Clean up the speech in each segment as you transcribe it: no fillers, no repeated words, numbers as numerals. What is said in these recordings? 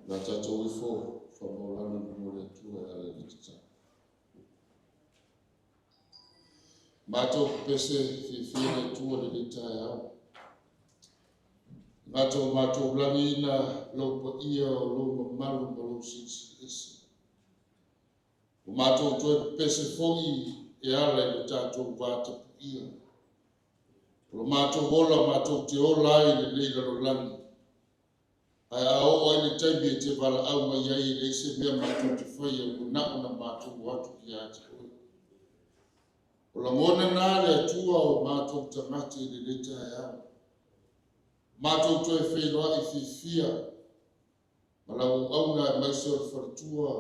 na tatou i fo whamorana mo le tua e ale tata. Mātou pese whiwhia le tua le tae au. Ngātou mātou langi na laupa ia o loma malu malu sisi esi. O mātou toi pese foi e ala i le tātou vātapu ia. O mātou ola mātou te ola ai le leila lo langi. Ai a o ai le taimi e te wala au mai ai le se mea mātou te whaia o na mātou watu ki a te oi. O la ngona nā le atua o mātou tamate le le tae au. Mātou toi whenua i whiwhia. Malau auna e maise o le wharatua.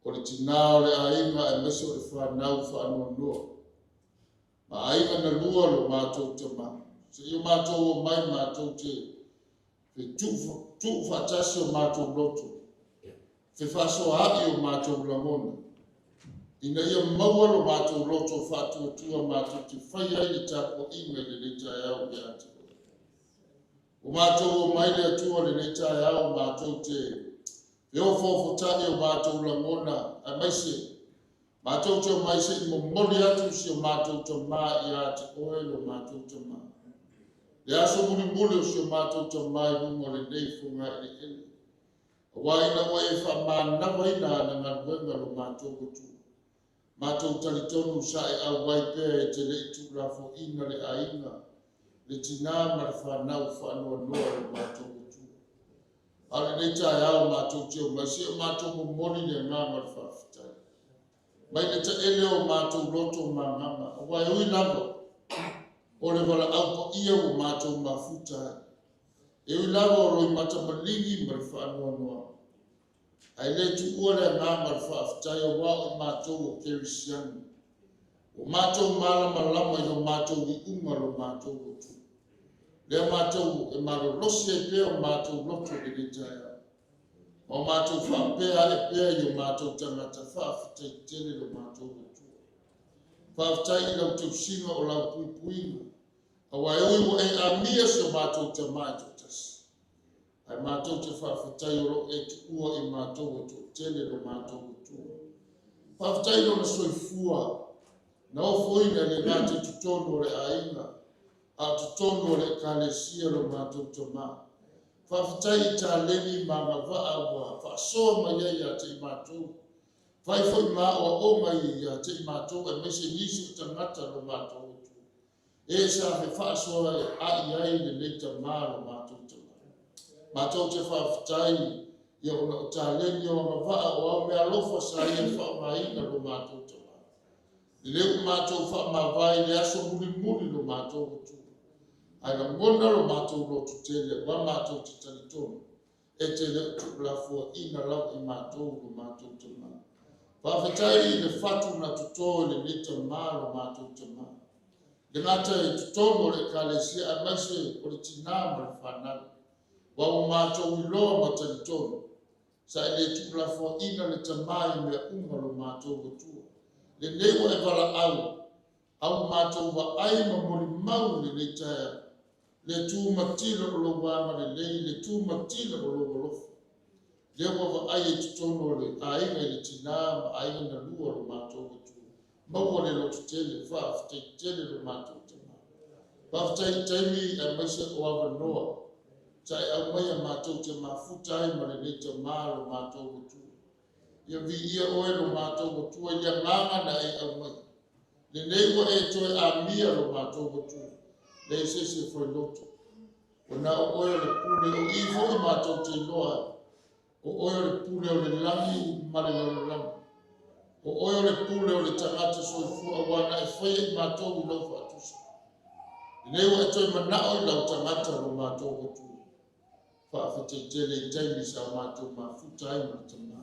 O le tina o le ainga e maise o le whanau whanua noa. Ma ainga na lua lo mātou tama. Se i mātou o mai mātou te tu fatasi o mātou loto. Fe faso hapi o mātou lamona. Ina ia maua lo mātou loto whatua tua mātou te whaia i tāpo inga le le tae au i ate. O mātou o mai le atua le le tae au mātou te eofofo tae o mātou lamona a maise. Mātou te o maise i mo mori atu si o mātou te mā i ate oe lo mātou te mā. Le aso muli o si o mātou te mā i rungo le nei funga i le ele. Waina wa e wha mā nawa ina na ngaruenga lo mātou gotu. Mātou talitonu sa e au waipea e te le itu rafo ina le ainga. Le tina ma le whanau whanua noa le mātou gotu. Ale nei tae au mātou te o maise o mātou mo mori le ngā ma le whawhitai. Mai le ta ele o mātou loto mā ngama. Wai ui lava. O le wala au pa ia o mātou mafutai. E ui lava o roi mata malingi ma le whanua noa. Ai le tu ua le ngā ma le whawhitai o wā o mātou o kerisianu. O mātou malama lama i o mātou i unga lo mātou gotu. Le mātou e maro losi e pēo mātou loto e le taia. O mātou whapea e pēa i o mātou tangata whawhitai tele lo mātou gotu. Whawhitai i lau tau singa o lau puipuinga. A wai ui wa e a mia se o mātou te mātou tasi. Ai mātou te whawhitai o lo e te ua i mātou o tō tele lo mātou gotu. Whawhitai lo na soifua. Na ofoina le ngā te tutono le ainga. A tutono le kalesia lo mātou te mā. Whawhitai i tā leni mā ngā waa wa. Whaasoa mai ai a te i mātou. Whaifoi mā o mai i a te i mātou e mese nisi o tangata lo mātou. E sa me whaasoa e ai ai le leita mā lo mātou te mā. Mātou te whawhitai i o tā leni o ngā waa o au mea lofa sa i e whaamaina lo mātou te mā. Leu mātou whaamawai le aso muli lo mātou o tū. Ai la mona lo mātou lo tutele, wa mātou te talitonu. E te leo tukulafua ina lau i mātou lo mātou te mā. Whawhitai le whatu na tutoe le leita mā lo mātou te mā. Le ngata e tutono le kalesia a maise o le tinama le whanau. Wa o mātou i loa ma talitonu. Sa e le tukulafua ina le tamai mea unga lo mātou o tū. Le newa e wala au mātou wa ai ma mori mau le le taia. Le tū matila o lo wama le lei, le tū matila o lo walofa. Le wa ai e tutono le ainga le tina ma ainga na lua lo mātou o tū. Maua le lo tutele, whaafitai tele lo mātou te mā. Whaafitai taimi e maise o awa noa. Tai au mai a mātou te mā futai ma le le te mā lo mātou o tū. Ia vi ia oe lo mātou o tua ia nganga na e au mai. Le neua e toe a mia lo mātou o tua. Le sese foi loto. O na o oe le pule o iho i mātou te loa. O oe le pule o le langi male lo langi. O oe le pule o le tangata soifua wana e whaia i mātou i lau whatusa. Le neua e toe manao i lau tangata lo mātou o tua. Whaafete tele i taimi sa mātou mā futai ma te mā.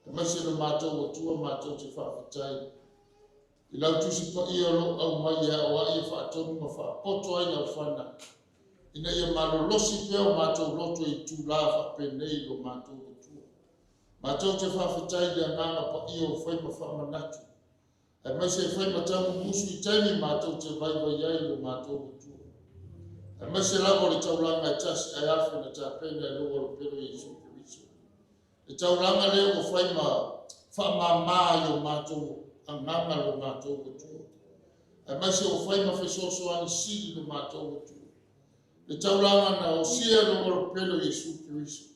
E maise no mātou o tua mātou te whawhitai. I lau tusi pa ia lo au mai ea o ai e whaatonu ma whaapoto ai lau whana. Ina ia malo losi peo mātou loto i tū lava penei lo mātou o tua. Mātou te whawhitai le nganga pa ia o whai ma whamanatu. E maise e whai ma tamu musu i taimi mātou te vaiva iai lo mātou o tua. E maise lavo le taulanga e tasi ai awhi na tā pena e loa lo pero i suku. E tauranga leo o whai ma yo mātou anganga lo mātou kutua. Ai maise o whai ma whesoso ani siri lo mātou kutua. E tauranga na o sia lo moro pelo Yesu Kiriso.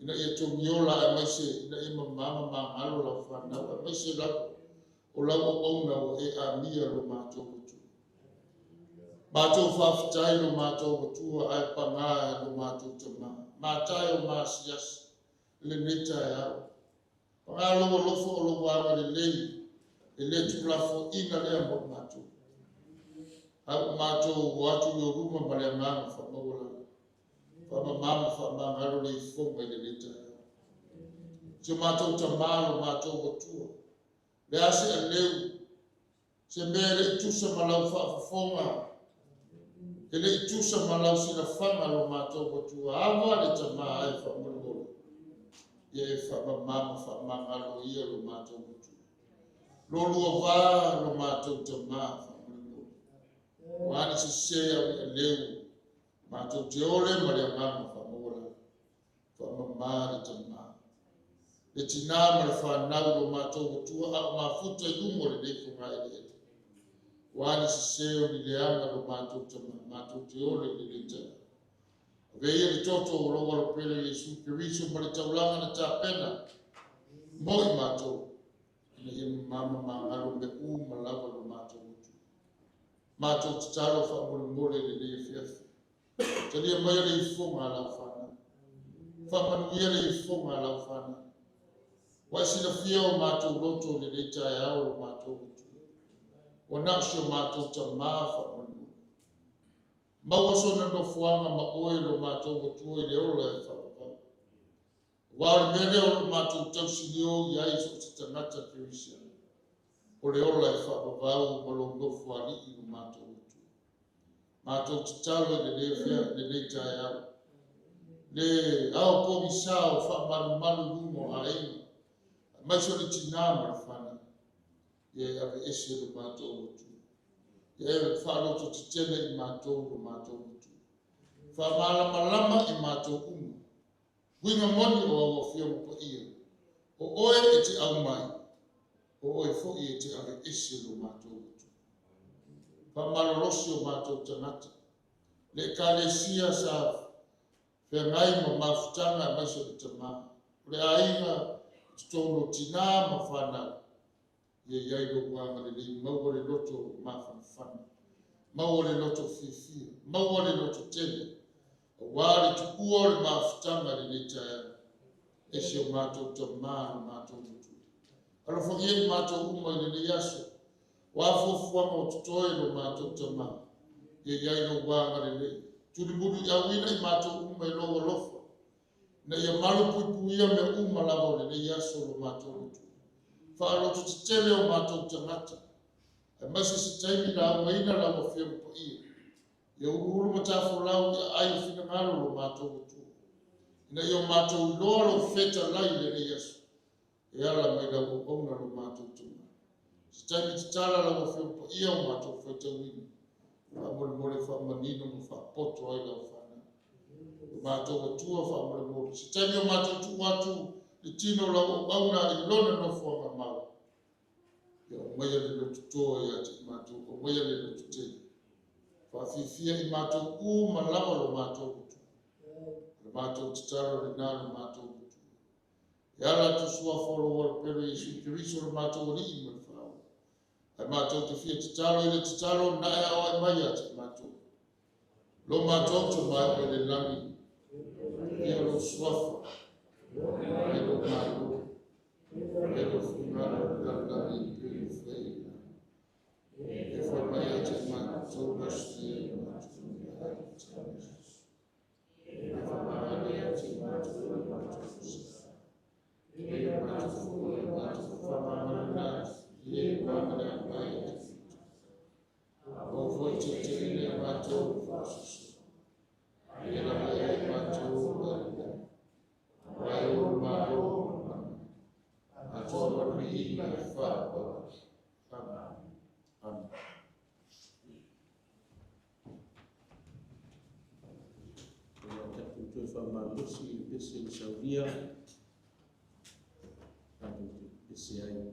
Ina ia tō miola ai maise ina ima mama ngalo la whanau. Ai maise lako o lau o auna o e a mia lo mātou kutua. Mātou whawhitai lo mātou kutua ai pangā lo mātou tama. Mātai o māsiasi. Le neta e au. Pangalo o lofo o logo awa le lei. E le tūlafo ina lea mo mātou. Au mātou o atu i o ruma ma lea māma whamawala. Whamamama whamangalo le ifonga i le neta e au. Tio mātou tamalo mātou batua. Le ase a leu. Se mea le itusa malau whaafafonga. E le itusa malau sila whanga lo mātou batua. Awa le tamaa ai whamawala. Ia e whamamama whamangalo ia lo mātou batua. Lo lua wā lo mātou tamaa whamawala. Wāni se sea a leu. Mātou te ole ma lea ngama whamawala. Whamamama le tamaa. Le tina ma le whanau lo mātou batua. A mafuta i umo le neiko ngai le ete. Wāni se sea ni leanga lo mātou tamaa. Mātou te ole le leta. Veia le toto o loa lo pele Yesu Kiriso ma le taulanga na tāpena. Moi mātou. Ina ia mama ngalo me ma lava lo mātou utu. Mātou te talo whamole mole le lea fiafi. Talia mai le ifonga a lau whana. Whamanuia le ifonga a lau whana. Waisina fia o mātou loto le le tae au lo mātou utu. O naksio mātou ta maa whamole. Mawaso na no fuanga ma oe lo mātou batua i le ola e whapapau. Wāre mele o lo mātou tausinio i aiso te tangata Kirisia. O le ola e whapapau ma lo nofu ali i lo mātou batua. Mātou te talo e le fia le le tae au. Le au komisa o whapamaru maru lumo a inga. Maiso le tinama le whana. Ie ave ese lo mātou batua. Ia e whaaloto te tene i mātou o mātou mutu. Whamalama i mātou umu. Winga moni o awa whia mupa ia. O oe e te au mai. O oe fo i e te ave ese lo mātou mutu. Whamalorosi o mātou tangata. Le kālesia sa whengai ma mawhutanga e maiso i tamā. Le ainga tono tina ma whanau. Ia iai lo wanga le lei maua le loto mawhanawhana. Maua le loto whiwhia. Maua le loto tele. O wāre tu ua le mawhutanga le nei tae. Ese o mātou ta maa o mātou mutu. Alo whakiei mātou uma i le nei aso. Wāfofuanga o tutoe lo mātou ta maa. Ia iai lo wanga le lei. Tuli muru i awina i mātou uma i loa lofa. Na ia malu puipuia me uma lava le nei aso lo mātou mutu. Whaaloto te tele o mātou tangata. E maise se taimi la waina la wa whia mupa ia. Ia uru matafo lau ia ai whina ngalo lo mātou mutu. Ina ia mātou loa lo feta lai le ne Yesu. E ala mai la wauna lo mātou tuma. Se taimi te tala la wa whia mupa ia o mātou whaita wina. Whamore more whamanino mo whapoto ai la whana. Mātou watua whamore more. Se taimi o mātou tu watu. Le tino la o auna i lona no fuanga mau. Ia o maia le lotu toa ia te mātou, o maia le lotu te. Whawhiwhia i mātou u ma lava lo mātou kutu. Le mātou te taro le nāna mātou kutu. E ala tu sua wholo wala pero Yesu Kiriso le mātou ri i mara whao. E mātou te whia te taro i le te taro na e awa i maia te mātou. Lo mātou te mai o le langi. Ia lo suafa. Elo malo, elo fumaro dalla in feina. E formai te matto masti matto. E formai te matto. E matto famana, e mamma mai. O voi te ne matto fosse. E la mai matto. Vai o maro, a tua rima fa. Amen. Kita fa malusi esse saudia siai.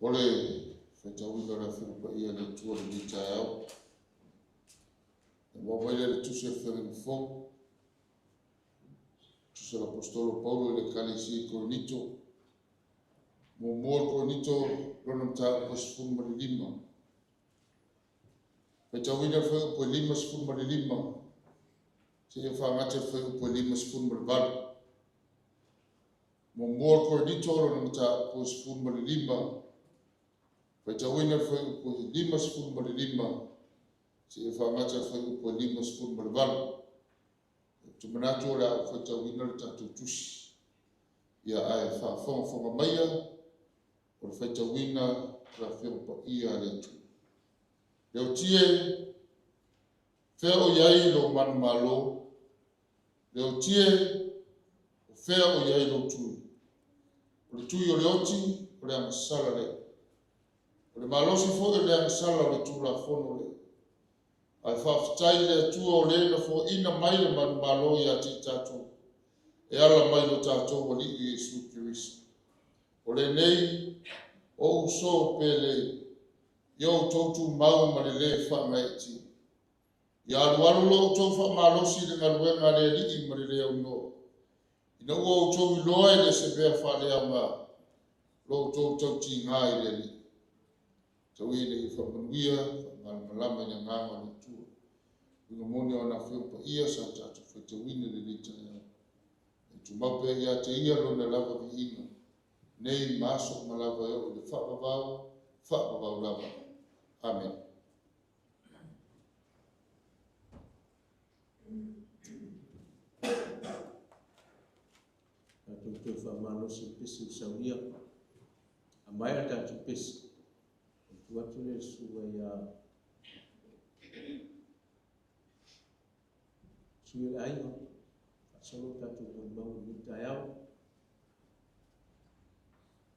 Ole whaitawina ra whirupa ia le tua le ni tai au. Wawaile le tuse whengu fong. Tuse l'Apostolo Paulo le kalisi Korinito. Mo mor Korinito rona mta pasifun malilima. Whaitawina whengu po lima sifun malilima. Se ia whangate whengu po lima sifun malivali. Mo mor Korinito rona mta pasifun malilima. Whaitawina whengu po lima sifun malilima. Se e whangata whengu po lima sifun malivali. Tumanatu ora whaitawina le tatu tusi. Ia ai whawhonga maia. Ora whaitawina ra whirupa ia le tu. Leo tie whea o iai lo manu malo. Leo tie whea o iai lo tui. Ore tui o le oti, ore angasala le. Ore malosi fo e le angasala le tu la fono le. Ai whawhitai le tua o le na fo ina mai le manu malo i ati tatu. E ala mai lo tatu wali i Yesu Kirisi. O le nei o uso pele yo totu mau malele fa maiti. Ya luaru lo to fa malosi le ngaluenga le li malele uno. Ina o to loe le se be fa le ama. Lo to ti ngai le li. Tawile i fa manuia, fa malama ina ngama le tu. Ina moni ona fa ia sa tatu fa te wine le li tana. Tu mape ia te ia lo na lava vi ina. Nei maso malava yo le fa bavau lava. Amen. Tatu whamano si pisi sauria. A mai a tatu pisi. Tuatu le sua ia. Sua ia aiwa. Solo tatu kumbau ni tayau.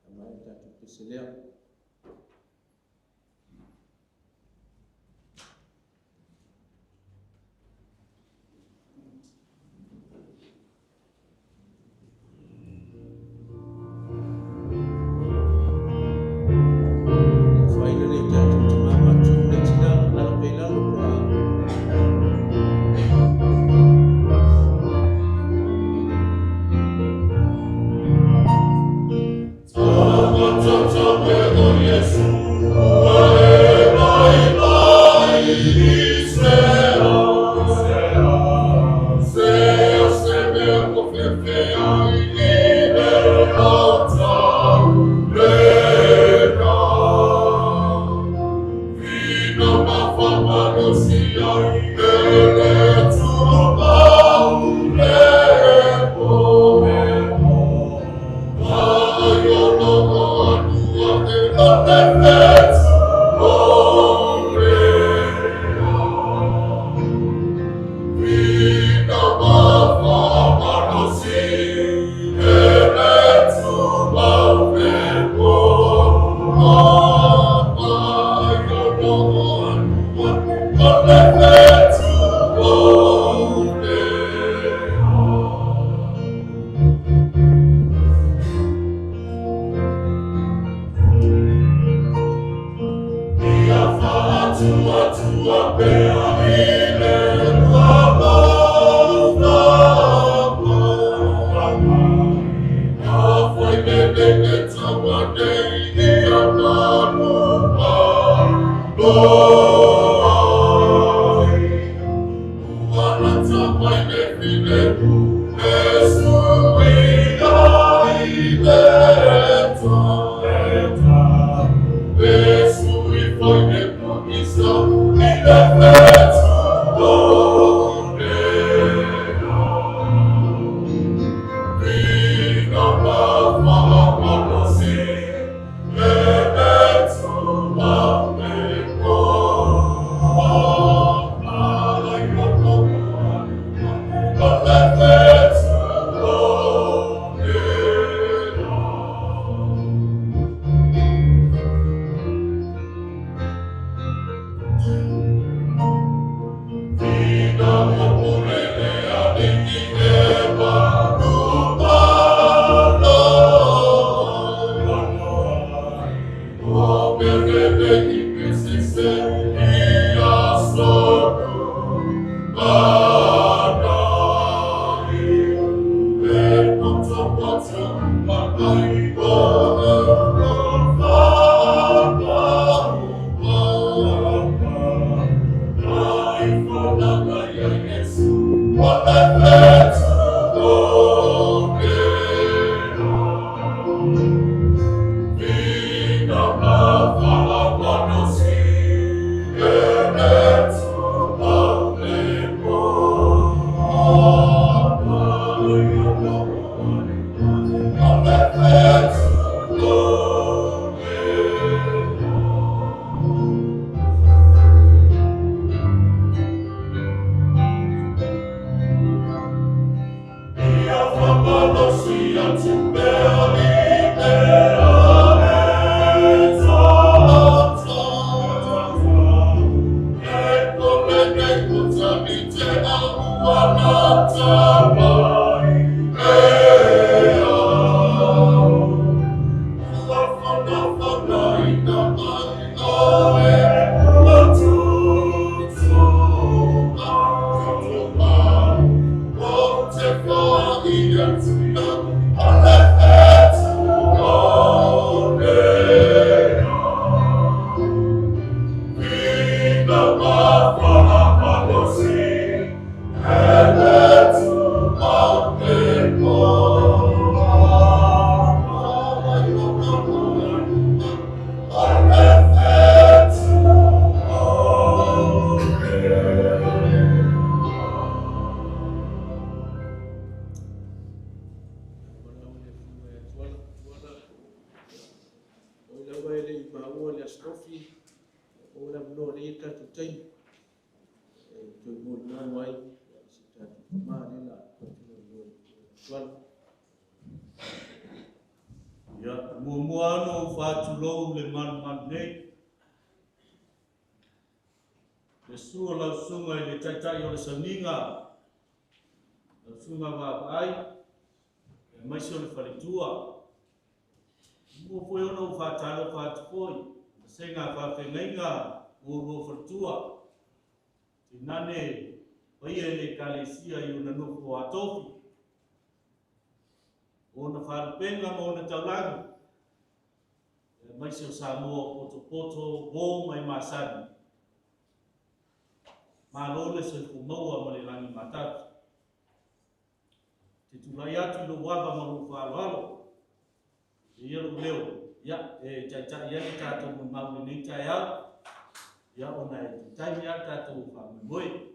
A mai a tatu pisi lea. Amen. Ya, muano whātulou le man nei. Le sua lau sunga i le taitai o le sauninga. Lau sunga wā ai, e maisi o le whalitua. Mua poe ono whātalo whātupoi, se ngā whawhengainga o rua whalitua. Tinane, paia le kalesia i una nuku atofi. Ona whārupenga mo na taulangi. Maisi o Samoa poto o mai masani. Malole se kumaua ma le langi matatu. Te tulai atu lo wava ma lo whaaloalo. E iero leo, ia, e tai ia ki tātou mo maule nei tai au. Ia ona e tai ia tātou whamemoe.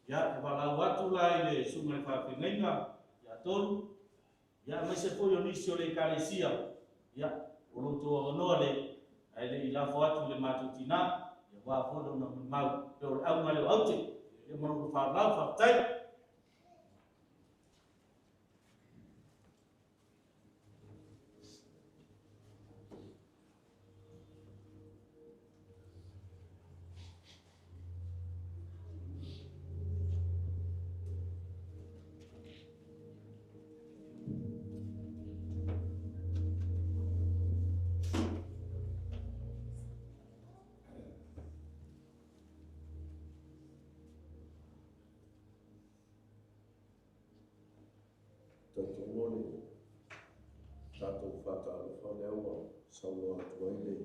Ia, e walau atu lai le sunga le whawhengainga. Ia tolu. Ia, mai se poi o nisi o le kalesia. Ia, o loto o noa le, ai le ilafo atu le matutina. Ia wā fono na mau. Pe o le au ngale o aute. Ia manu ko whaalau whaatai. tautongo le tātou whakaarofa le aua saua atu ai le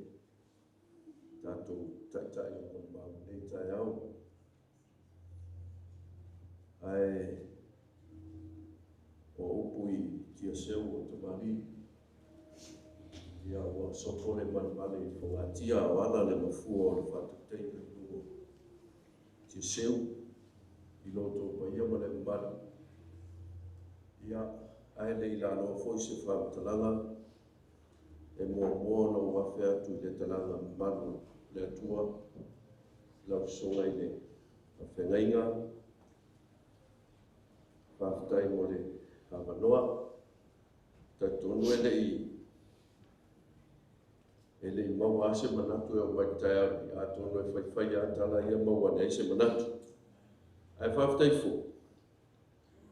tātou taitai o kon mau nei tai au. Ai o upui tia seu o te mali ia ua soko le malimale i whangatia o ala le mafua o le whatatei le luo tia seu i loto pa ia ma le mbali ia ai le ila no foi se whamatalanga e mua no wafe atu i le talanga malu le atua lau songa i le whengainga whaftai mo le hawanoa taitonu e le maua ase manatu e o waitai ari a tonu e whaiwhai a tala ia maua nei se manatu ai whaftai fo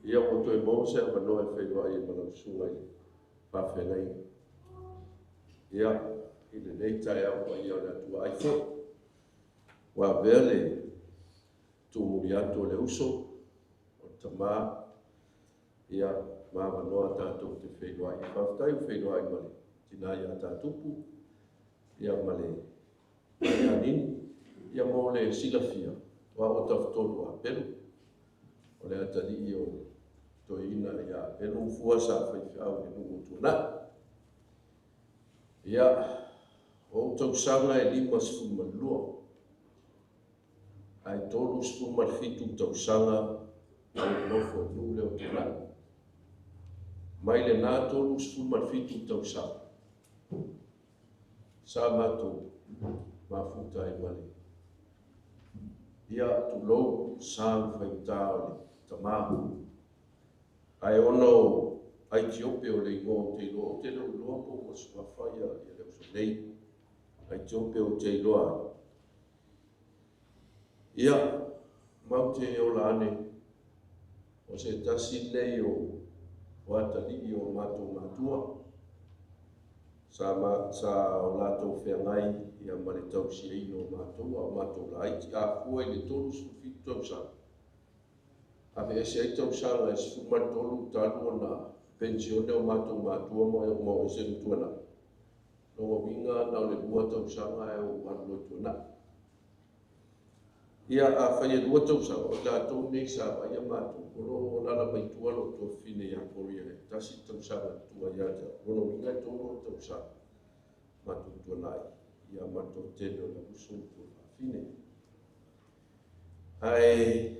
ia o to e mau se hawanoa e whaiwai e malau sunga i whawhengai ia i le nei tai au ia o le atua ai fo wa vele tumuri atu le uso o tamā ia mawanoa tātou te whailua i whaftai o whailua i male tina ia tātupu ia male ia nini ia mo le silafia wa o tawhtolu a pelu o le atali i o toina ia pelu mfua sa whaiwhau i nungu tuna ia o tausanga e 5 ai tolu 5 tausanga au nofo e nule o tuna mai le nā tolu 5 tausanga sa matou mafuta ai male ia tulou sa whaita o le tamā ai ono ai tiope o le ingo te loa po o suawhaia i le uso nei ai tiope o te loa ia mau te o lane o se tasi nei o atali o matou matua sa o latou whengai ia mare tau si eino matou a matou la aiti a kua i le tolu sufitu tausanga. A me ese ai tausanga e sifumar tolu talu na pensione o matou matua mo e se mtuana. Nongo winga na le lua tausanga e o anu tuana. Ia a whaia lua tausanga o latou nei sa ia matou kono nana mai tua lo tua fine ia koria e tasi tausanga tua iata. Kono winga e tolu tausanga matou tuanai. Ia matou tene o la uso tua fine. Ai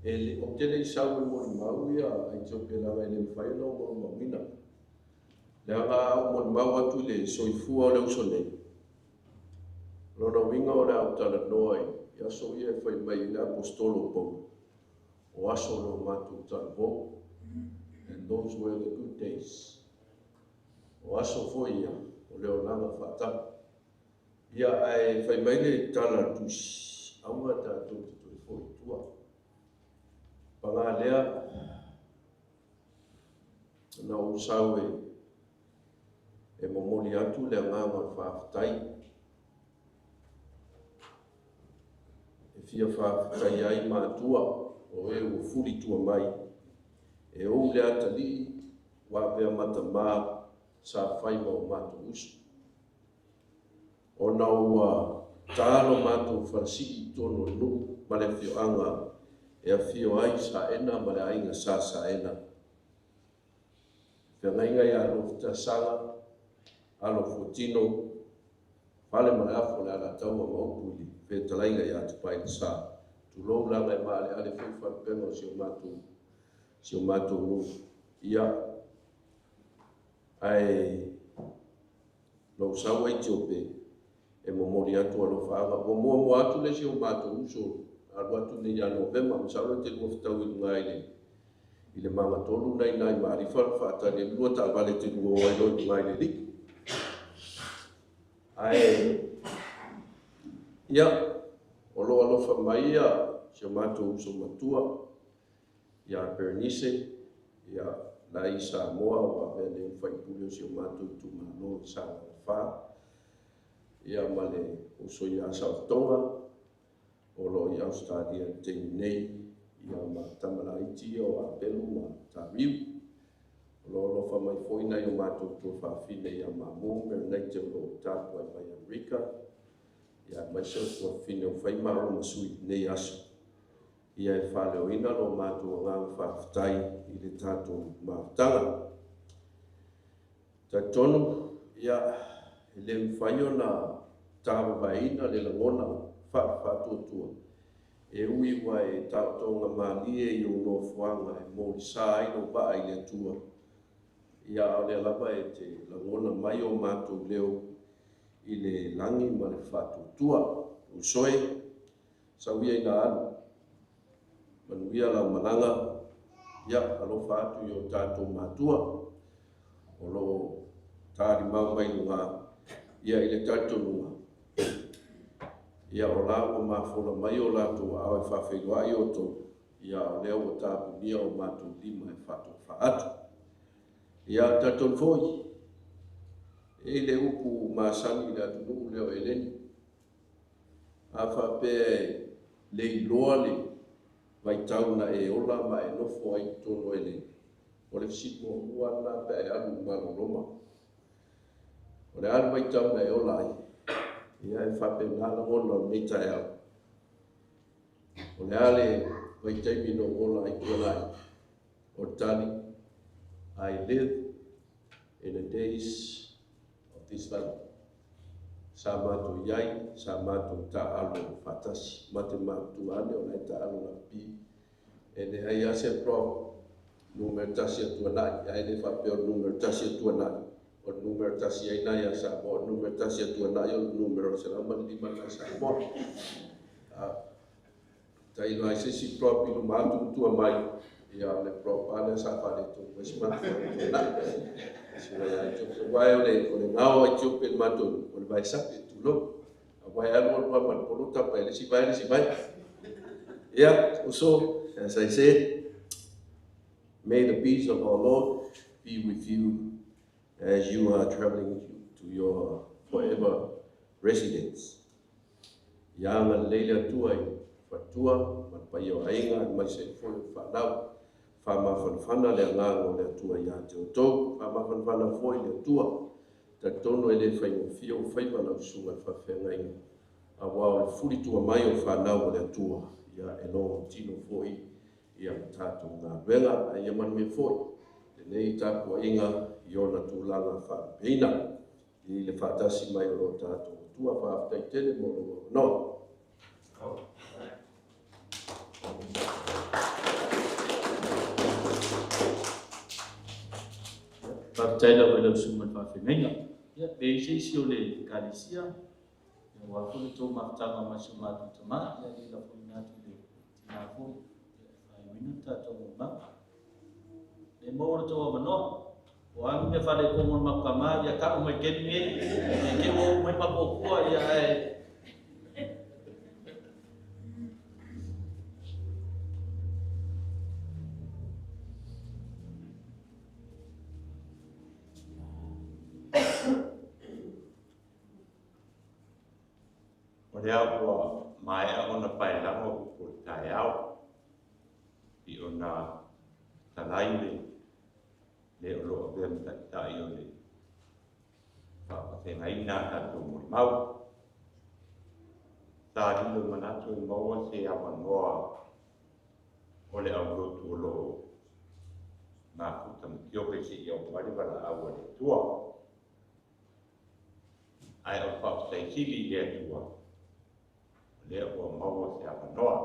ele o tele isau e mo mau ia ai tope la vai le fai no mo mamina. Le anga mo mau atu le soifua o le uso nei. Lona winga o le autala noi ia so ia fai mai le apostolo po. O aso lo matou talvo. And those were the good days. O aso foi ia o le onanga fata. Ia ai fai mai le tala tusi. Aunga tātou te foi tua. Pangalea na usau e momoli atu le nganga whaftai e fia whaftai ai mātua o e o furi tua mai e o le atali wa vea mata mā sa whai mau mātu usu o na ua tālo mātu whansi i tono nu ma le fio anga e a fio ai sa ena ma le ainga sa ena. Whengainga i alo fitasanga, alo fotino, whale ma le afo le ala taua maupuli, whetalainga i atu pai le sa. Tulou langa e maale ale whaiwhaipenga si o mātou nu. Ia, ai, lau sawa i tiope, e momori atu alo whaanga. O mua atu le si o mātou uso, Arwatu ni ya November msalo te lua fitau i lunga i le manga tolu nai maarifa whaata le lua ta vale te lua o ilo i lunga i le liki. Ai, ia, olo alofa mai ia, si o mātou uso matua, ia Bernice, ia la i Samoa, wa vele whaipulio si o mātou tu mano i Samoa, ia male uso i South Tonga, Olo i Australia te nei ia ma tamalaiti o a pelu ma ta riu whamai fōina i o mātou tō whawhine i a māmū, me nei te uro tāpua i mai Amerika. Ia mai so tō whine o whaimaro masui nei aso. Ia e whāleo ina lo mātou o ngang whawhtai i le tātou mātanga. Ta tonu, ia e le mwhaio na tāwa vaina le langona whātua. E ui wa e tātonga mālie i o no fuanga e mōri sā i no ba i le tua. Ia o le lava e te langona mai o mātou leo i le langi ma le whātua. O soe, sa uia i nā anu. Manuia lau mananga, ia alo whātu i o tātou mātua. O lo tāri mau mai nunga, ia i le tātou nunga. Ia o la o mafona mai o lātou au e whawhenua i o tō. Ia o leo o tāpunia o mātou lima e whātou whaatu. Ia tātou fōi. E le upu māsani le atu leo e leni. A whapea le iloa le vai tauna e ola ma e nofo ai tono e leni. O le fisipo ua nā pea e alu maloroma. O le alu vai tauna e ola ai. Ia e whape nāna ona me tai au. O le ale vai taimi no ola i kualai. O tali, I live in the days of this life. Sa mātou iai, sa mātou ta alo whatasi. Mate mātou ane o nei ta alo na pi. E ne ai ase pro numero tasi atua nai. Ai ne whape o numero tasi atua nai. O numero tasi ai nai a Samoa, o numero tasi atua nai o numero selama lima na Samoa. Ta ilo ai sisi pro pino mātou tua mai. Ia le pro pāne sa pāne tō wesima. Sina ia tō wai o le ngāo ai tō pen mātou. O le vai sape tū lo. A wai alo o man polota pa ele si vai. Yeah, so as I said, may the peace of our Lord be with you as you are traveling to your forever residence. Yanga leila tuai, fatua, mapai o ainga, mai se foi whanau, whamawhanwhana le ngango le tua ia te o tau, whamawhanwhana foi le tua, ta tono e le whaingo fio, whaimana o sunga whawhenga inga. A wao le furi tua mai o whanau le tua, ia e no tino foi, ia tātou ngā wenga, a ia manu me foi. Nei tāpua inga i ona tūlanga whapeina i le whatasi mai o tātou tua whaafutai tele mo no. Whaafutai la wela usunga whawhenga. Ia beise isi o le kalisia. Ia wafune tō mafutanga maso mātou tama. Ia i la fui nātu le tina fui. Ia whaimina tātou mama. E mōra tō wanoa, o angu me whare kōmon makama, ia ka umai keni e ke o umai mapokua ia e. O rea ua mai a ona pai lango o tai au, i ona talaile, le o loa vea mtatai o le whakawhenga ina tātou mori mau. Tā rilo manatu e maua se awanoa o le au rotu o lo ngā puta mkiope se i au wariwara au le tua. Ai o whakawhenga sili le tua, le o maua se awanoa.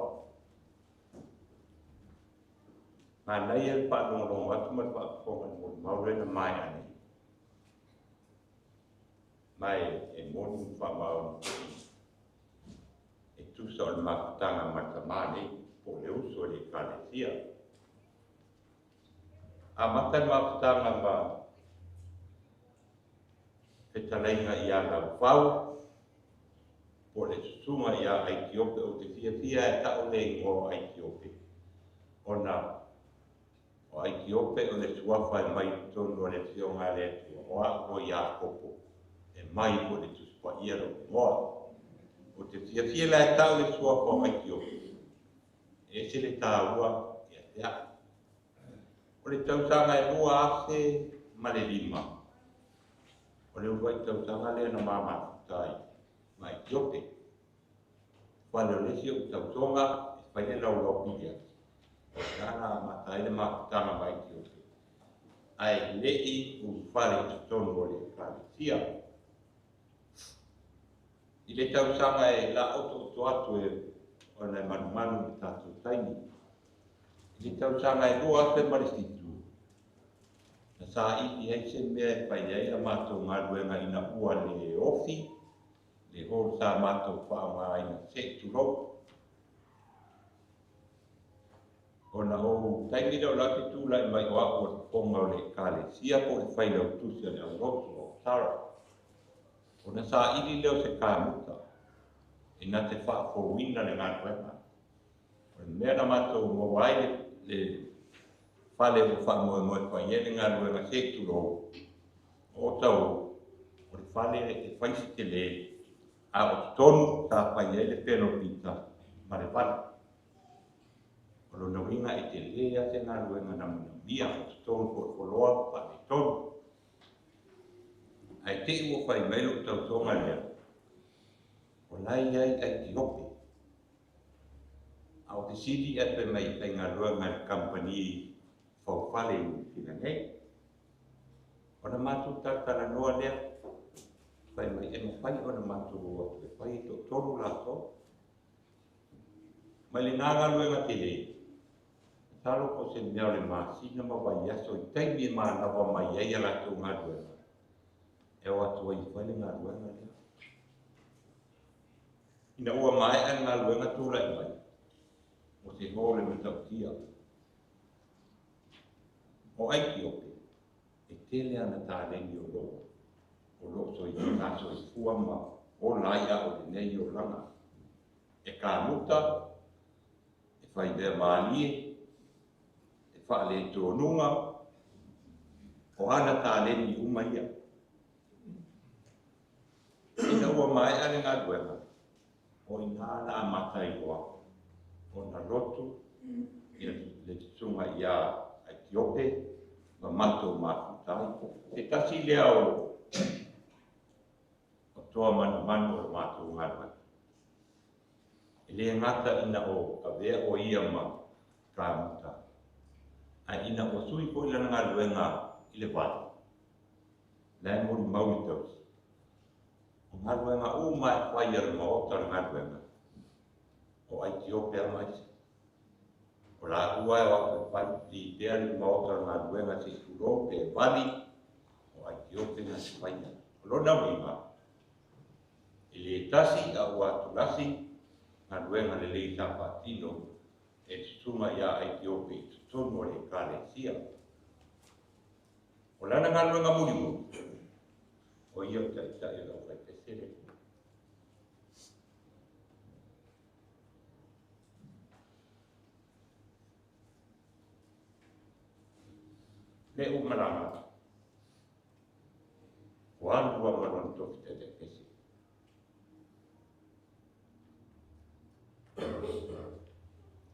Ngā nei e whanongo atu mai whakakonga mo maurena mai ane. Mai e monu whamau e tusa o le makutanga matamane po le uso le kalesia. A matai makutanga ma e talainga i a lau whau po le tusunga i a Aitiope o te fia e tau le ingo Aitiope. Ona o Aitiope o le tuafa e mai tonu o le fionga le tua o ako i a kopo e mai o le tuspa ia ro moa. O te fia la e tau le tuafa o Aitiope e se le tāua i a te a. O le tausanga e rua ase ma le lima. O le uwai tau tanga lea na mama tai, mai Etiope. Wale o lesi o tau tonga, e whaile lau lau pia. O tana matai le makutanga mai Etiope. Ai lei u whare tonu o le kravisia. I le tau sanga e la oto atu e o le manu le tatu taini. I le tau sanga e loa te marisitu. Na sa i ai se mea e pai ai a mātou ngā ruenga ina ua le ofi, le horo sa mātou wha ngā ina se turo. O na o taingi rau la te tūla i mai o ako o ponga o le kale sia po le whaile o tusia le au rotu o tara. O na sa ili leo se kāmuta, e na te wha whowina le ngā ruenga. O le mea na mātou mo waile le whale o wha moe moe wha iene ngā ruenga se turo. O tau, o le whale e whaisi te le, a o tonu sa wha iene peno pita, ma le whale. O lo na winga e te lea te ngā ruenga na muna mia o tonu po wholoa pa le tonu. Ai te ua whai melo tau tonga lea. O lai ai ai ki hope. A o te sidi e pe mai kai ngā ruenga le company whau whale i whina nei. O na mātou tātara noa lea. Whai mai e mawhai o na mātou ua e whai to tonu lato. Mai le ngā ruenga te le. Talo ko se mea le māsina mawai aso i taimi e maa nawa mai ei ala tō ngā ruenga. E o atua i whaile ngā ruenga lea. Ina ua mai a ngā ruenga tūra i mai. O se hōle me tau tia. O aiki ope, e tele ana tā lengi o loo. O loo so i ngāso i fuama, o laia o le nei o langa. E kā muta, e whai dea mālie, e whaale tō nunga, o ana tā lengi umaia. Ina ua mai ane ngā ruenga, o inana a matai oa, o na rotu, i le tunga i a Etiope, ma mato mafutai. E tasi lea o toa manu o mato ngā ruenga. E le ngata ina o ka vea o ia ma kāmuta. A ina o sui po ila ngā ruenga i le wale. Lai mori mauri tausi. O ngā ruenga o mai whai ara maota ngā ruenga. O Ethiopia mai se. O la ua e waka whai i dea ni maota ngā ruenga se kuro pe wali. O Ethiopia ngā se whai ara. O lona winga. I le tasi a ua tulasi. Ngā ruenga le lei tapa tino. E tutunga ia Ethiopia. Tutono le kare sia. O lana ngā ruenga murimu. O ia ta e lau kai pesere. Le o maranga. O anu a maron toki te pese.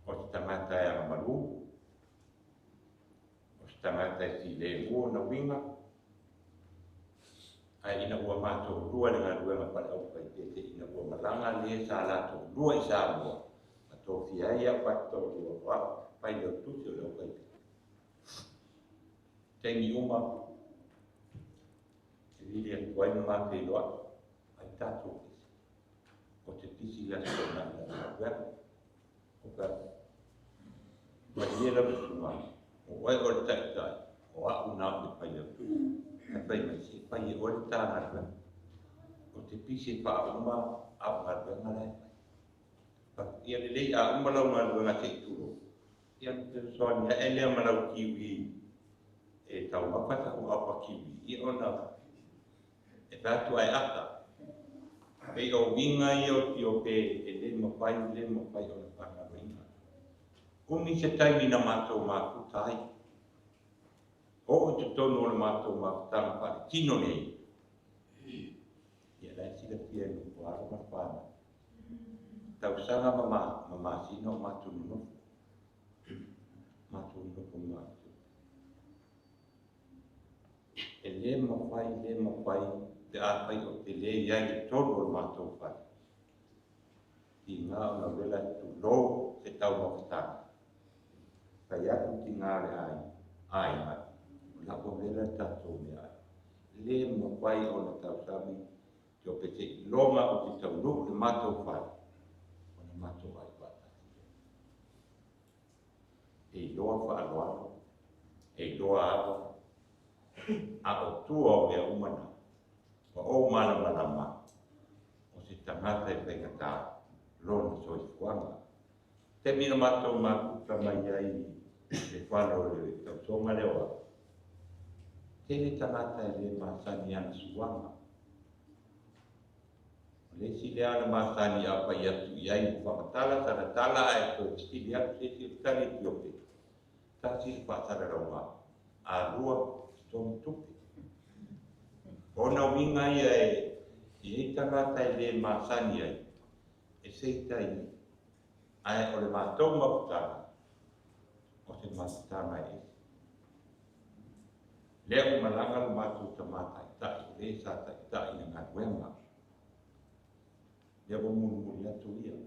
O te tangata e a maru. O te tangata e si le uo na winga. Ai ina ua mātou rua le ngā ruenga pare au pai tete ina ua maranga le sa lātou rua i sa mua. A tō fia ia pato rua wā, pai leo tusi o leo pai tete. Tengi uma, te lili a tuai na mātei loa, ai tātou kese. O te tisi la sona i ngā ruenga. O ka, mai lera musunga, o wai o le tai, o a una o le pai leo tusi. E pai mai se pai e ore tāna rua. O te pisi pa uma au ngā ruenga lai pai. Ia le lei a uma lau ngā ruenga te turo. Ia te soani e lea malau kiwi e tau mapata o apa kiwi. Ia ona e tātu ai ata. Pei o winga i o Etiope e le mapai o le panga winga. Kumi se taimi na mātou mākutai. O te tono o le mātou mātanga pare tino nei. Ia lai sila pia ni o aro mawhana. Tau sanga ma sino mātou nunofo. Mātou nunofo mātou. e le mawhai, te āwhai o te le iai e tonu o mātou whai. I ngā o na wela tu lo te tau mawhatanga. Kai atu ki ngā le ai mai. Na o wela tatou me ai. Le mawhai o na tau sami, te o pete i loma o te tau nuku le mātou whai. O na mātou ai whatati. E loa whaaloalo, e loa awa, a o tua o mea umana, o mana, o se tangata e whaikata, lona soifuanga. Te mina mātou mākuta mai ai, e whanau le tautonga lewa. Tele tangata e le māsani ana suanga. Le si le ana māsani a pai atu i ai, whamatala, taratala, e koe stili atu, se si tali tiope. Tasi whatara raunga, a rua, stomu tupe. Ona winga ia e tangata e le māsani ai, e seitai ai o le mātou mawutanga, o se mawutanga e. Lea umalanga le mātou tamata i tai, le sata i tai na ngā wenga. Lea mumuri atu ia.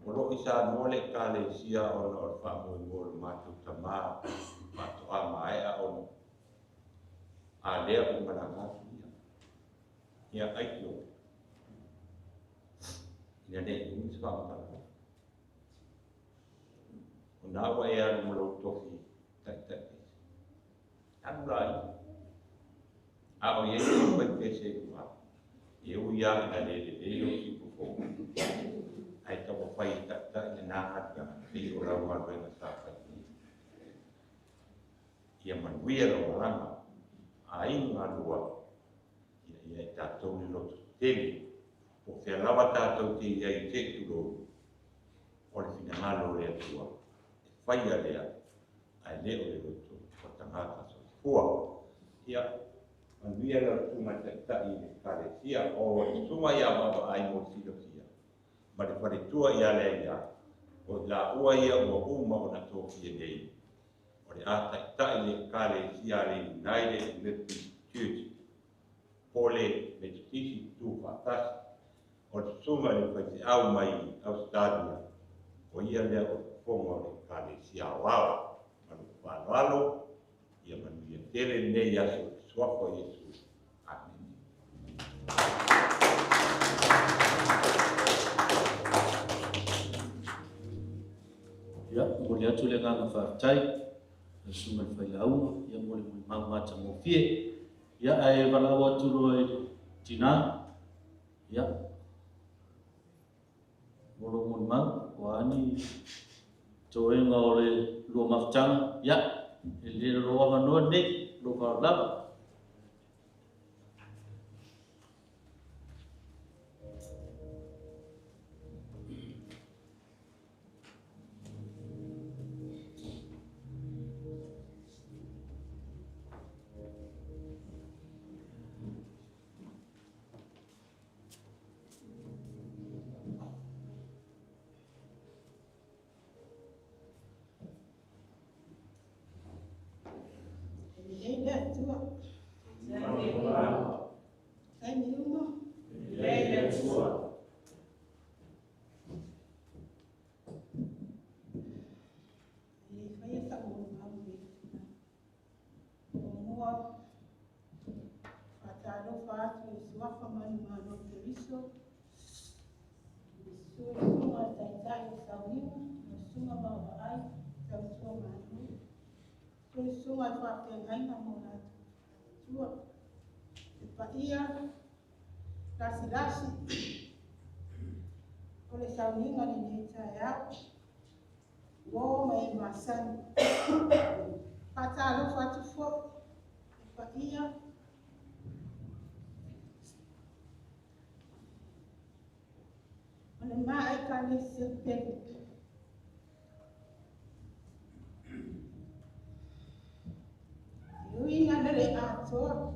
Molo isa mole ka le sia o na o le whaamoi le mātou tamata, mātou a maea o na. A lea umalanga atu ia. Ia aitio. Ia nei umi se whaamutanga. O nā wa e anu molo tofi tai. Anu lai. A o ye te pai pese kua. Ye u ia ina le o si pufo. Ai tawa pai tai ina nā hata. Te o rau maruenga sa pai. Ia manuia lo maranga. A inga lua. Ia e tātou ni lotu tele. O whea lawa tātou te iai te turo. O le whina ngalo rea tua. E whaia rea. Ai leo le lotu. O tangata so fua. Ia. Manuia la tuma tai le kare sia. O le tuma ia mawa ai mo silo sia. Ma le whare tua ia lea ia. O la ua ia o uma o na tōki e nei. O le ata tai le kare sia le United Methodist Church. Pole me tisi tu whatasi. O te sunga le whaiti au mai Australia. O ia lea o te whonga le kare si awawa. Manu whanalo. Ia manu ia tere nei aso suako Yesu. Amen. Ia, mole atu le nganga whaatai. Le sunga le whai aunga. Ia mole maumata mo fie. Ia ai walawa turo e tina. Ia. Molo mon mau, wani toenga o le lua mafutanga. Ia, e le roa manoa nei, lo whaolava. Sunga fa pe ngai na mo na tua e pa ia lasi o le sauninga ni ne taia wo mai masan patalo fa tu fo e pa ia ona mai ka ni se pe Ui nga nere ato,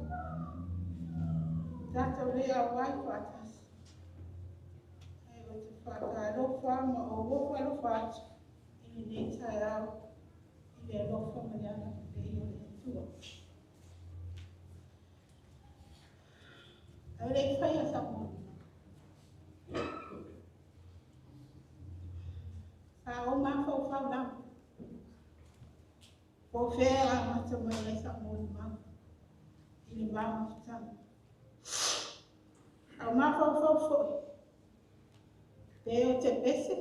tato rea wai patas. Ai o te whakarofa ma o wofa rofa atu, ili nei tai au, ili e rofa mariana pe i o le tua. Ai le fai a sa mo. Sa o ma fau na. Po fea ma sa mo le sa mo ma. Ini ba ma sa. Au ma fau. Te o te pese.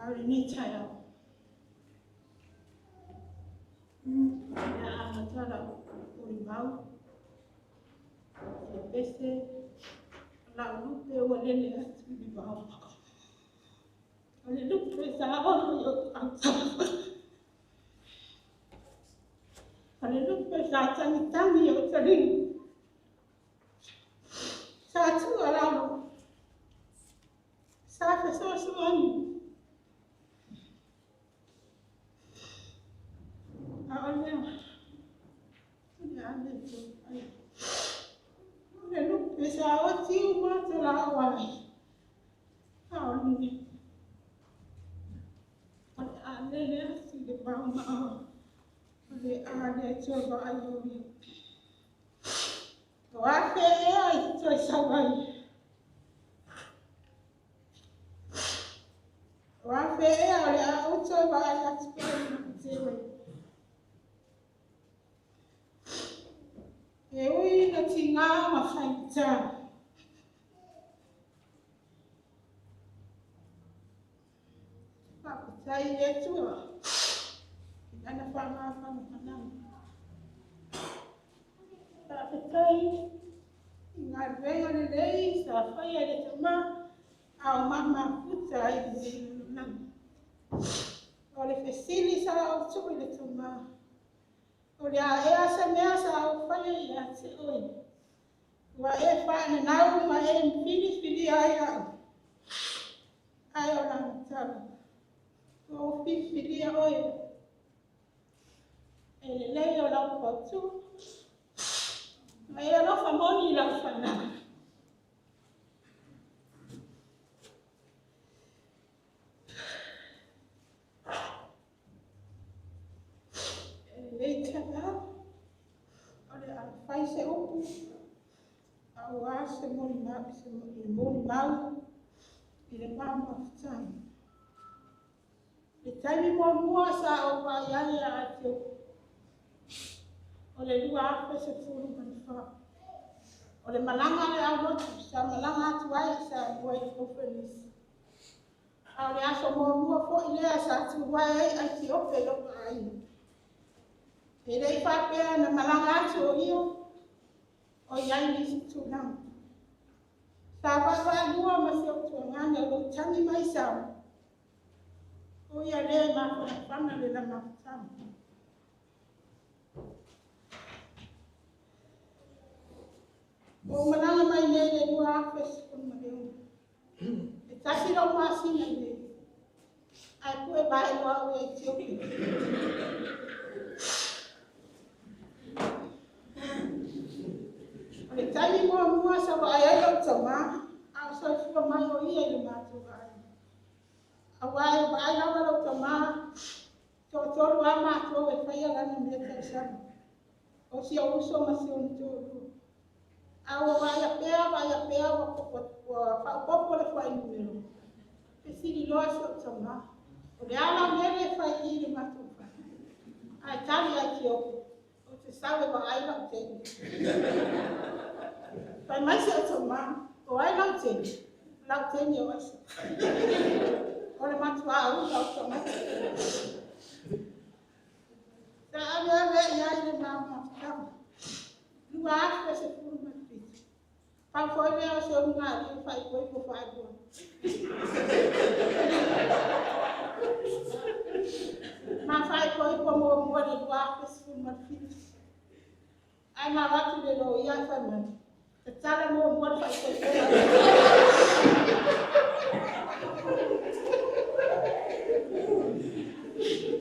Hari ni caya. Ya amatara ulimau. Te pese. La lupe walele atu ulimau. Wale lupe sa ono yo antara. Wale lupe sa tangi yo taring. Sa tu alamu. Sa fesosuani. Olha itu. Olha lu pessoal tio mata lá olha. Olha. Olha se de palma. Olha coba ayo. Wafe itu sabai. Wafe olha coba ayo seperti e ui na tinga ma whaita. Whakutai e tua. Ana whanau. Whakutai ngā renga le rei sa whaia le tama au mama puta i le nang. O le whesili sa au tui le tama. O le a ea sa mea sa au whaia i a te oi. Wa e whaana nau ma e whiri ai au. Ai o rana tala. O whiri a oi. E le lei o lau potu. Ma e alofa moni lau whana. Fai se upu, au a se moni mau, i le mama whatani. Le taimi mua sa o wa iai a te upu. O le lua afe se furu mani wha. O le malanga le au lotu, sa malanga atu ai sa ua i kofenisi. Au le aso mua fo i lea sa atu wai ai ai ti ope loka ai. E rei whapea na malanga atu o iyo, o iai nisi tūnau. Sa wawa lua ma se o tuangane o lo tangi mai sao. O ia rea ma whana le la mawhatamu. O mananga mai ne le lua afe se kunu ma leo. E tasi lau masina le. Ai kue vai loa o e tiopi. Le taimi mua sa wa ai au tama, au sa fua mai o ia le mātou ai. Au ai wa ai lawa lau tama, tōtoro a mātou e whaia lana mea taisana. O si au uso ma si o nitoro. Au wa ia pea wa whaupopo le whai numero. E siri loa si o tama. O le ala mere whai i le mātou whai. Ai tari ai ki opo. O te sawe wa ai lau teni. Pai mai se o tau maa, o ai lau teni o aso. O le matua au lau tau mati. Sa ame iai le maa mawhitama. Lua afe se furu mati. Pau foi mea o se o ngā rio whai koi ko whai kua. Ma whai koi ko mua le lua afe se furu mati. Ai ma watu le lo iai whai mani. Te tala mua whai koi ko whai.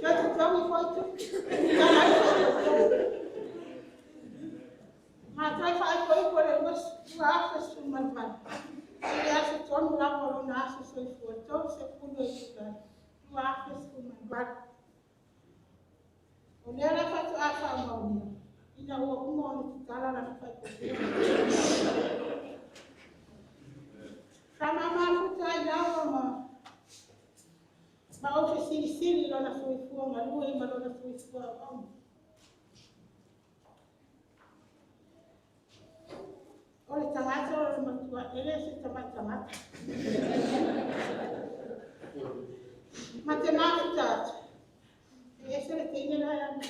Kia te Matongi foi tu. Matai fai foi por eles tu achas tu malvan. E acho que todo lá por onde acho foi for. Todo se puder estudar. Tu achas tu malvan. Olha para tu achar mal. E na rua como onde tá lá na fai. Kama mafuta yao ma ofisi siri lona fuifua malui malona fuifua au ole tangata ole matua ele se tamata mafuta ese le tiene la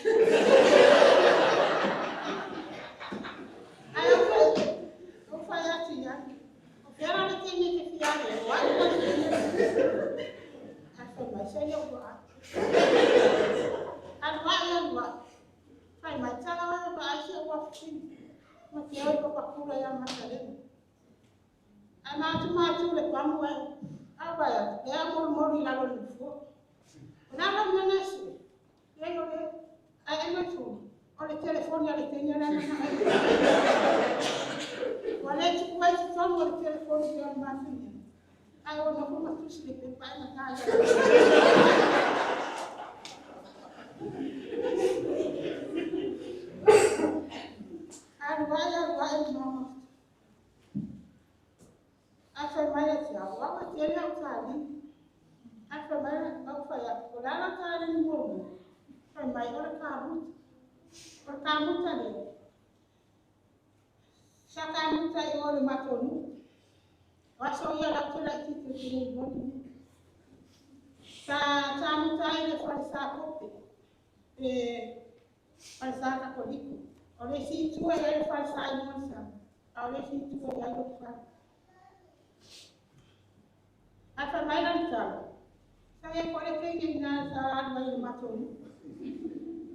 ayo ko faya tinya era le tiene que fiar Saya buat, adwaya buat, kai macam apa bahasa waktu, macam apa pakula yang macam macam le kamu apa ya, dia murmur lalu lupa, kenapa menasi, dia oleh, macam, oleh telefon yang ditanya mana, oleh cukai cukai oleh telefon yang macam ni. Ayo nak rumah tu sedikit banyak aja. Adwaya mama. After my child, what was the outside? After my fire, but I don't tell any woman. From my other cabut, or camutani. Shakamuta, you all the matonu. Waso ya la kila kitu kiliboni. Sa mutai le falsa kope. Falsa katoliku. Ole si tuwa ya le falsa imonsa. Ole si tuwa ya le falsa. Ata mailan tala. Saya kole kenge na sa adwa ile matoni.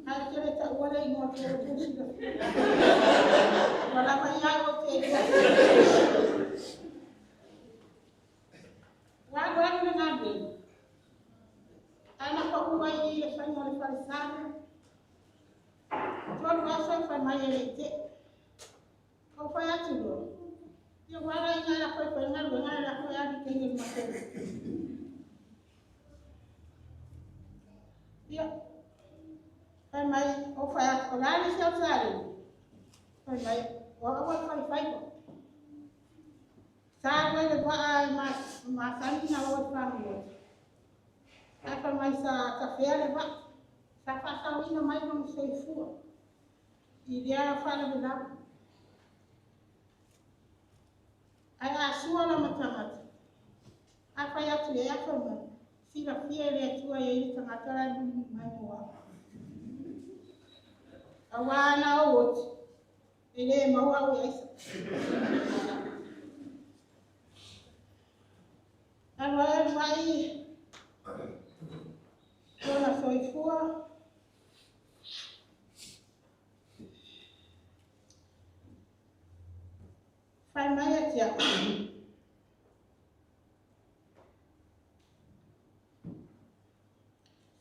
Ay kele ta wala imo kele kusi. Wala pa yayo kele. Wagwan na namin. Anak ko ba yung Espanyol Farisana? Tuan wasa famayelete. Kau payah tu. Yang mana yang anak ko pengen dengan anak ko yang tinggal macam. Dia. Famay o payah ko lari siya sari. Famay wawat fay. Sabe de boa mas ani na wawat family. Apa mais a café leva sa passa wina mais não sei fu. E dia fala de lá. Ai a sua na matamat. Apa ya tu ya fama. Sila fia le tu ya ile tangatara mai moa. Awana ot. Ile maua wa isa. Agora vai Dona Soifua fai mai tia.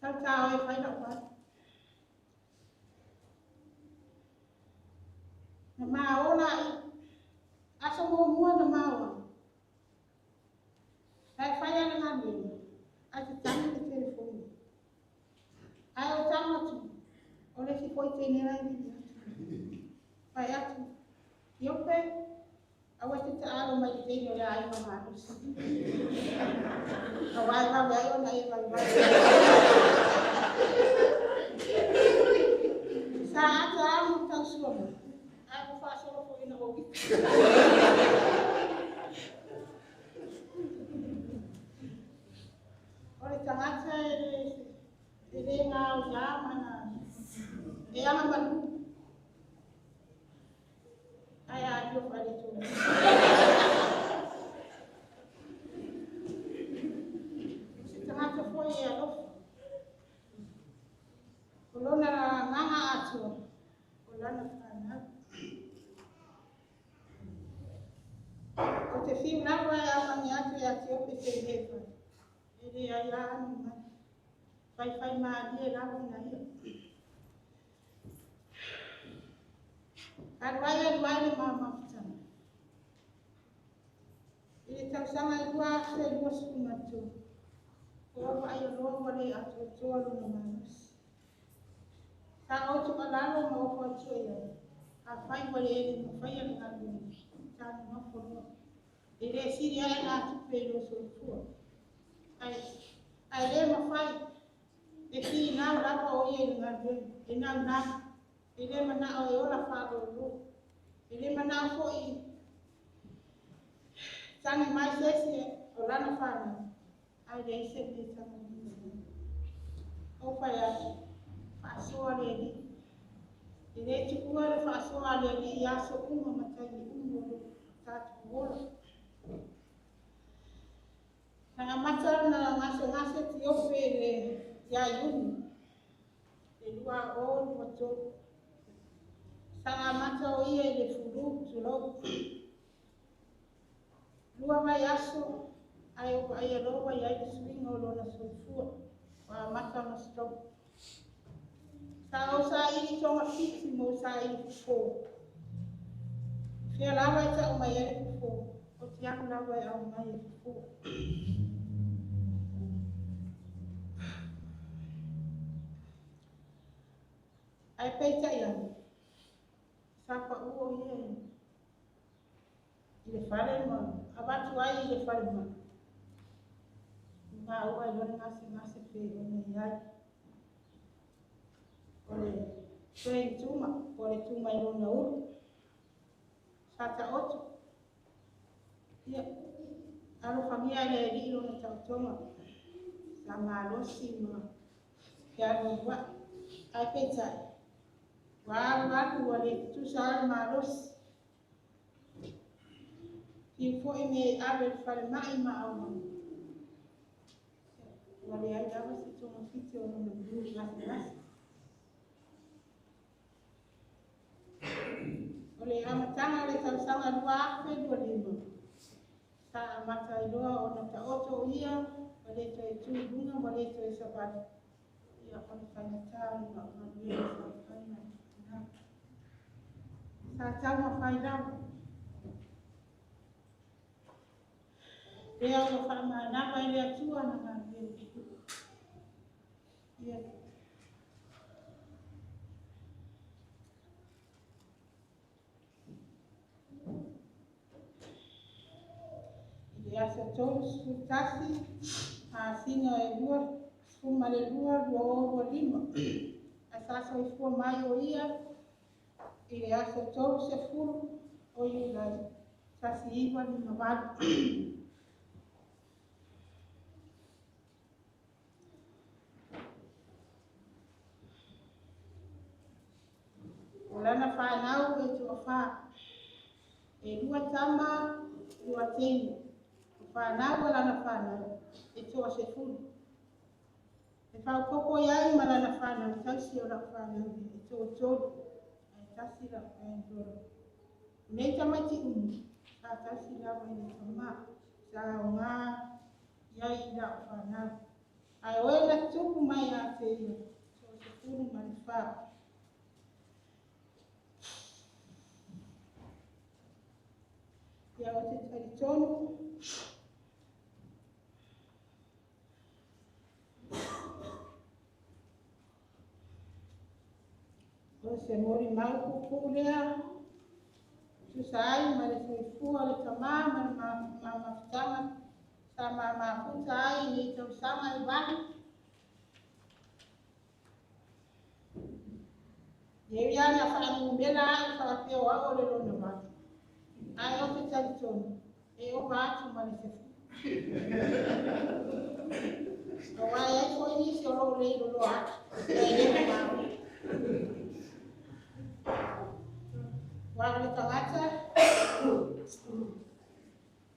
Sao fai đọc quá. Mà ô lại asa mua na mau. Ai fai ana na bini. Ai tani de telefone. Ai o tama tu. Olha se foi ter nela ali. Vai atu. Eu pe. Awak kita alu mai te olha ai mama. Awai vai ona ai vai. Saat amu tau suami. Aku faço o foi na hobi. Olha tangata ele ngau mana. Dia malu. Ayah aku pada tu. Tangata foi ela. fai maadie lawa na ia. Arwaya duaile mama fitana. Ile tausanga dua se dua sumatu. Ko ayo lo wale atotolo na manus. Sa o tu alalo mo ko tuya. A fai wale ele mo fai ele ngadu. Sa mo ko ile siri ya na tu pelo so fu. Ai le mo fai. E ki na la ko ye ngadu. E na ile mana o la fa do. Ile mana fo I Tani mai sesi o lana fana. Ai dei se ni tani. O fa ya fa so ale ni. Ile ti ku ale fa so ale ni ya so uma matai umo ta tu. Na matar na ngase ti o fe ya yuni. E lua o moto. Sanga mata o ie le furu tu lo. Lua mai aso ai alo ai ai swing o lo na sulfua wa mata na stop. Sa o sa I tonga fiti mo sa I fo. Fia lawa I ta o mai ai fo. O tia lawa I au mai fo. Ai peita ia. Sa pa uo ie. Ile fale mo abatu ai ile fale mo. Na o ai lo ngasi pe o ai. Ole sei tuma I lo na uru. Sata otu. Ia alo famia ile di lo na tautoma. Sama losi mo. Ya lo wa ai peita. Wa wale tu sa malos. Info ini abel fale mai ma au. Wale ai dawa si tuma fiti o na bulu nasi. Ole amatanga le tausanga dua fe dua lima. Sa mata idoa ona ta oto ia, wale to itu bunga, wale to sabat. Ia kon fanya tahu na wale fanya. Sa tahu faida. Dia o fama na ba ile tua na ngave. Ia. Ia se todos futasi a singa e dua fuma le dua o lima. Asa so fu mai o ia. Ia se todos se furu o ia. Sasi iwa ni mabad. Lana fa nau e tu fa. E dua tama, dua tenu. Fa nau lana fa nau. E tu se furu. E fa koko yai malana fa nau. Tasi o la fa nau. E tu todo. E tasi la fa nau. Nei tama ti Sa tasi la fa nau. Sa o ngā yai la fa nau. Ai oe na tupu mai a te ia. Tu se furu mani fa. Ya o te taritonu. O se mori mau kuku lea. Tu sai ma le soifua le tamā ma le mafutanga. Sa mafuta ai ni tau sanga I wani. Ye yana wha mumela ai wha peo a o le lona wani. Ai o te taritonu. E o wātu ma le sefu. O wai ai ko inisi o lo le lo atu. E le mau. Wa le tangata.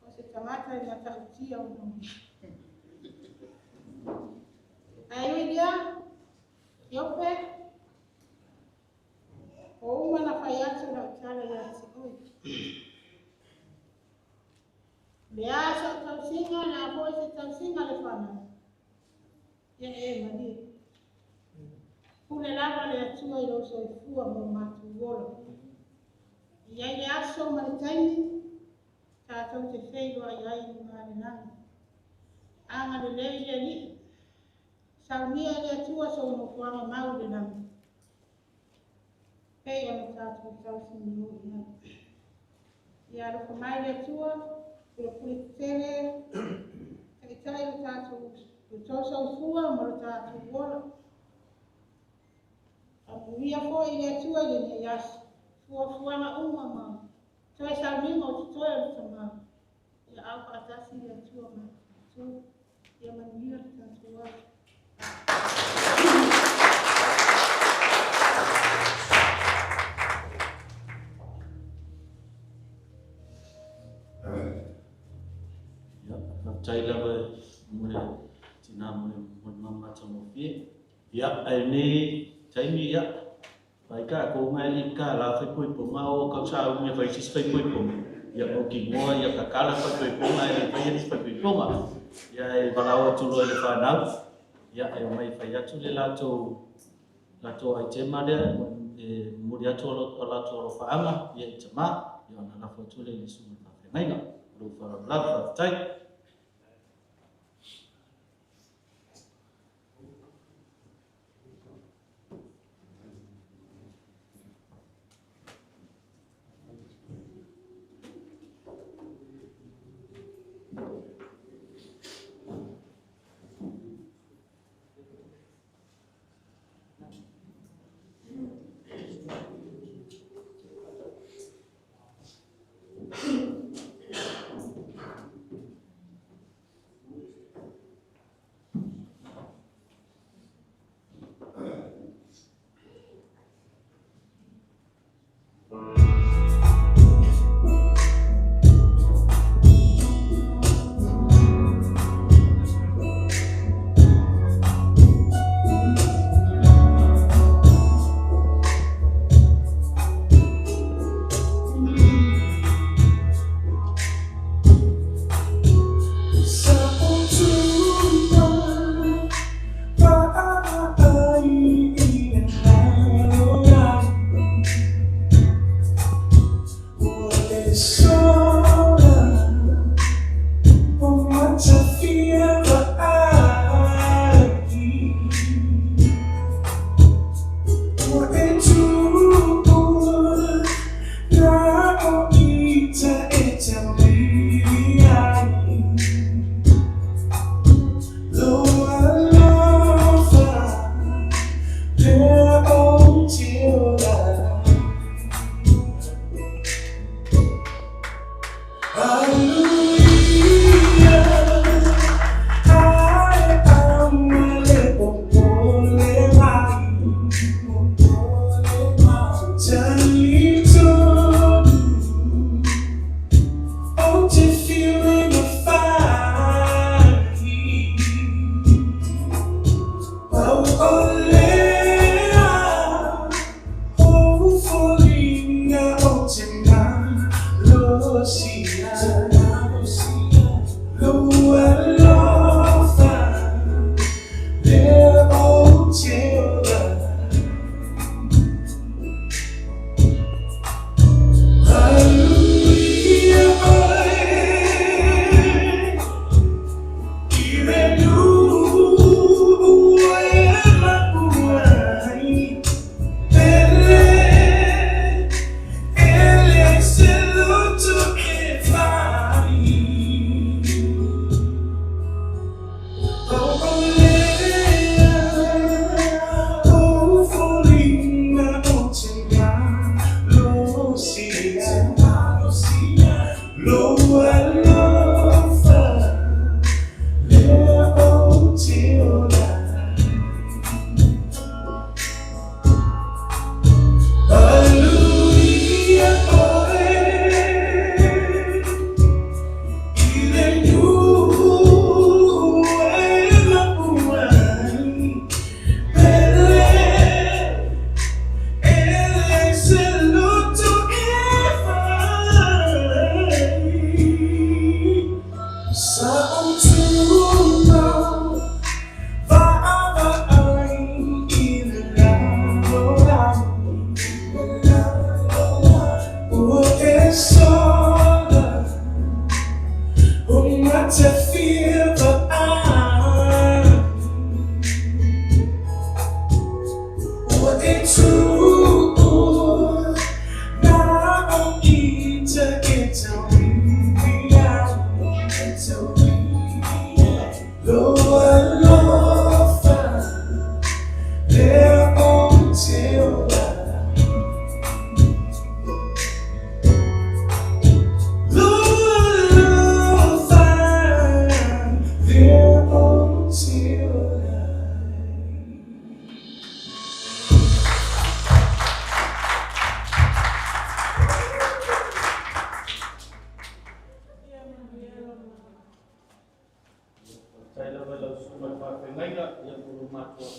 O se tangata I mata utia o mo. Ai o ilia. Iope. O uma na whai atu na utala ia se oi. Lea sa tausinga na po se tausinga le whana. Ia e mani. Pune lava le atua i lo soifua mo matuola. Ia le aso ma le taimi, tātou te wheigo ai ai ni ngāre nani. Anga le lei le li, saunia le atua so no kuanga mau le nani. Pei ana tātou tausi ni o ia. Ia lo kamai le atua, le pule tere, e tai le tātou, le tau soifua ma le tātou wola. Ia fo i le atua le ne yasi. Fuafuanga uma ma. Toi sa mi mo tu toi le tama. Ia au ka atasi le atua ma. Tu ia mania le tatua. Ya, tai lava mule tina mule mama tamo fie. Ya, ai ni tai mi ya. Baika ko ngai ka la fai pui po mau ka sa me fai sis fai pui po. Ya o ki mo ya ka kala fai pui po ngai fai sis fai pui po ma. Ya e balao tu lo le fa na. Ya e mai fai ya tu le la to ai te ma de e mo ya to la to fa ama ya te ma ya na la fo tu le su fa ngai na. Lo fa la fa tai.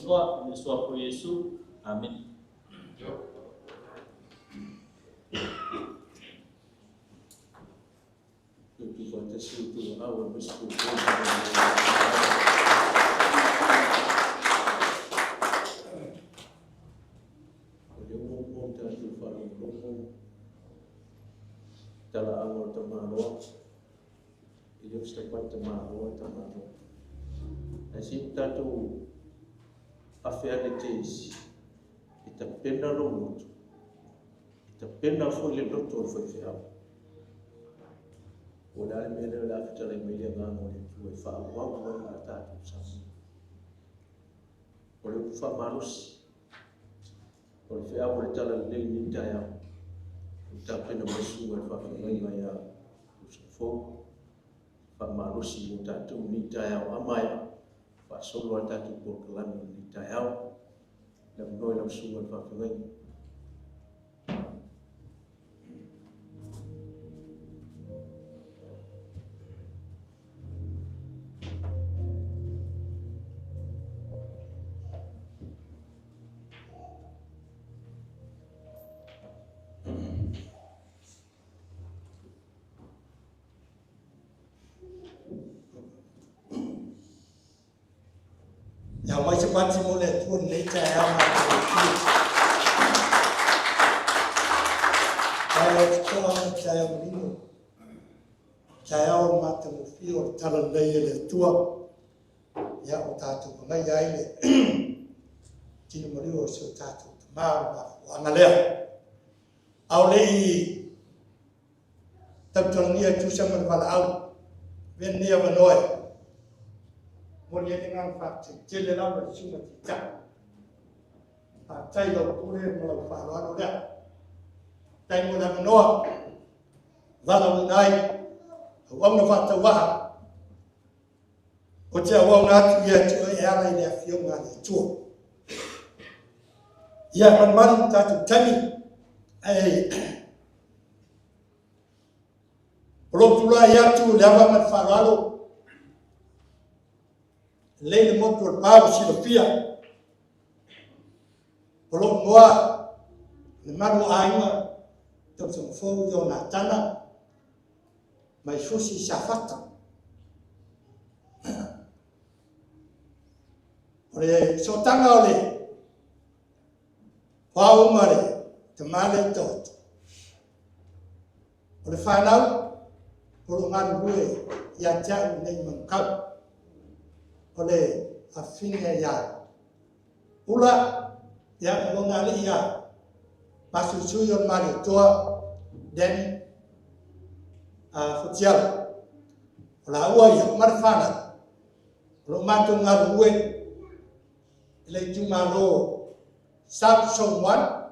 noa le soa po Yesu. Amen. Tu vai ter sido a aula do escuro. Tala angor tamaro, iyo sepat tamaro. Asim tatu afianites, ita pena lumut, ita pena folhe doutor foi fiel. Olhar melhor lá que tala melhor ganho de tu e fala qual vai matar tu sabe. Olha o famaros, olha fiel olha tala nem taya. Tapi nama semua fakir maya usufo famarusi mutatu mitayao amaya fasolo tatu proklami mitayao dan noi nam semua fakir. Yang macam-macam boleh tuan leca yang saya sekolah saya berimu saya orang mata mufio talan laya le tua ya utatu mengai le kini meriu si utatu mar wangalea awlei tabtul nia tu sama balau ben nia banoi Mungkin dengan fakta jelas bersumber tidak. Fakta itu boleh melakukan ada. Dan mudah menolak. Walau naik, orang fakta wah. Ucap orang nak dia cuci air dia fium ada cuci. Ya man tak tani. Belum pula ya tu lama manfaat Lele motor pau silofia. Belum gua lemar aima tentang fo yo na tana. Mai susi safata. Oleh sotanga oleh pau mare temale tot. Oleh fanau pulungan gue ya jauh nei mengkau. Oleh afinnya ya, pula yang mengali ya, masuk suyon mari tua dan fujial, lawa yang marfana, lo matung ngaruwe, le cuma lo sab somwan,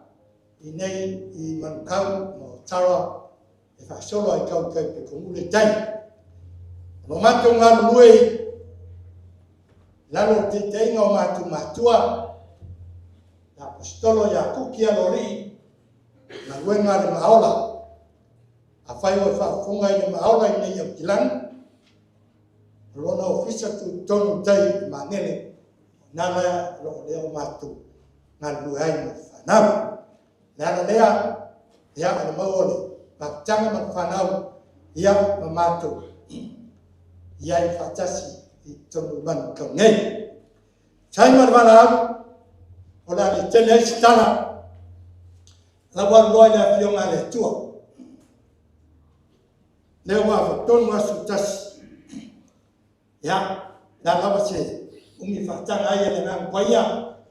ini iman kau mau cara, eva solo kau kau pekungule jai, lo matung ngaruwe. Lalu kita matu-matua, apostolo ya kukia lori, na wenga de maola, afai wa funga de maola ini yang bilang, lona ofisa tu tonu tai mangene, nala lo leo matu, ngaluai fanau, nala lea ya ada maole, bakcang fanau ya mematu, ya fatasi. Itu ban kengai. Saya malam, orang itu jelas tanah. Lawan luar dia pion ada tua. Lewat betul masuk tas. Ya, dah lama sih. Umi fatang ayah dengan bayar.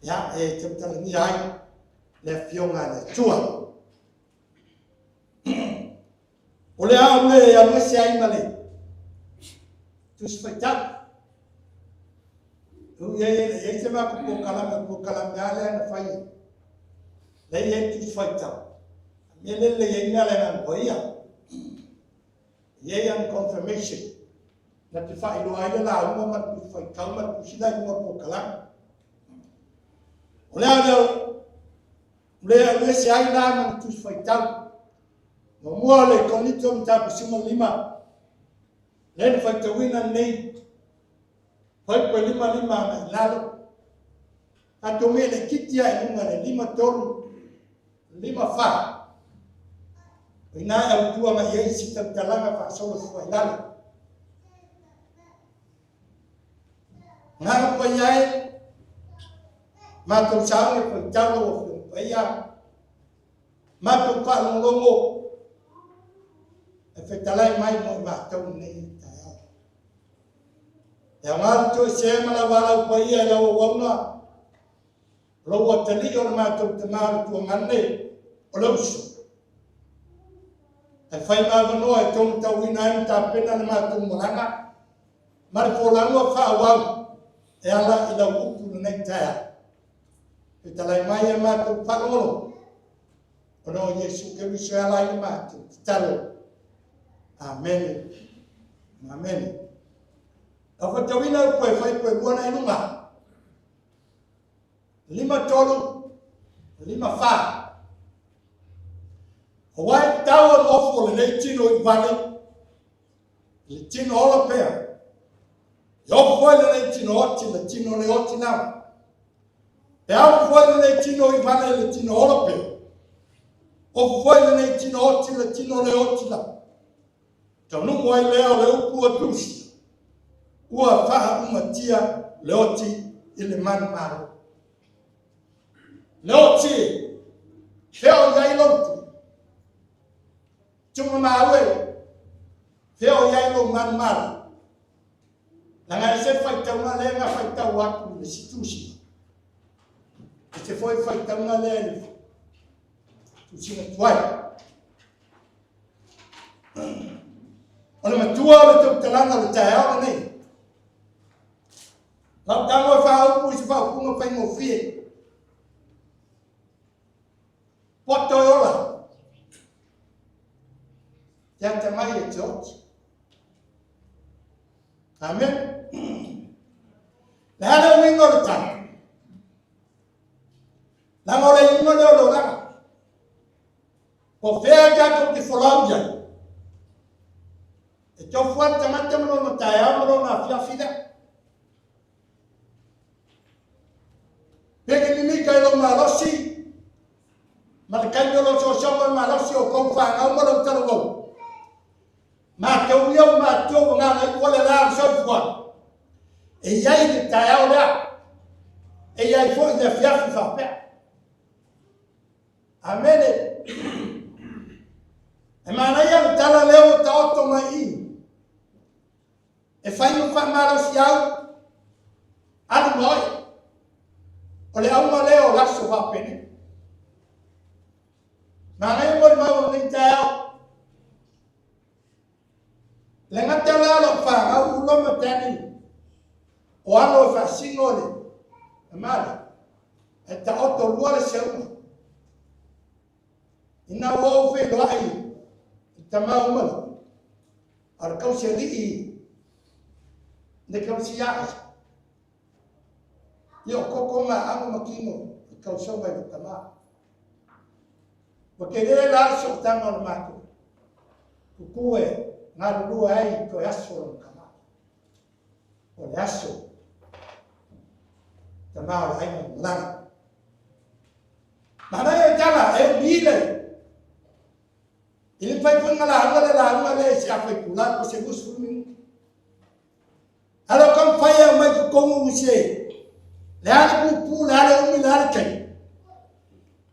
Ya, tentang ni ayah. Le pion ada tua. Oleh apa yang masih ayah malik. Terus pecah. Yang sebab bukalam jalan fai. Lain terus pecah. Melele yang jalan boya. Yang confirmation. Nanti fai luar je lah. Umat fai kaumat usila umat bukalam. Oleh siapa nama terus pecah. Memulai konitum tak bersama lima. Lain fakta winan ni, fai pelima na lalu, Atome le kiti ai unga le 5 tolu 5 fa. Ina au tua ma ye si talanga fa solo fa ilala. Ngana pa yai ma tu sang pa talo o pa ya ma tu pa longo e fe talai mai mo ma tu nei ta ya ma tu se ma la wala pa ya la o wona lo wa tali o ma tu te ma tu ngane o lo su e fai ma no e tong ta wina ta pena ma tu molanga mar po lango fa wa e ala ila upu nei ta e talai mai e ma tu pa lo no Yesu ke biso ala i ma tu talo amen amen afa tawina ko e fai ko buona e nunga 5 tolu 5 fa Hawaii Tower of le tino i vale le tino ola pea yo foi le tino oti le tino le oti na e au foi le tino i vale le tino ola pea o foi le tino oti le tino le oti la tau no moi leo le upu a tusi ua faha umatia le oti i le man maro le oti feo yai lotu Cuma mawe, feo yai lo man maro. Nanga se fai tau nga le nga fai tau waku le situsi. Se foi fai tau nga le tusi na tuai. Ona matua le tau talanga le tae awa nei. Lau tango e wha upu si wha upunga pai mo fie. Poto e ola. Ya te mai e te oti. Amen. Le hana wingo le tanga. La ngore ingo le olo langa. Ko fea gato ki wholauja. E tau fuan tamata mano na tae amaro na fiafida. Peke ni mika ilo malosi. Malakai ilo so sama malosi o kou whanga umaro talo wau. Ma tau leo ma tau ngā ngai kole la so fua. E iai te tai au rea. E iai fo i te fiafi whapea. Amene. E mana ia tala leo ta oto mai i. E whai no wha maro si au. Anu moi. O le au ma leo laso whapene. Mana ia mori mau ni tai au. Le ngata la lo fa au lo matani o alo fa singole amara e ta oto luare se uma ina wo fe lo ai ta ma uma ar kau se ri ne kau si ya yo koko ma amo makino kau so mai ta ma porque le la so ta no ma ku e ngā rua ai ko aso o kama. O le aso. Ta mao ai mo langa. Mana e tala e bile. Ili fai funga la hanga le si a fai pula ko se bus fumi. Alo kam fai a mai ko mu se. Le ala pu le ala umi le ala kai.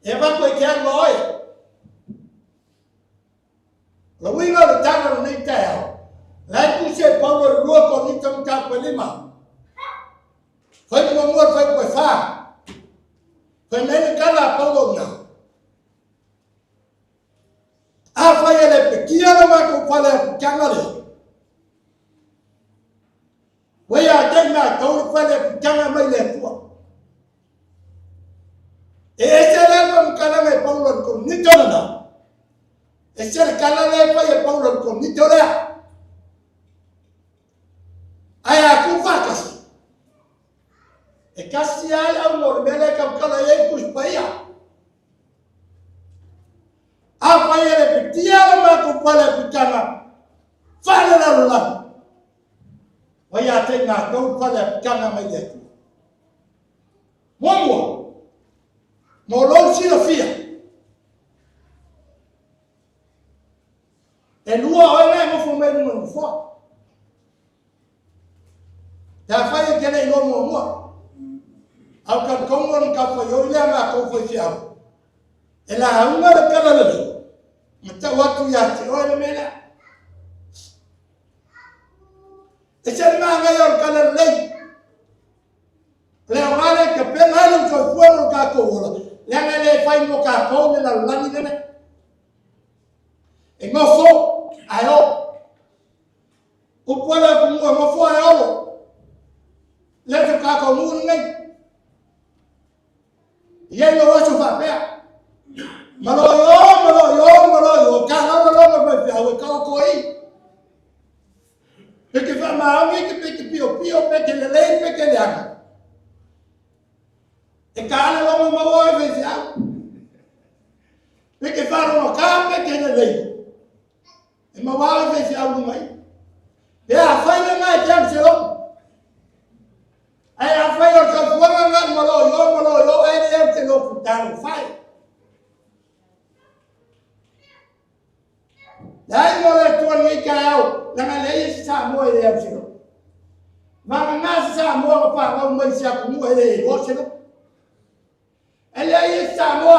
E va ko ke loi. La winga le tanga nei tao. La tu se paulo rua ko ni tam ka pelima. Fai mo mo fai ko fa. Fai mele kala paulo na. A fai ele pekia la ma ko fale kangale. Wei a tenga ko fale kanga mai le tua. E ese le mo kala me paulo ko ni tona. E se le kala le fai e paulo ko ni tolea. Ai a ku fakas. E kasi ai au no mele ka kala e kus paia. A fai le pitia la ma ku pala pitana. Fala la la. Wai a te na ko pala pitana mai le. Mwamwa. Molon sila fia. E lua o ngai mo fo menu mo fo. Ta fai ke nei no mo. Au kan kongon ka fo yo ile ma ko fo fia. E la unga le kala le. Mata watu ya ti o le mena. E se ma ngai o kala le. Le vale que pena ko fuero ka ko wala. Le ngai le fai mo ka ko le la lani ne. E mo fo ayo o puede como no fue ayo le toca con un ngai y él lo va a sufrir malo yo cada uno me ve a ver cómo coi porque va mal que pio que le lei que le haga e cada uno me va a ver ya porque va no capa que le lei e ma wā e whiawhi au mai. E a whaina ngai te am se loku. E a whai o ka fuanga ngan malo yo, e te am te loku tānu whai. Lai mo le tuan ngai kai au, langa le i sa mo e am se loku. Manga ngā sa mo ka wha ngau mai sia kumu e le o se loku. E le i sa mo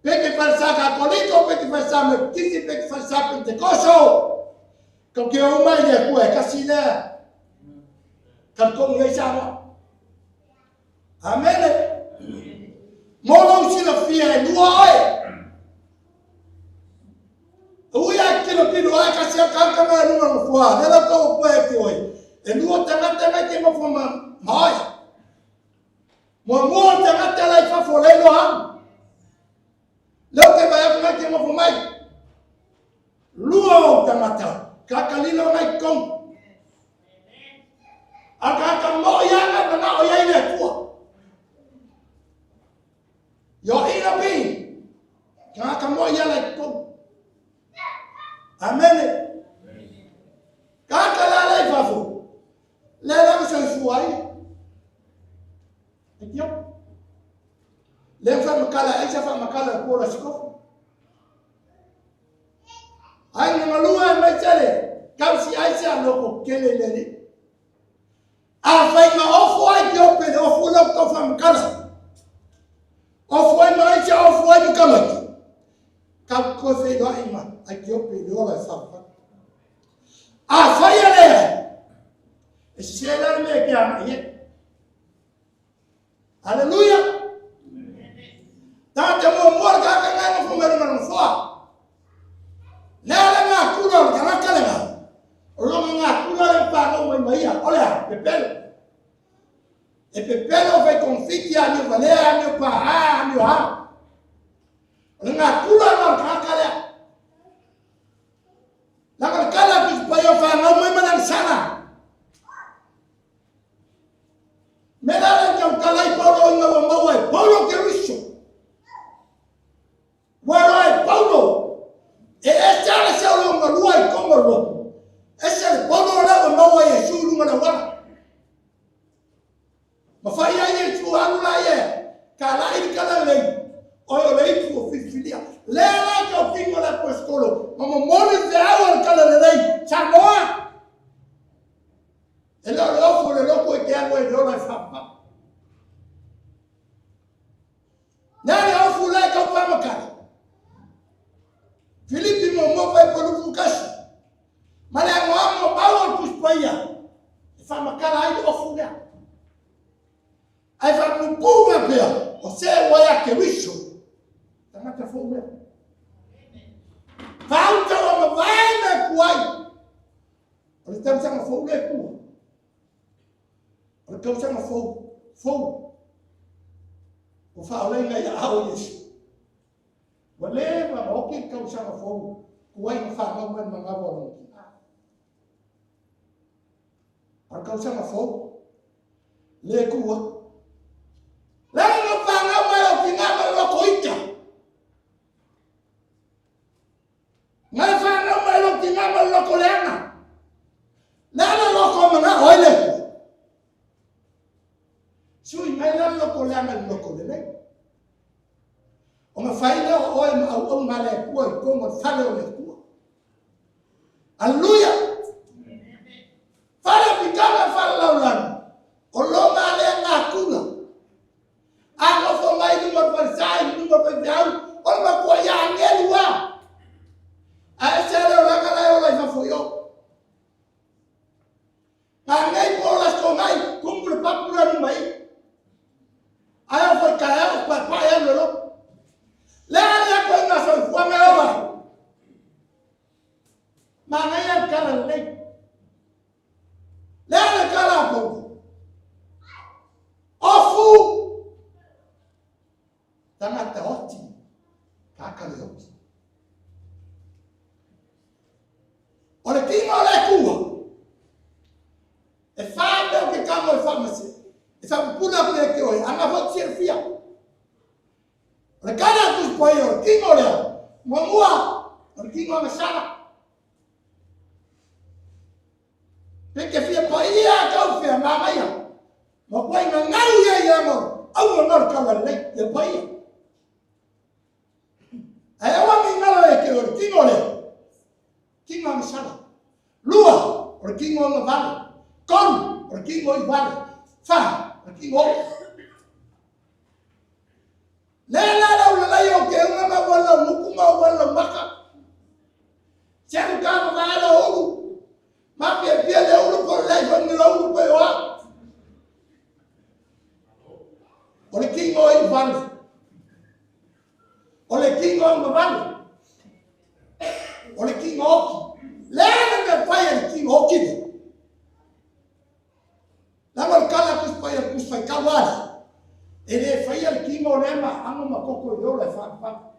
Peke falsaka koliko, peke falsaka kisi, peke falsaka pentecoso. Kau ke o mai le kue kasi le. Kan kong ngai sama. Amen. Mono sila fia e lua oi. Uia kilo ai kasi a kanka mai luma mo fua. Nela kau kue ki oi. E lua tanga ke mo fuma mai. Mo tanga lai fa folelo ham. Leo ke vai apa que mo fumai. Lua o tamata. Kakalilo ngai kong. Aka mo ya na o ya ina tua. Yo ina bi. Ka mo ya la kong. Amen. Kakala lai fafu. Le la ko sai suai. Etio. Le fa makala ai fa makala ko la siko ai ni malua mai chale kam si ai sa loko kele le a fa ma ofu ai yo pe ofu lo ko fa makala ofu ai mai cha ofu ai kamaki kam ko fe do ai ma ai yo pe do la sa fa a fa ya le se la me ke am ye haleluya. Tante mo mor ka ngai mo fumeru na fo. Nela nga kulo ka kala nga. Ro nga kulo le pa no mai ya. Olha, pepelo. E pepelo vai confiti a meu valer a meu pa a meu ha. Nga kulo na ka kala. La kala bis pa yo fa no mai manan sana. Mela ka kala i polo nga mo mai. Polo que richo. Warai Paulo, e este ala se o longa lua e como lo. Esse é Paulo lá o mau é su lunga na wala. Ma fai ai tu anu lá é. Kala i kala lei. O lei tu filia. Le lá que o pingo lá postolo. Ma mole de agua kala lei. Samoa. Ele olhou por ele loco e que água e deu na fapa. Nada o fulai que o pama cara. Filipi mo vai por o cacho. Mas é mo bawo puspaya. Fa makala ai o fuga. Ai fa no puma pia. Você vai que bicho. Tá mata fogo. Falta o vai na kuai. Ele tá usando fogo é tua. Ele tá usando fogo. O fala ngai a isso. Wale ma hoki kau sama fogo. Kuai ma fa ma man mga bolong. Ar kau sama fogo. Le kuwa. La no fa nga ma o kinga ma lo koita. Nga fa nga ma lo kinga ma lo kolena. Na lo ko ma nga oile. Sui ngai la loko le anga loko le nei. O ma fai leo oe ma au ma le kua I kongo fale o le kua. Aleluia. Fale pikama fale laulani. O longa le ngā kula. Ako fo mai ni mo parsai ni mo pediau. O ma kua ya ngeli wa. A ese le o langa la o la ifa fo yo. Ngā ngai po la sko ngai kumbule papura ni mai. Ayo fo kaya o pa ya lolo. Lea ko na so fo me oba. Ma ngai ya kala nei. Lea kala ko. Ofu. Tangata oti. Kakale oti. Ora kinga le kua. E fame o ke kamo e famasi. E fa puna ku e ke oi. Anga fo tier fia. Ora kana kus pai o kinga le. Mamua. Ora kinga me sala. Peke fia pai ia kau fia mamaya. Ma pai na ngau ia ia mo. Au ngor kala le ia pai. Ai awa mi ngala e ke oi kinga le. Kinga me sala. Lua. Ora kinga me vale. Con, perché voi vale, fa, perché voi. La io che una ma vuole mukuma vuole maka. Siamo cavo vale o ma che piede uno con lei con uno poi va. Perché voi vale. Ole kingo ma vale. Ole kingo. Lei non fai il kingo chi. Lama kala kus fai kawari. Ele fai al kingo lema amo makoko yo le fa fa.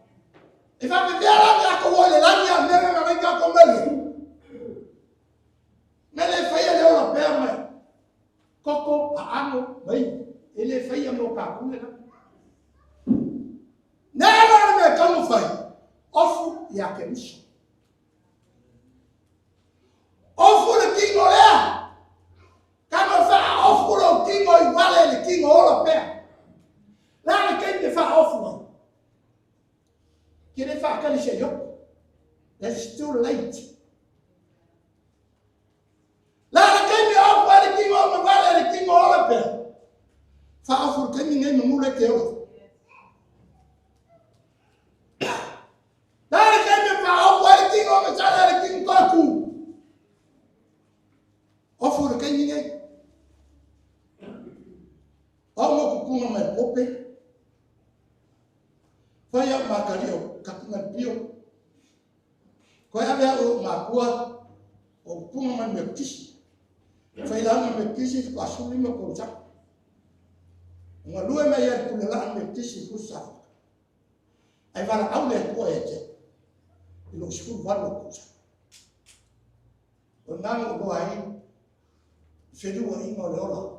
E fa me vera la ko wole la mia mera na venga ko mele. Mele fai le ola perma. Koko a amo vai. Ele fai mo ka kule na. Nela me kamu fai. Ofu ya kemisho. Ofu le kingo lea. Kama fa ofu lo kingo iguale le kingo ola pea. La ne kende fa ofu no. Kene fa kali she yo. It's too late. La ne kende ofu le kingo ola vale le kingo ola pea. Fa ofu kende ngai mule ke ola. La ne kende fa ofu le kingo ola sala le kingo kaku. Ofu le kende ngai. Ao kukunga mai pope. Faya makario kakunga pio. Koya vea o makua o kukunga mai mekisi. Faya mai mekisi kwa suli me kocha. Nga lue mai ya kulela mekisi kusa. Ai vara au le ko ete. Ilo siku valo kocha. O nang o ai. Fedu wa ingo le ola.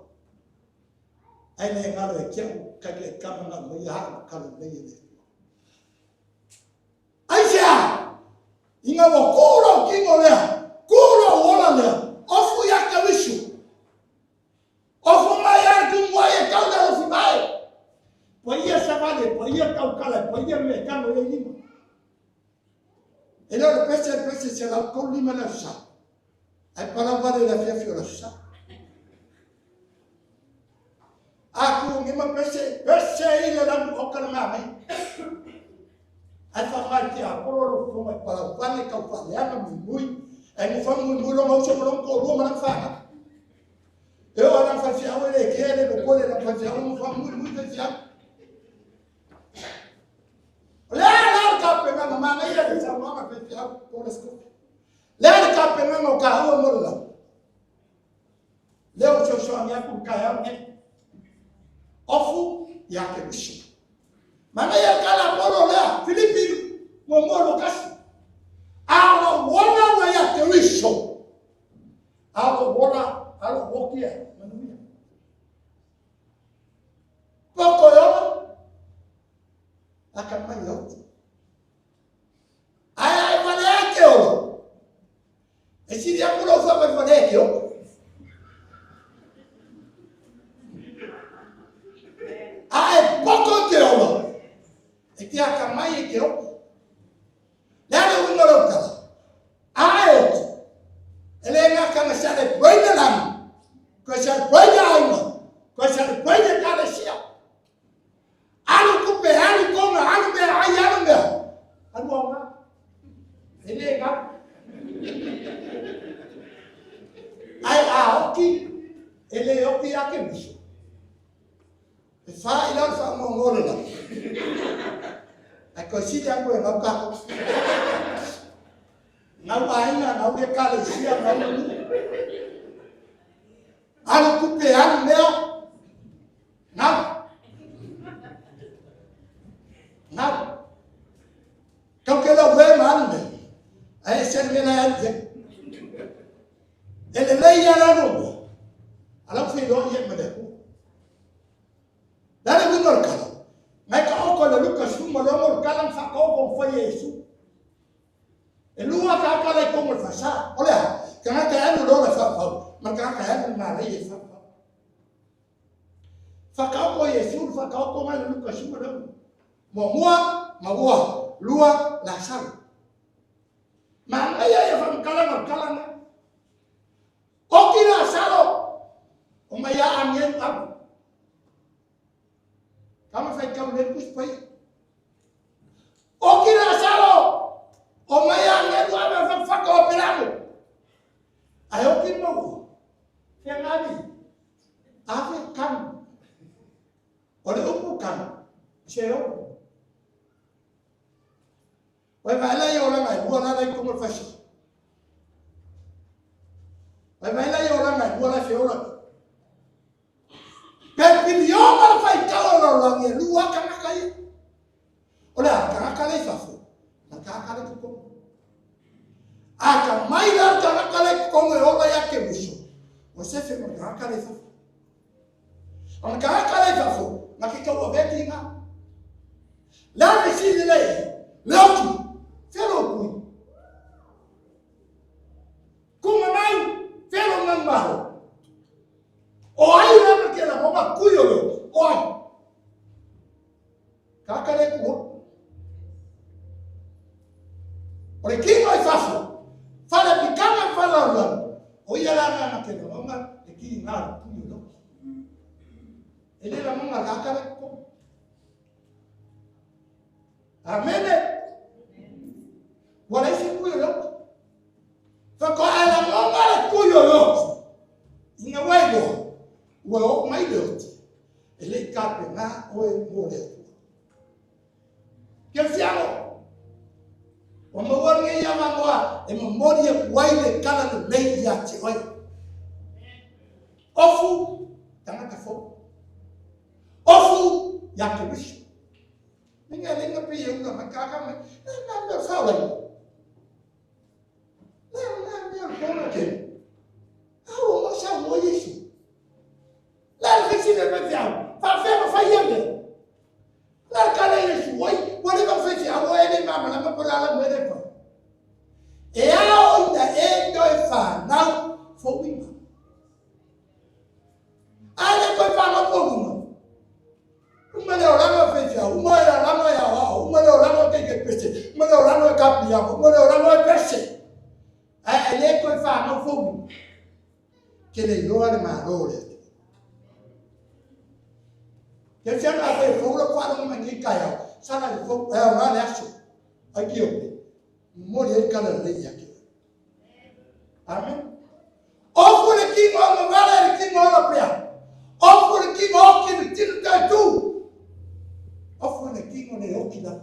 Ai ne ngalo e kiau ka ke kamana mo ya ka le le. Ai ja. Inga wo kuro kingo le. Kuro wala le. Ofu ya kawishu. Ofu ma ya ku mo e ka le ofu mai. Po ia sabale, po ia kaukala, po ia me kamo e lima. E no pese se la ko lima na sa. Ai para vale la fia la sa. Aku ngema pese ile la okala mai. Ai fa mai ti a poro ko mai para vale ka fa ya mui. Ai mo fa mui lo mo se mo ko lo ma fa. Eu ana fa sia o le kele lo ko le na fa sia mo fa mui fa sia. La ka pe na ma ngai ya sa ma fa sia ko le sko. La ka pe na no ka ho mo la. Leo cho a minha ku ka ya ne. Ofu ya kemisho. Mana ya kala polo lea Filipi momolo kasi. Awa wona wa ya kemisho. Awa wona alo wokia manuia. Poko yo akamai yote. Ai vale yake o. Esi ya kulo fa vale yake o. ke o. Lana winga lo kala. Ai. Ele nga kama sale boina lam. Ko sale boina ainga. Ko sale boina kala sia. Alu kupe alu koma alu be ai alu be. Alu nga. Ele nga. Ai oki. Ele oki ake biso. E fa ila fa mo ngolo la. Ai ko si dia ko nga ka. Nga waina nga uke kale sia nga ulu. Alu kupe alu mea. Nga. Nga. Kau kela we malu me. Ai sen me na ante. Ele leia la no. Ala fi lo ye me de. Dale mi mercado. Ngai ka oko le Lucas fumo le mo kala fa ko ko foi Yesu. E lua ka ka le como fa sa. Olha, ka ka anu lo le fa fa. Ma ka anu na le fa fa. Fa ka ko Yesu fa ka ko ma le Lucas fumo le. Mo ma wa lua la sa. Ma ai ai fa kala na. O kila salo. O maya amien abu. Kama fai kau le puspai. O kila salo. O maya ngetu ame fa ko pelamo. Ayo kimo. Yang abi. Ave kan. Ole upu kan. Cheo. Wai vai la yo la mai buona la como fashi. Wai vai la yo la mai buona feola. Per pilioma fai calo la mia lua kana kai. Ola kana kale fafu. Na kana kale ko. Aka mai la kana kale ko e ola ya ke muso. Você fez uma kana kale fafu. Ona kana kale fafu. Na ke ko veti nga. La me si le. Loki. Felo kui. Kuma mai felo ngambaro. O ai na ke la mama kuyo lo. Oi. Kakare ku. Ore ki mai fafu. Fala pikama fala lo. O ia la na ke la mama e ki na kuyo lo. Ele la mama kakare ku. Amen. Wala isi kuyo lo. Fako ala mama kuyo lo. Inga waigo. Well, my daughter, ele cabe na o moleque. Que fiamo. O mo wange ya mangwa, e mo mori e waile kala no lei ya ti oi. Ofu, tanga ka fo. Ofu ya ke bicho. Ninga lenga pe eu na makaka me. Na me fala. Na me bona ke. Ah, o cha mo isso. Lá que se deve ver, para fazer yende. Lá que ela é isso, oi, quando vai fazer a oi ele mama, não por ela não é depois. E a onda é doi fa, não foi minha. A depois fa não foi minha. Uma neurona fez já, uma neurona é a, uma neurona tem que pensar, uma neurona é capia, uma neurona é peixe. A ele foi fa não foi minha. Que ele não é malore. Que se ela foi fora para uma nicaia, sana foi ela lá acho aqui eu morrer cada lei aqui. Amém. Ou por aqui não vale aqui não olha para. Ou por aqui não que tira da tu. Ou por aqui não é o que dá.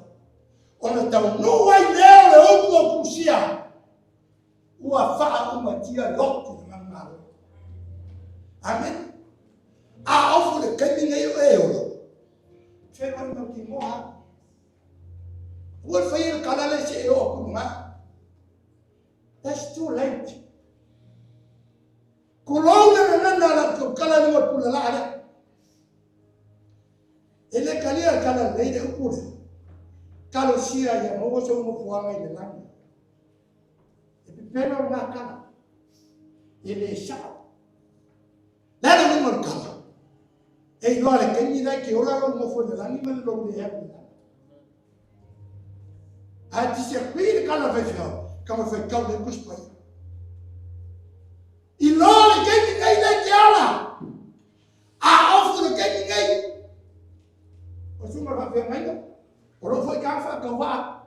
Ona tau no vai ler o que puxia. O afa uma tia lote na mão. Amém. A ou por aqui ninguém eu. Fero no ki moha. What for you kala le se o kuma. That's too late. Kulona na la ko kala no pula la ala. Ele kalia kala le de upura. Kalo sia ya mo so mo fuanga ile la. E pelo na kala. Ele sha. La no mo kala. E no ale kenyi dai ke ora lo mo fo de la ni me lo de ya. A ti se kuiri kala vai fia, kama vai kau le kuspai. I loa le kei ngai le te ala. A ofu le kei ngai. O sunga va fia ngai. O lo foi kafa ka wa.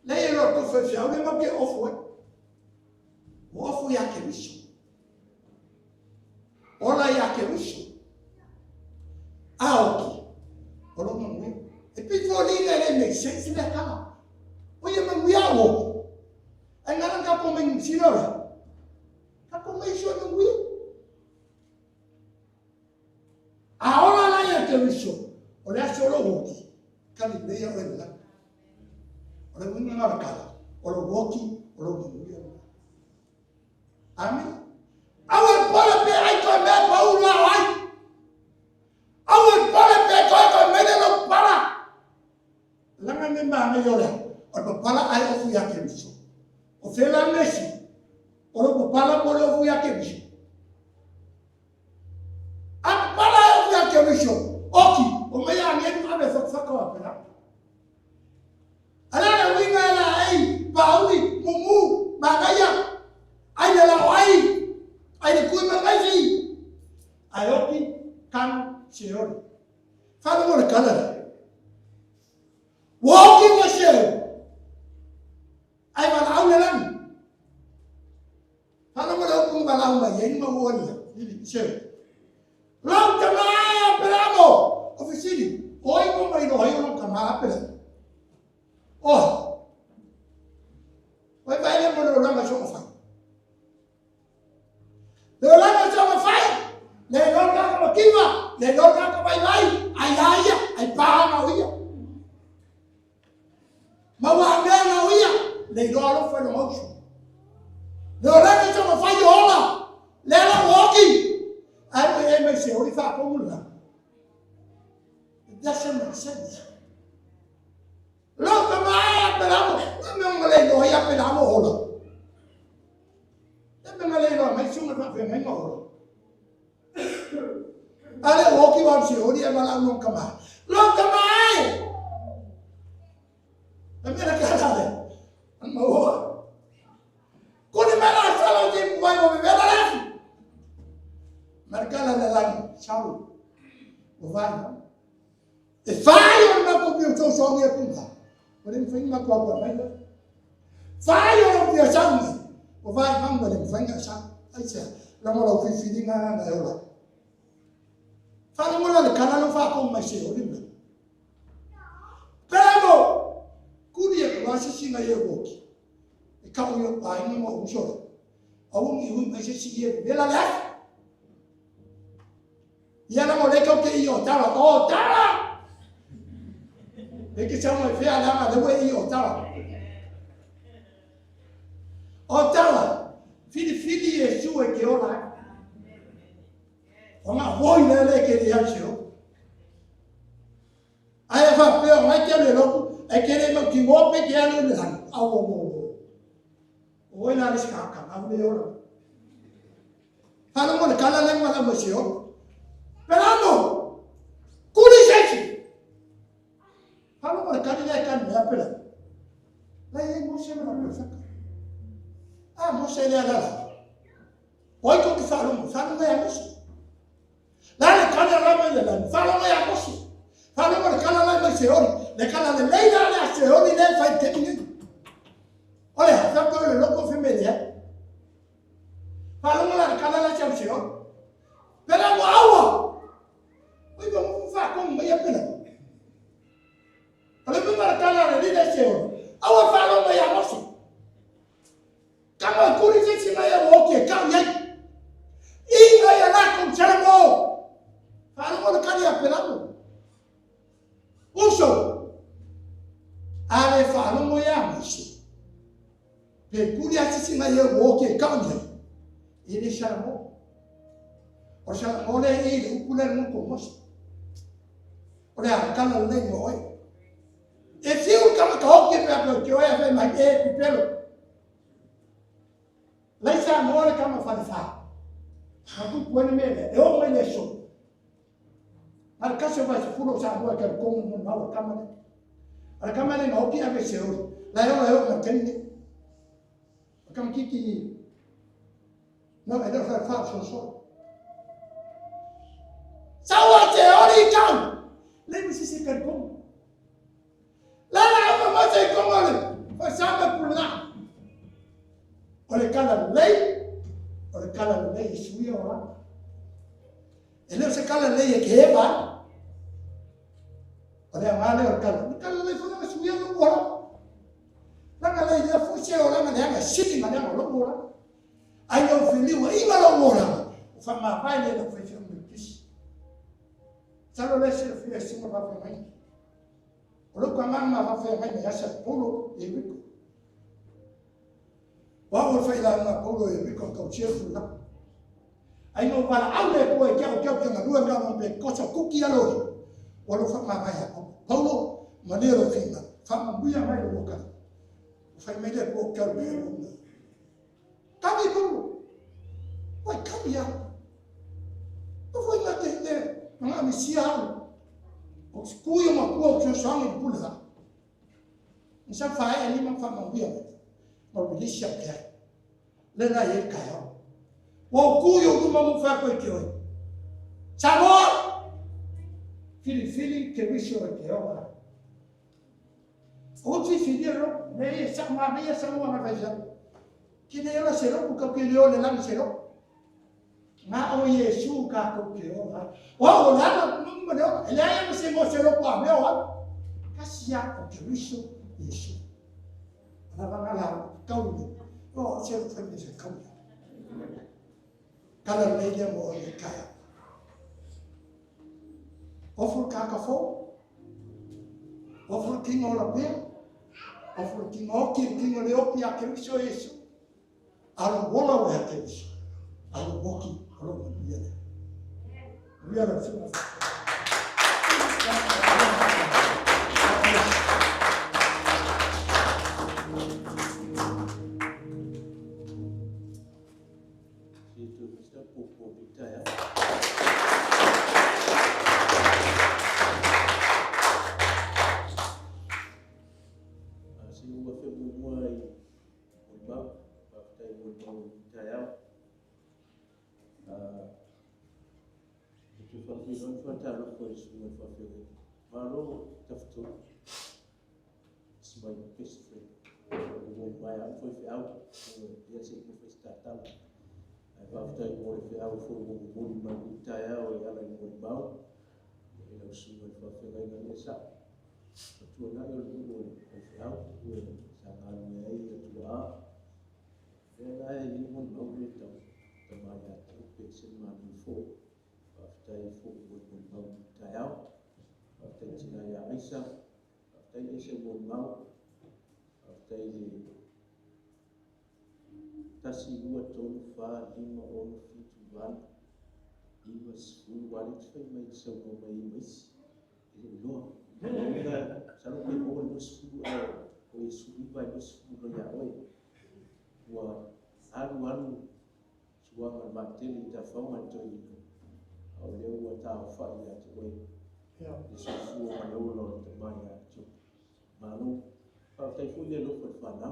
Le e lo to foi fia, o le mo ke ofu e. O ofu ya ke wiso. Ola ya ke wiso. Aoki. O lo mo ngai. E pi fo li le me sensi le kala. Oye me wia wo. Ai ngana ka ko me sino. Ka ko me sio me wia. Ahora la ya te viso. Ora solo woki. Kali le ya wela. Ora winga ngara kala. Ora woki, ora wia. Amen. Awe pole pe ai ko me paula ai. Awe pole pe ko me le para. Langa me ma me yola. O papala ai ofu ya ke viso. O fela mesi. O papala pole ofu ya ke viso. A papala ofu ya ke viso. Oki, o me ya ngetu abe faka wa pera. Ala na winga la ai, paui, mumu, magaya. Ai la wai. Ai de kui mangaisi. Ai oki kan siori. Fala mo kala. Woki wa siori. Ai malau le lang. Hana mo daw kung malau ba yan mawon ya. Dili siya. Lang tama peramo. Ofisili. Hoy mo may no hayo ng kama pera. Oh. Hoy ba yan mo no lang sa ofay. Le lang sa ofay. Le lang ka makiwa. Le lang ka baybay. Ay aya, ay pa na uya. Mawanga na uya. Le loro foi no mocho. Le ora che ma fai ola. Le la walking. Ai me se ori fa pomula. It doesn't make sense. Lo come pelamo. Non me le do ya pelamo ola. Non me le do mai su ma fa me ola. Ale walking va se ori e mala non kama. Lo come. E me la casa. Maua. Kuni mera sala di buai mo bebela lagi. Markala la lagi, salu. O vai. E fai o ma ko più so so ne punta. Volem fai ma ko ba mai. Fai o più sangue. O vai mam volem fai nga sa. Ai sa. La mo lo fi fidi nga na ora. Fa mo la kana lo fa ko ma se o limba. Pero kuni e kwasi singa ye woki. E kau yo ai no mo usoro. Au ni hu mai se si ye bela la. Ya na mo le ko ke yo tara. O tara. E ke chama fe ala ma de we yo tara. O tara. Fili e su e ke ora. O ma voi le ke di acho. Ai fa pe o mai ke le lo. E kere mo ki mo pe ke anu le han awo mo o ina ris ka ka na le ora halo mo kala le mala mo sio pelamo kuli sechi halo mo kala le kan me apela le mo se me na saka ah mo se le ala oi ko ki falo mo ya mo la le kala la me le la falo mo ya mo falo mo kala la me se ori le kala le leida le se ori le fai tecnique. Olha, sabe qual é o louco feminino? Falando lá, cada lá tinha o senhor. Pela água. Oi, vamos fazer como meia pena. Olha, vamos marcar lá ali da senhor. Água falou meia moça. Kama kuri sisi na ya woke, kama yai. Inga ya lá com charmo. Falando lá, cada ya pelamo. Uso. Ale falando ya moça. Pe kuria sisi na ye woke kanya ele chamou o chamou ele o pular no comos olha kana le moi e se o kama ka hoke pe que olha vai mais e pelo lá chamou ele kama fa mas tu pode me eu me deixo al caso vai se puro chamou que como não mal kama Ala kama le ngauki ave seo. La yo matende. Kama kiki. No, I don't have so. Sawa te ori kan. Le mi sisi kan ko. La ma se ko ngale. Fa sama pula. Ole kala lei suia ora. Ele se kala lei ke eba. Ole amale o kala lei fa suia no ora. La lei ya fu se ora ma nga siti ma nga lo ora. Ai no filiu iba lo ora. Fa ma vai le no fa mu kisi. Salo le se fi se ma fa mai. Olo kwa mama va fa mai ya sa polo e rico. Wa o fa ila na polo e rico ka chefu na. Ai no para aule ko e ke na lua nga mo pe cosa kuki alo. Olo fa ma vai ya polo manero fina. Fa ma buia mai lo ka. Fa mai le ko ka be no. Kami polo. Wai kami ya. O foi na te nga mi sia. O skuyo makua o sangi pula. Nsa fa e ni ma fa ma buia. Mo bi sia ke. Le na ye ka yo. Wo kuyo tu ma mu fa ko ke yo. Chamo. Fili ke wisho ke yo. O ti fidero ne sa ma ne sa mo na fa ja. Ki ne yo se ro ku ke yo le na se ro. Nga o Yesu ka ko ke yo. Wa o na mo no ele ya se mo se ro pa me o. Kasia ko ke wisho Yesu. Na va la kau ni. O se fa ni se kau. Kala lei mo le kaya. Ofur kakafo, ofur kingo la pia, ofur kingo le opi a Kristo Yesu. Alo wola wa Kristo. Alo woki, alo mbiele. Mbiele sima. Itu mesti pupuk kita ya. Não faltaram coisas que não foi feito. Malo tafto. Sebagai pestri. O maior foi fiel. Dia se foi startado. After more fiel foi o mundo magitaya ou ela em mundo. Ele o senhor foi feito na mesa. Tu não é o mundo fiel. Sangat meai tua. Ela é o mundo magitaya. Também a pessoa magifo. After full tayao, after China Aisha, after Aisha Mau, after Tasi Lua Ton Fa, Lima on Fit One, he was full wallet for my so my miss. No, Salapi was full or is full by was full Yahweh. What Aruan Suama Matili Tafama to you. O leo wa ta fa ya te we ya so fu ma lo lo te mai ya tu ma no pa te fu le lo fa na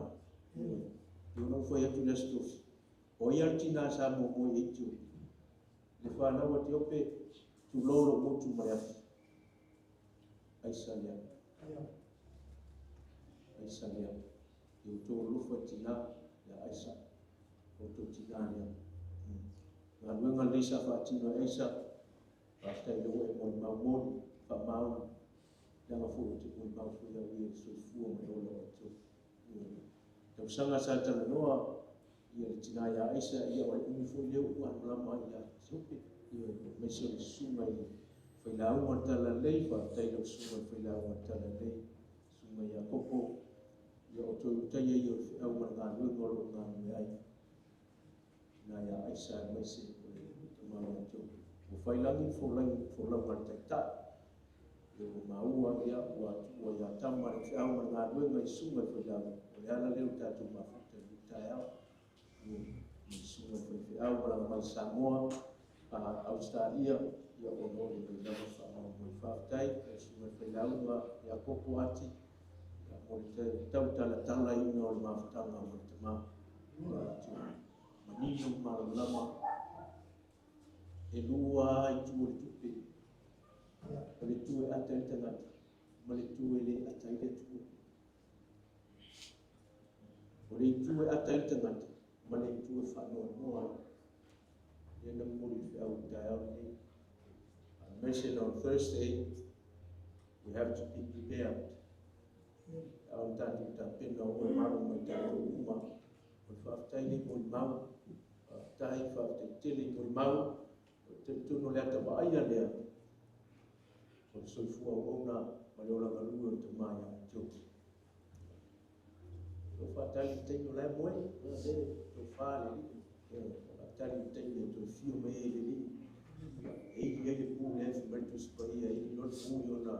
yo no foi ya tu le stuf o ya tina sa mo mo e tu le fa na wa te ope tu lo lo mo tu mai ai sa ya yo to lo fa tina ya ai sa o to tina ya na ngal lisa fa tina ai sa after the way on my moon, but Mount Yamafu to put Mount for the way so full and all over to the Sanga Santa Noa, Tinaya Isa, you are only for you one Rama, Sopi, you measure Sumai, Fila Wantala Lay, but Taylor Suma Fila Wantala Lay, Sumaya Popo, your Taya, your Elman, Lugan, Naya Isa, Messi, Mama too. Ufailangi fulang marteta. Yo maua ya wa ya tama ya au na dwe mai sunga fulang. Yana leo tatu mafuta ditaya. Ni sunga fulang au mai Samoa, Australia ya ono ni ndio sana mfatai sunga fulang ya popo ati o te tau tala ina o le mawhatanga o te mā. Manino maralama e lua i tu o le tupe. O le tu e ata i tangata. Ma le tu e le ata i le tu. O le tu e ata i tangata. Ma le tu e whanua noa. E na muri fi au tai au ni. I mentioned on Thursday, we have to be prepared. Au tatu ta pena o e maru mai tau uma. O whaftai ni mo i mau. Tai whaftai tele mo i mau. Te tuno le ata waaia lea. O le soifua o ona ma le ola galua o te mai a tioki. O whaftai teino lai moe. O whale li. O tali teino to fio me e le li. E le pū le fi mai tu spaia. E le pū i ona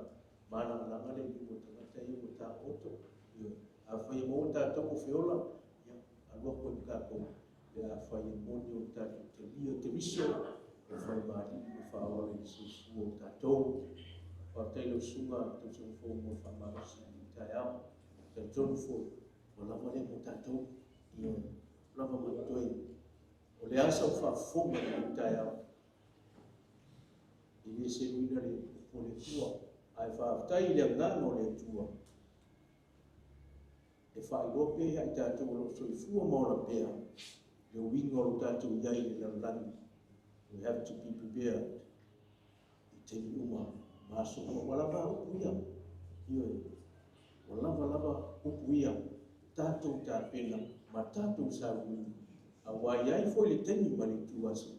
mana langa le ni mo tangata i o ta oto. A whai mo ta toko whiola. A lua koe kako. A whai mo ni o ta te lia te miso. O whai mahi o whaola i susu o tātou. Whateilo sunga te tōwho mo whamarasi i tai au. Te tōwho o lama le mo tātou. I lama matoi. O le asa o whawhonga i tai au. I le se ruina le o le tua. Ai whawhtai le ngano le tua. E whailope ai tātou o lo soifua maona pēr. Le winga o tātou iai le lalani. We have to be prepared. I te uma, maso o walava upuia. Ioi, walava upuia. Tātou tā pena, ma tātou sa wini. A waiai foi le teni mani tuaso.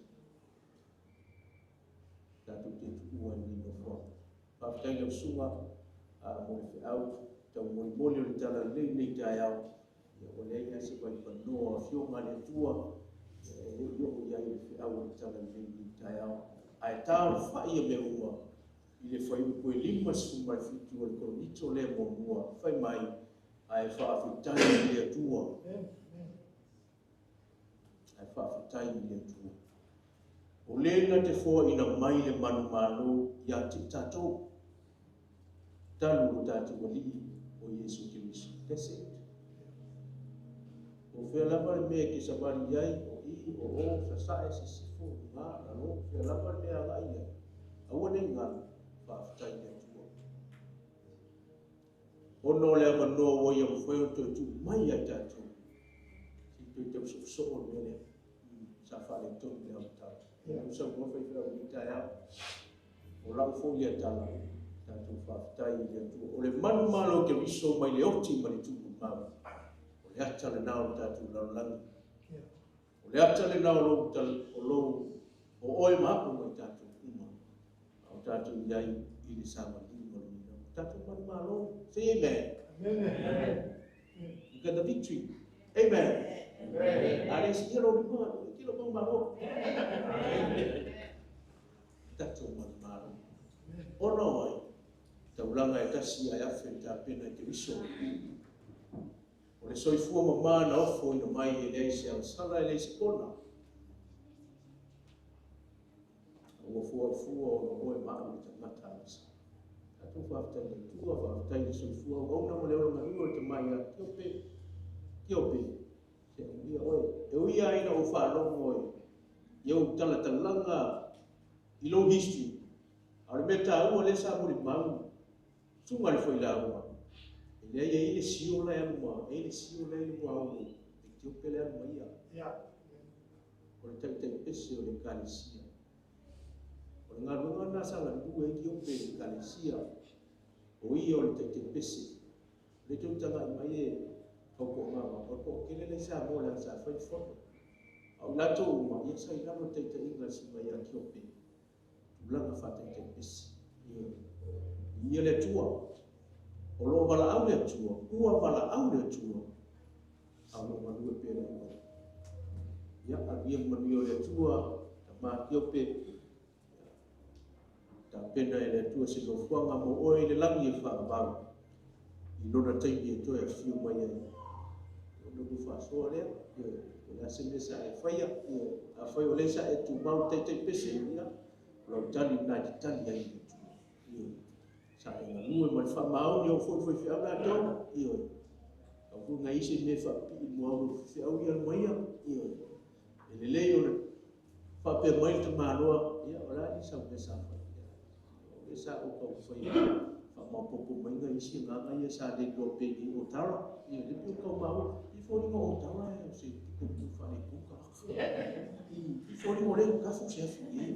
Tātou te tuua ni no fo. Pāwhtai leo sunga, mo le au, tau mori mole o le tala nei tai au. O le inga se pai panoa, fionga le tua. Yo ia i le au le tala nei tai au. Ai tāo whai a me ua. I le whai upo e lima siku mai fitu o le koronito le mo mua. Whai mai ai whaafetai i le atua. Ai whaafetai i le atua. O lena te fua ina mai le manu malo i a te tātou. Talu o tātou wali o Yesu Kirisu. That's it. O whea lapa le mea ke sabari iai o i o sa sae se sifo ngā alo. Whea lapa le mea ngai iai. Aua nei ngā whaafetai le atua. Ono le ama noa wai am whai o tu mai ai tātou. Si tui tau so o mele. Sa whale tonu le au tau. Usa mua whai whai o tai au. O lau fo le tala. Tātou whaafetai le atua. O le manu malo ke riso mai le oti mani tuku mau. O le ata le nao tātou laulangi. O le ata le nao lou o lou o oe maapu mai tātou kuma. O tātou iai i le sama lima lina. Tātou manu malo. Say amen. You got the victory. Amen. Ale si kilo lima. Kilo pang malo. Tātou manu malo. Ono ai. Taulanga e tasi ai afe ta pena te riso. O le soifua mamā na ofo ina mai e lei se al sala e lei se kona. O fua o oe maa o te matāwisa. Tātou whaftai le tua, whaftai le soifua. O una mo leo na ua te mai a kiope. Se uia oe. E uia aina o whanongo oe. Iau talatalanga i low history. Aure meta ua le sa muri mau. Tunga le foi la ua. E lea ia ile sio la ea mua. E ile sio la ile mua ua. E tio pele ea mua ia. O le tai pese o le kalesia. O le ngā runga nā sanga ndu e tio pele le kalesia. O ia o le tai pese. Le tio tanga i mai e toko ngama. O ko kele le sa mo le sa fai foto. Au lato uma. Ia sa i lama tai inga si mai a tio pele. Ulanga fata i tai pese. Ia le tua. O lo wala au le tua. Ua wala au le tua. Au lo manua pere ua. Ia alia manua le tua. Ta maa kiope. Ta pena e le tua se lo fuanga mo oe le langi e whaabau. I lona taimi e toi a fiu mai ai. O lo nufa soa lea. O le ase lesa e whaia. A whai o lesa e tu mau te pese ia. O lo tali na te tali ai le tua. Sa e ngue ma fa mau ni o foi fi ala to io au ngai se me fa pi mo fi au ia mo ia io ele le yo fa pe mai te manoa ia ora ni sa pe sa fa ia sa o ko foi fa mo popo mai ngai si nga ia sa de do pe ni o tara ia de pu ko mau I foi mo o tara e se ko pu fa ni ku ka I foi mo le ka fu se fu ia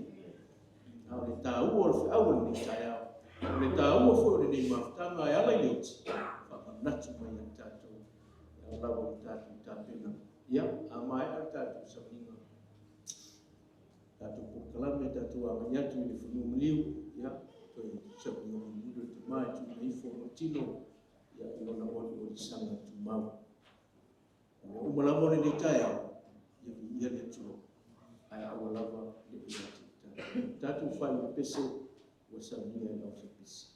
au le tau o le au ni tai au le tau o foi ni maftanga ia la ni fa na tu mai ta to ia la o ta ta pena ia a mai ta tu sa ninga tatu kalame tatu amanyatu ni funu mliu ya to sabu no mundo te mai tu nei fo tino ya ona ona sanga tu mau o mala mo ni kaya ya le tu ai a wala va ni tatu fa ni pese o sabu ni na o pese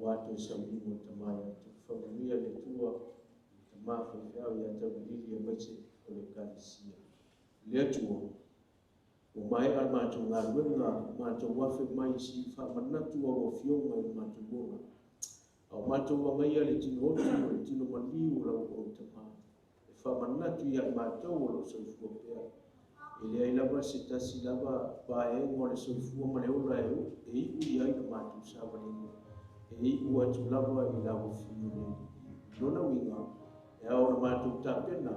Watu sabimu tamaya familia letua mafu yao ya tabiri ya mace olekanisia letua umai almatu ngarwenga matu wafe maisi fa manatu wa fioma matu bona au matu wa maya le tino tino mandiu la otama fa manatu ya matu lo sofu pia ile ila basita silaba bae ngore sofu maleula e ya matu sabani ei ua tulawa I lau fiu lona winga e aora mātou tāpena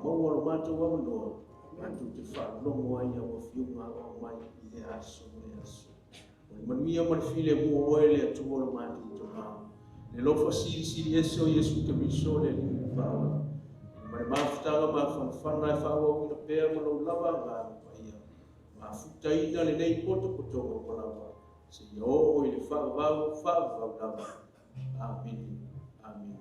maua lo mātou wamanoa mātou te whaalongo ai awa fiu ngā o mai I le aso o manuia marifile mua oe le atua lo mātou toha le lofa siri ese o Yesu te miso le li whaala ma le mafutanga ma whanwhana e whaawa wina pēr ma lau lawa ngā maia ma futaina le nei poto potonga kwa lawa se yo ile fa'avau lava. Amen. Amen.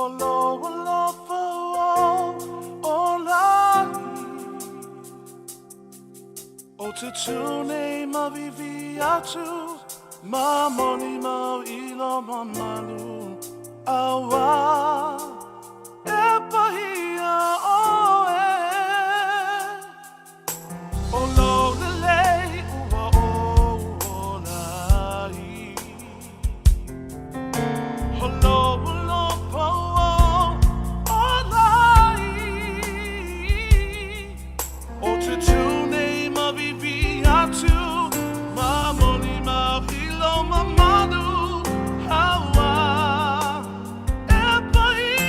O te tune mavivi atu, ma moni mau ilo ma manu, awa e pahia o e. O lo lele ua o nai, o lo pau o nai, o te tune mavivi atu, ma moni mau ilo ma manu, awa e pahia.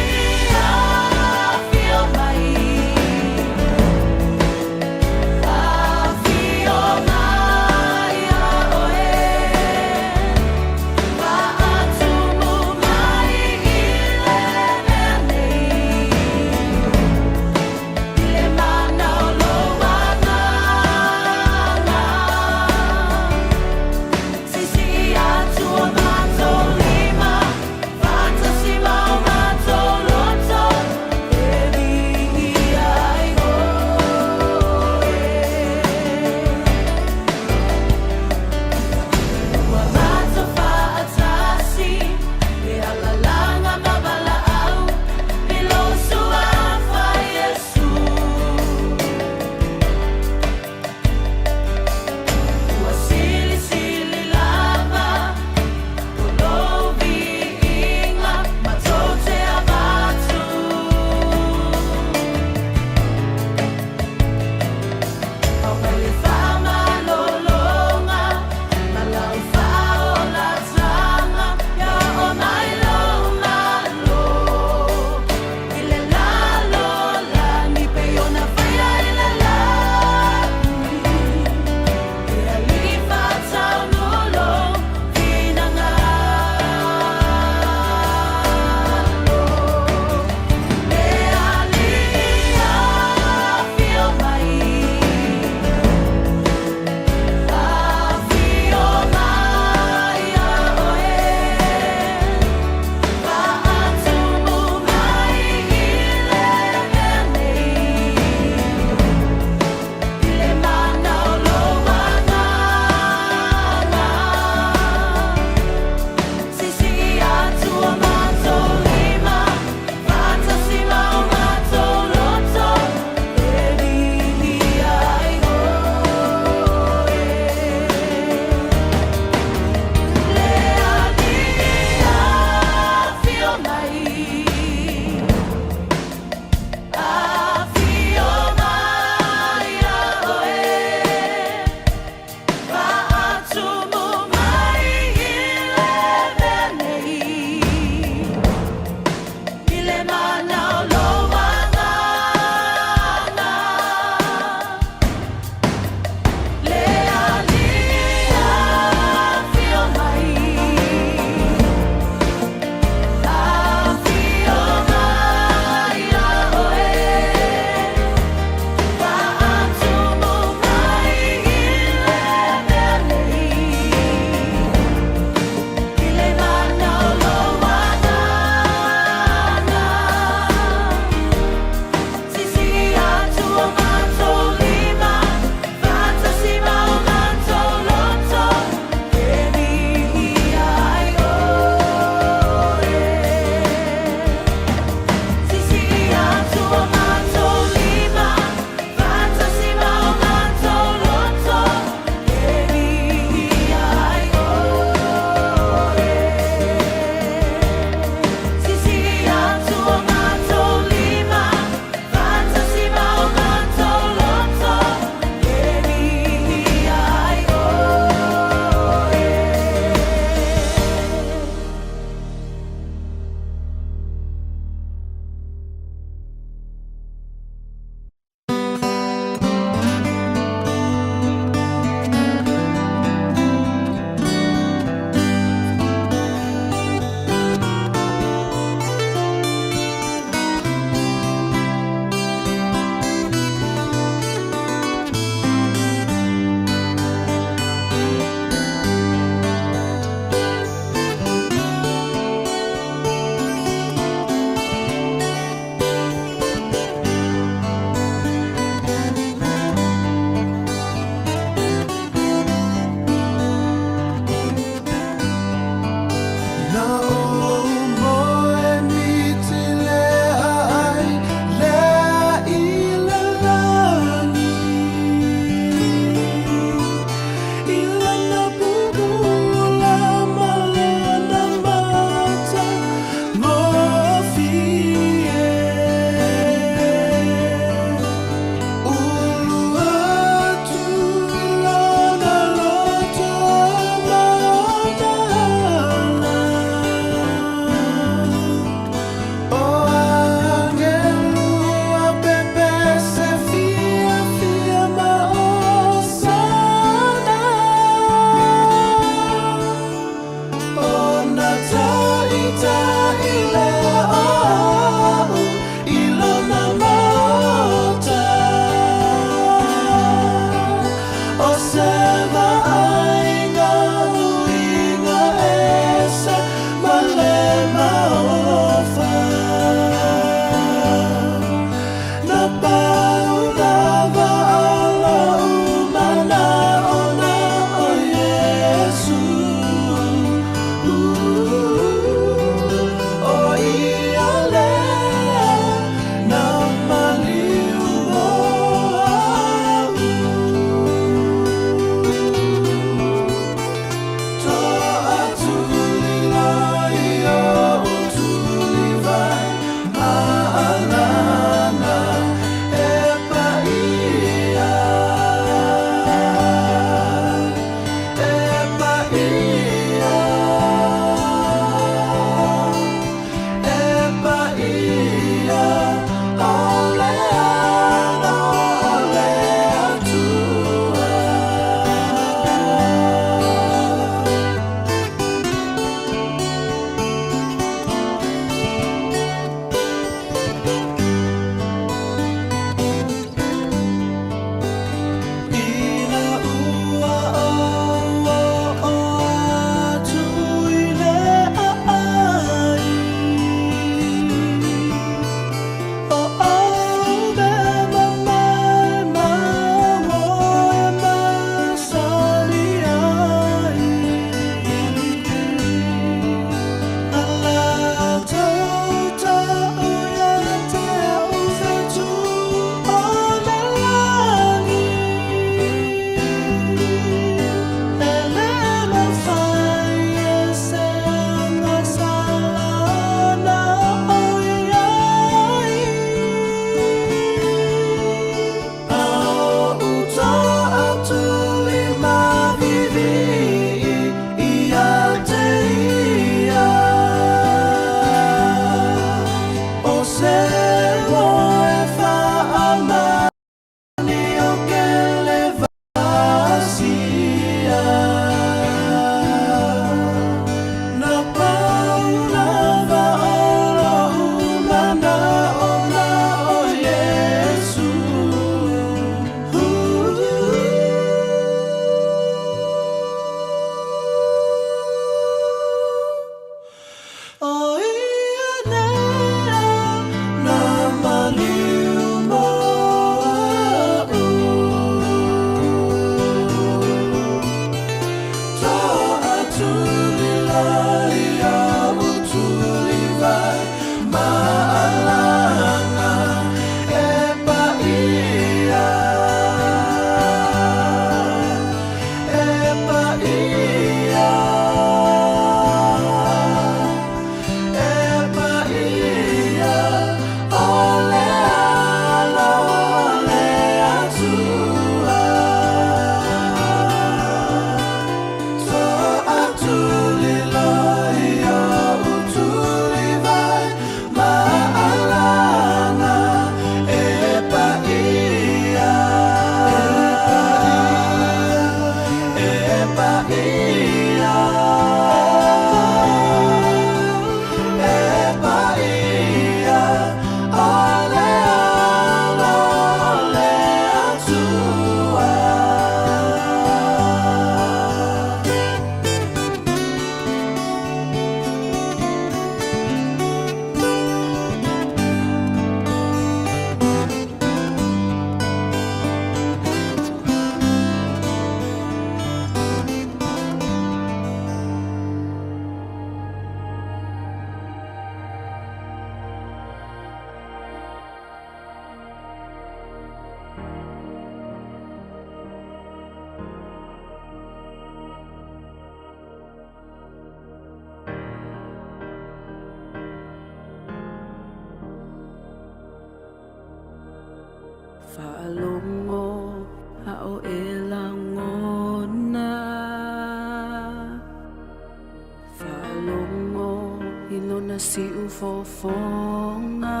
si ufofonga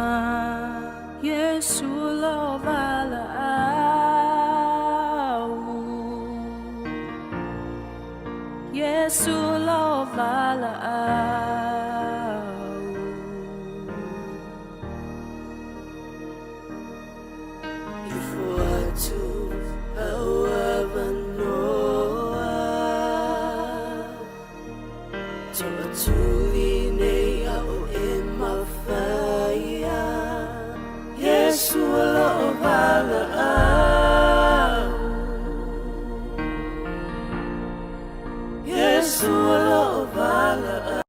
Yesu lo vala au Yesu lo vala au Ifo atu awa noa Toa tuli nei au e mawhaia Yesu lo vala au Yesu lo vala au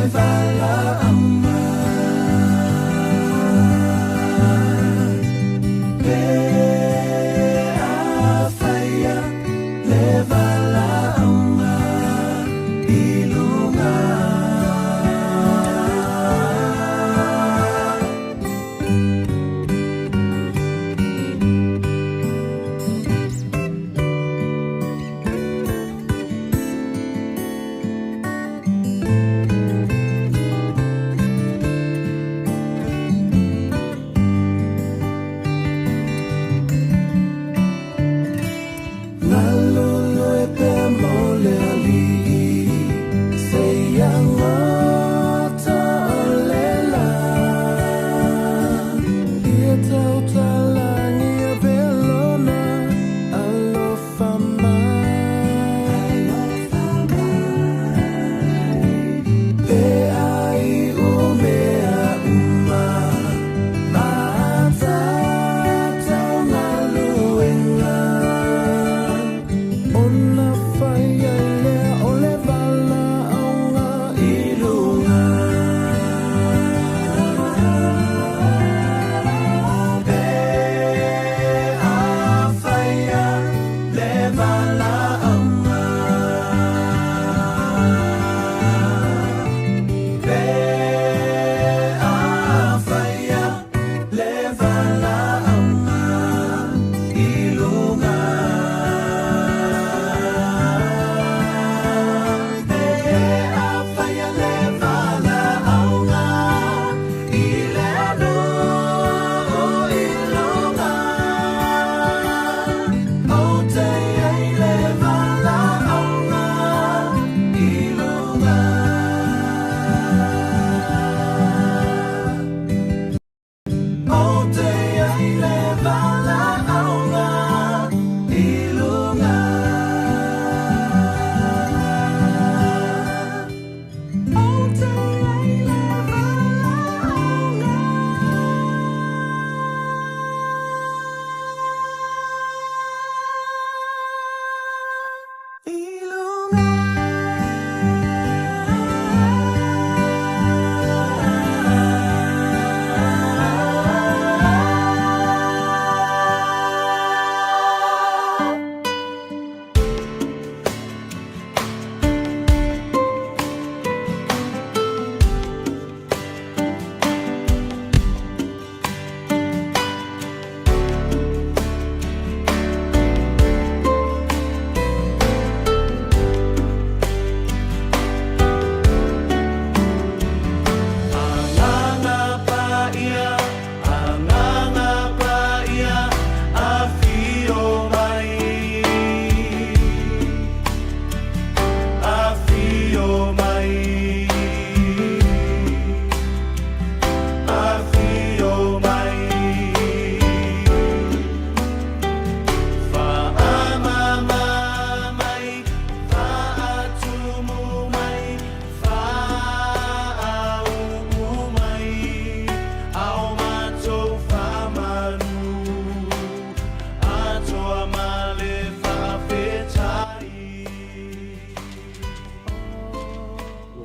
Levar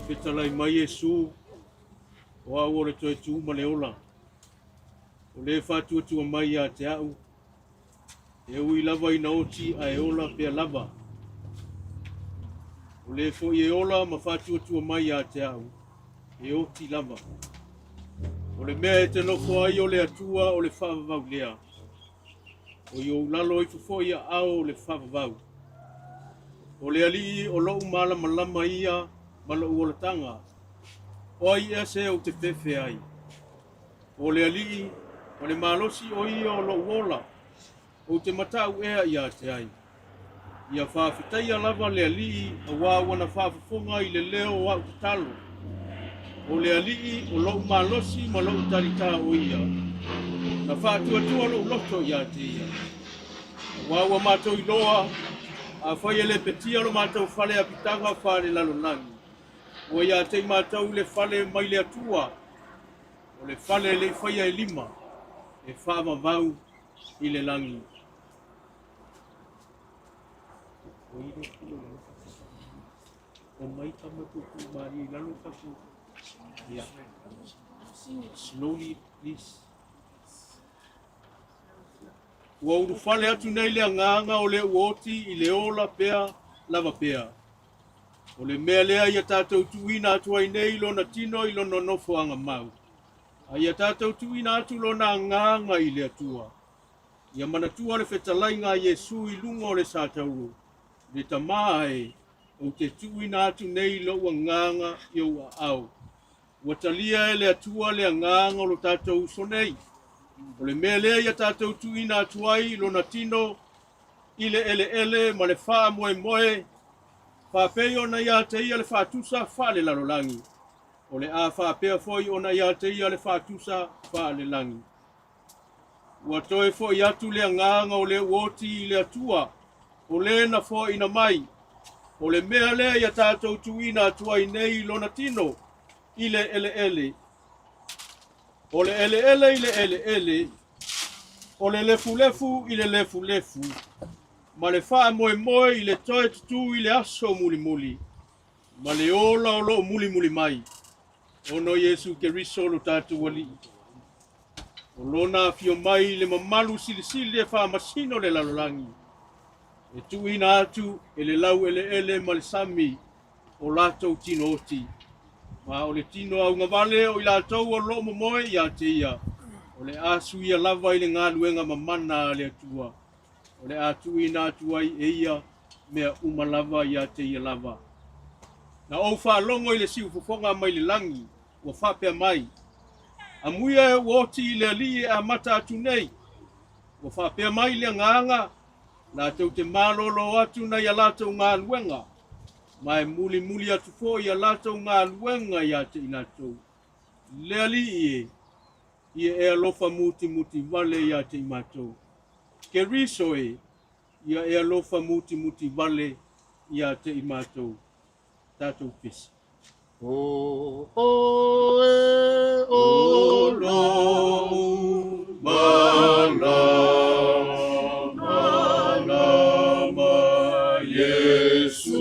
fetalai mai Iesu o au o le toe tu ma le ola. O le whātuatua mai a te au. E ui lava ina oti a e ola pia lava. O le fo i e ola ma whātuatua mai a te au. E oti lava. O le mea e te nofo ai o le atua o le whaavavau lea. O i o lalo i fufo ia au o le whaavavau. O le ali o lou malama ia ma lo ua tanga. O ai e se o te pefe ai. O le ali o le malosi o ia o lo uola. O te matau ea ia te ai. Ia whawhitaia lava le ali a wawana whawhafonga i le leo o au talo. O le ali o lo malosi ma lo tarita o ia. Na whātua lo loto ia te ia. Wawa mātou i loa a whai le petia lo mātou whale a pitanga whare lalo nangi. O ia te mātou le whale mai le atua. O le whale le whai e lima. E whaamavau i le langi. O mai tamatuku mari lalo taku. Yeah. Slowly, please. Ua uru whale atu nei le nganga o le uoti i le ola pea lava pea. O le mea lea ia tātou tuina atu ai nei lona tino i lona nofo anga mau. A ia tātou tuina atu lona nganga i le atua. Ia manatua le whetalai ngā Iesu i lunga o le sātauru. Le tamae o te tuina atu nei lo ua nganga i ua au. Ua talia e le atua le nganga o lo tātou sonei. O le mea lea ia tātou tuina atu ai lona tino i le ele ma le wha moe. Whapeo na ia te ia le whatusa wha le lalolangi. O le a whapea foi o na ia te ia le whatusa wha le langi. Ua toe foi atu le nganga o le uoti i le atua. O le na foi ina mai. O le mea lea ia tātou tuina atu ai nei lona tino i le ele. O le ele i le ele. O le lefu i le lefu. Ma le wha moe i le toe tutu i le aso muli. Ma le ola o lo muli mai. Ono Yesu ke riso lo tātou wali. O lona fio mai le mamalu silisili e wha masino le lalolangi. E tuina atu e le lau ele ma le sami o latou tino oti. Ma o le tino au ngavale o i latou o lo moe ia te ia. O le asu ia lava i le ngā luenga mamana le atua. O le atu ina atu ai e ia mea umalava ia te ia lava. Na o wha longo i le siu fufonga mai le langi, o whapea mai. A muia e uoti i le ali a mata atu nei. O whapea mai le nganga, na tau te malolo atu na ia latou ngā luenga. Ma e muli atu fo ia latou ngā luenga ia te inatou. Le ali ia e alofa muti vale ia te imatou. Ke riso ia e alofa muti vale ia te imatou. Tātou pisi. O lo mana Yesu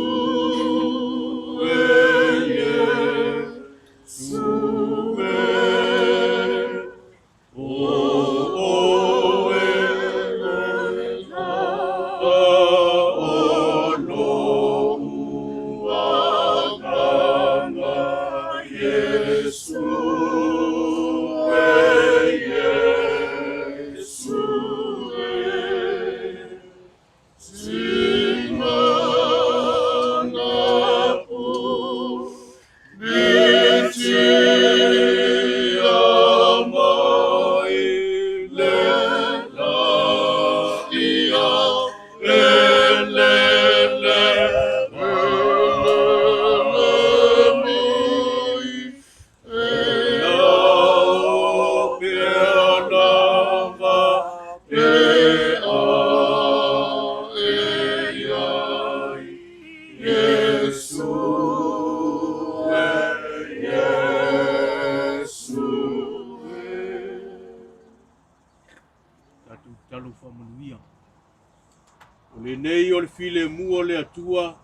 file mua le atua,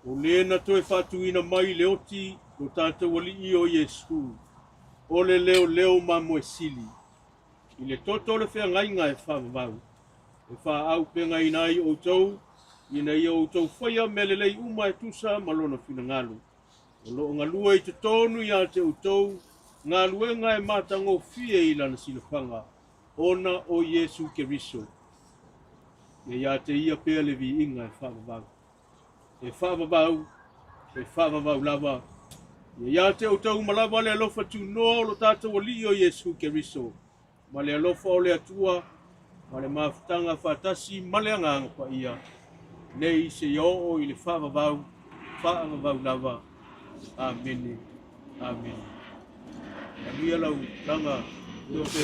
o le na toe whatuina mai le oti lo tātou wali i o Iesu, o le leo ma moe sili. I le toto le whea ngainga e whaamavau. E wha au penga ina i o tau, ina i o tau whaia me le lei uma e tusa malona whina ngalu. O lo ngalua i te tonu i a te o tau, ngaluenga e matango fie i lana silafanga, ona o Iesu Keriso. Ia te ia pea le vi inga e whaamavau. E whaamavau lava. Ia te o tau malava le alofa tu noa lo tātou ali o Iesu Keriso. Ma le alofa o le atua, ma le mafutanga whatasi, ma le anganga pa ia. Nei se yo o i le whaamavau lava. Amen. Amen. Ia lau langa, Tiope.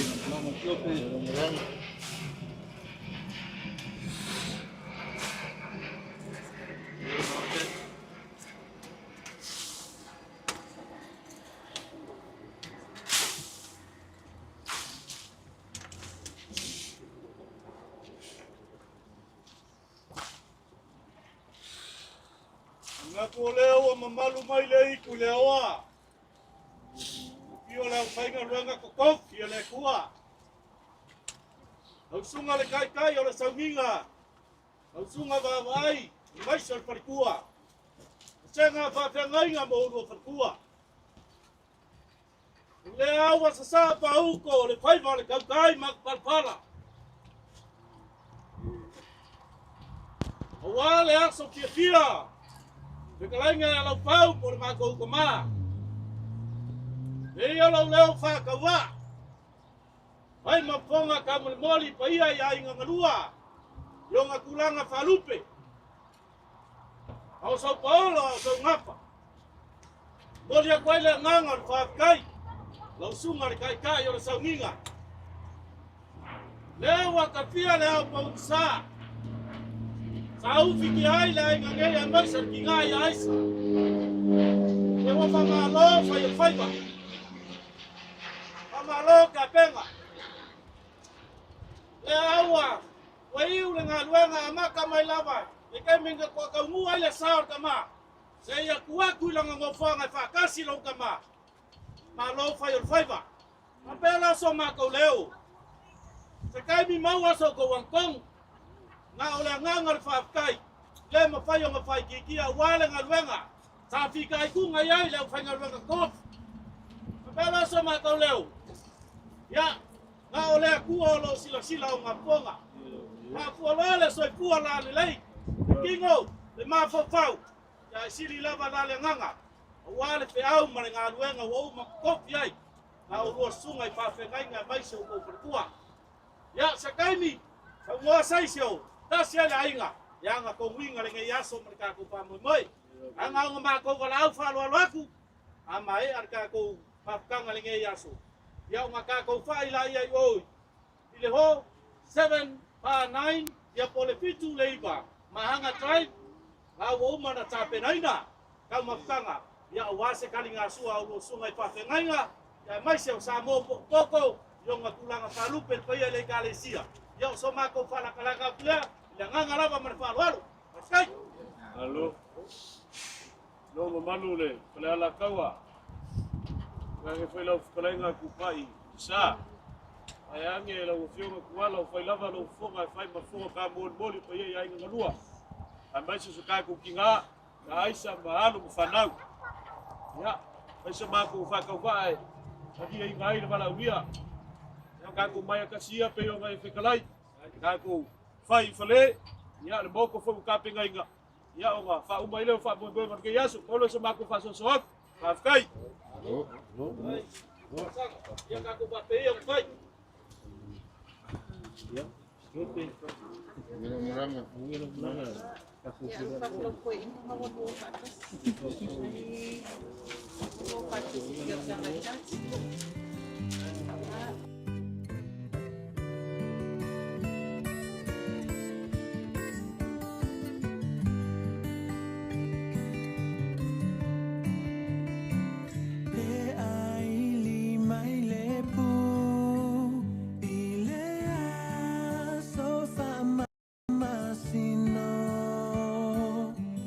Nga ko leo o mamalu mai le iku le oa. Pio leo whainga ruanga kokok, ia le kua. Au sunga le kai o le sauminga. Au sunga wawai, i maisa le parikua. Senga whawhengainga mo uru o parikua. Le awa sa sa pa uko, le whaiva le kaukai mak palpala. Awa le aso kia kia. Whekalainga e lau pau po le mākou ka mā. E lau leo whakaua. Hai maponga ka moli pa ia i ainga ngarua. Yo ngā kulanga whalupe. Au sau paolo, au sau ngapa. Moli a koe le nganga le whaakai. Lau sunga le kai kai o le sau nginga. Leo a ka pia le au pau saa. Sau fiki ai la inga ngei a maisa ki ngai aisa. E wa whamalo whai o whaiva. Whamalo ka penga. Le aua, wa iu le ngā luenga a maka mai lava. E kai minga kua kaungu ai le saor ka mā. Se ia kuaku langa ngofanga e whakasi lau ka mā. Malo whai o whaiva. Ma pēla so mākou leo. Se kai mi maua so ko wangkong. Nga ole nganga le whaakai, le mawhai o mawhai kikia wale ngā ruenga. Sa whika i kunga iai leo whai ngā ruenga kof. Mapela so mātou leo. Ia, nga ole a kua o lo sila o ngā ponga. Ngā fualole so i kua la le lei. Le kingo, le mawhawhau. Ia i sili lava la le nganga. O wale whi au ma le ngā ruenga o uma kof iai. Nga o rua sunga i whawhengai ngā maise o kouparikua. Ia, sa kaimi, sa mua saisio. Tasi ala ainga, yang ako winga le ngai aso mereka ko pamoy. Ang ang mako wala falo aku. Amai arka ko mafkanga le ngai aso. Ya ngaka ko fa ila ia oi. Ile ho 7 pa 9 ya pole fitu leiba. Mahanga tribe. La wo mana tape naina. Ka mafkanga ya wase kalinga sua ulo sungai pa fengainga. Ya mai se sa mo poko yo ngakulanga falupe pa ia le galesia. Yo so mako fala kalanga pula, la nganga lava man fa walu. Paskai. Halo. No mamalu le, pele ala kaua. Ngai foi lau kalenga ku pai. Sa. Ai ange lau fionga ku ala foi lava lau fonga fai mafonga ka moli pa ia ai ngalua. Ai mai se kai ku kinga, ai sa maalo ku fanau. Ya, ai se mako fa ka vai. Aki ai ngai le bala uia. Kako mai kasia pe yo ngai fekalai. Kako fai fale. Ya le boko fo ka pe ngai nga. Ya o fa umai le fa bo bo ke yasu. Polo se mako fa so so. Fa kai. Ya kako ba pe yo fai. Ya. Oke. Ngirang-ngirang.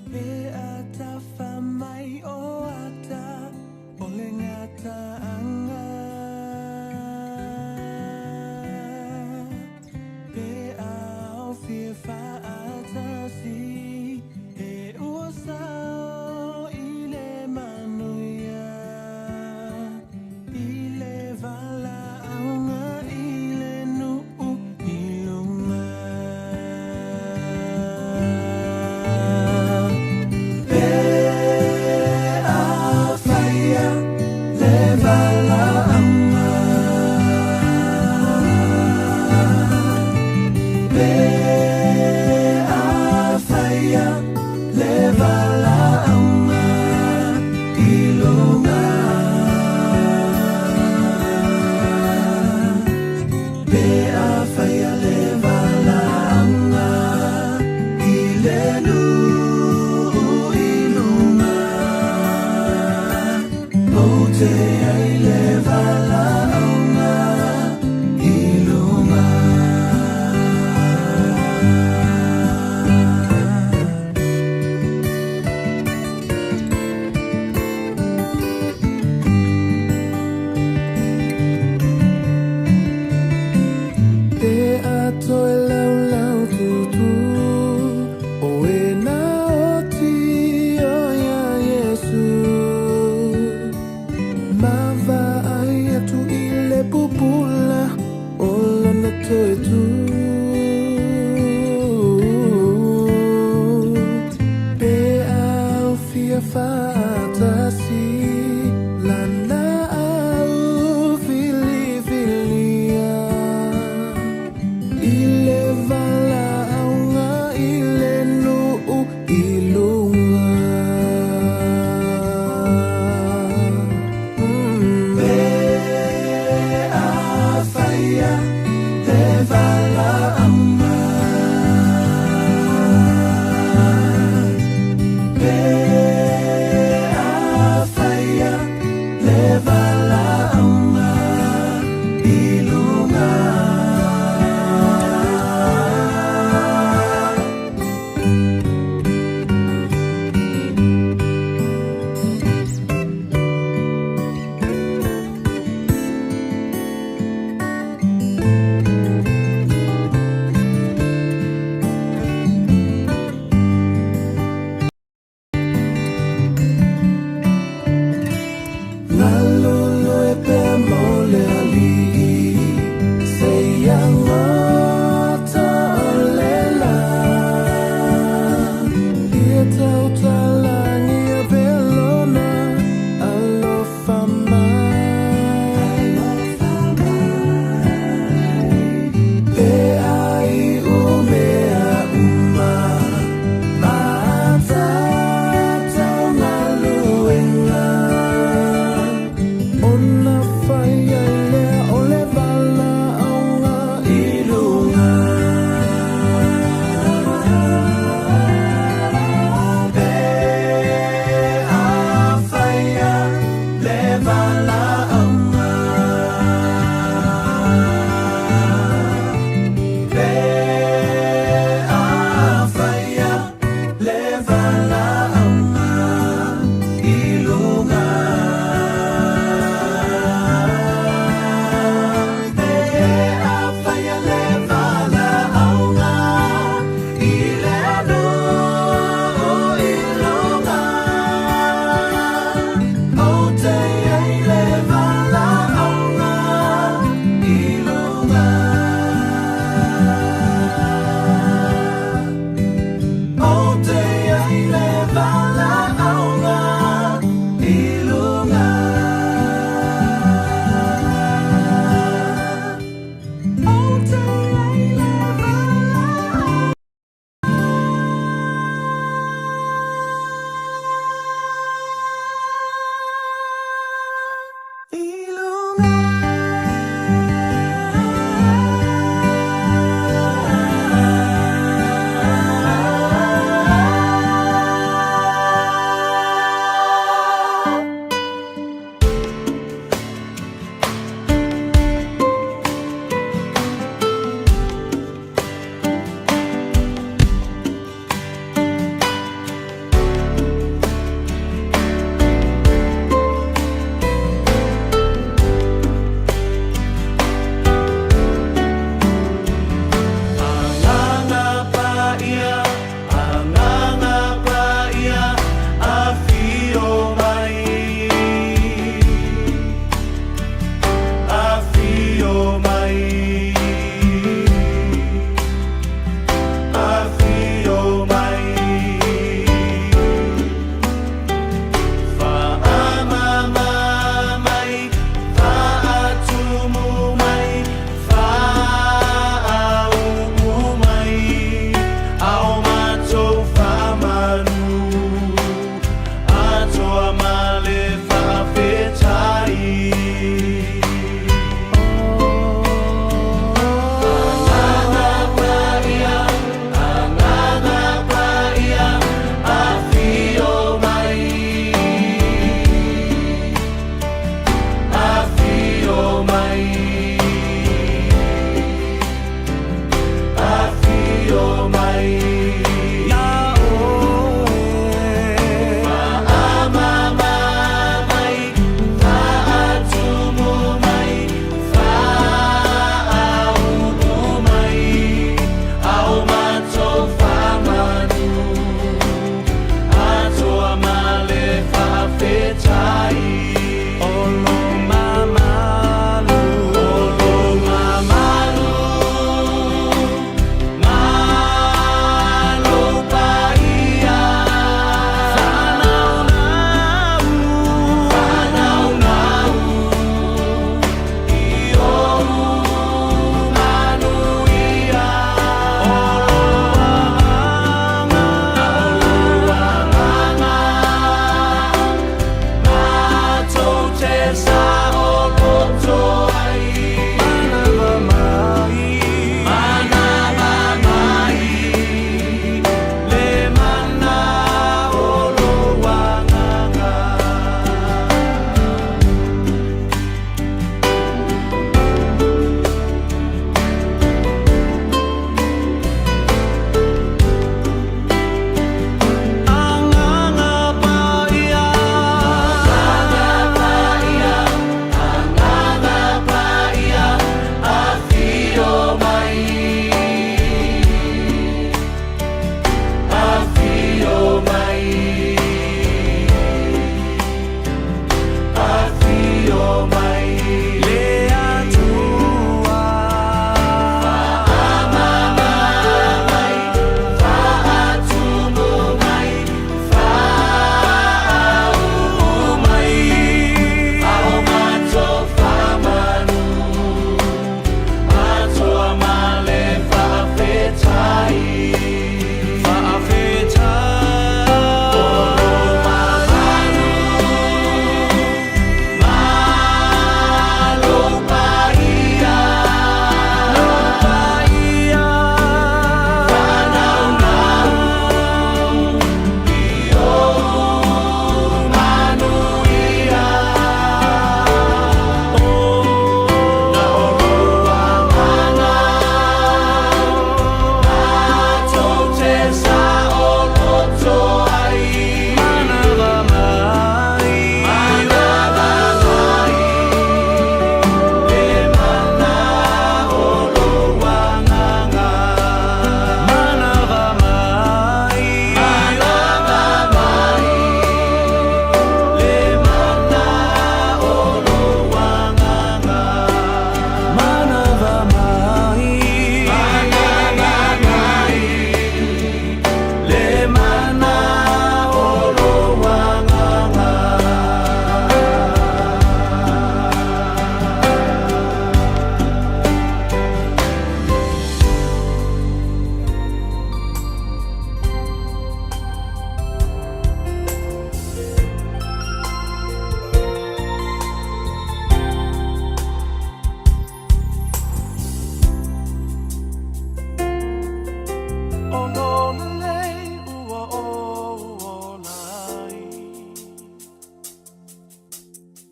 Be ata famai o ata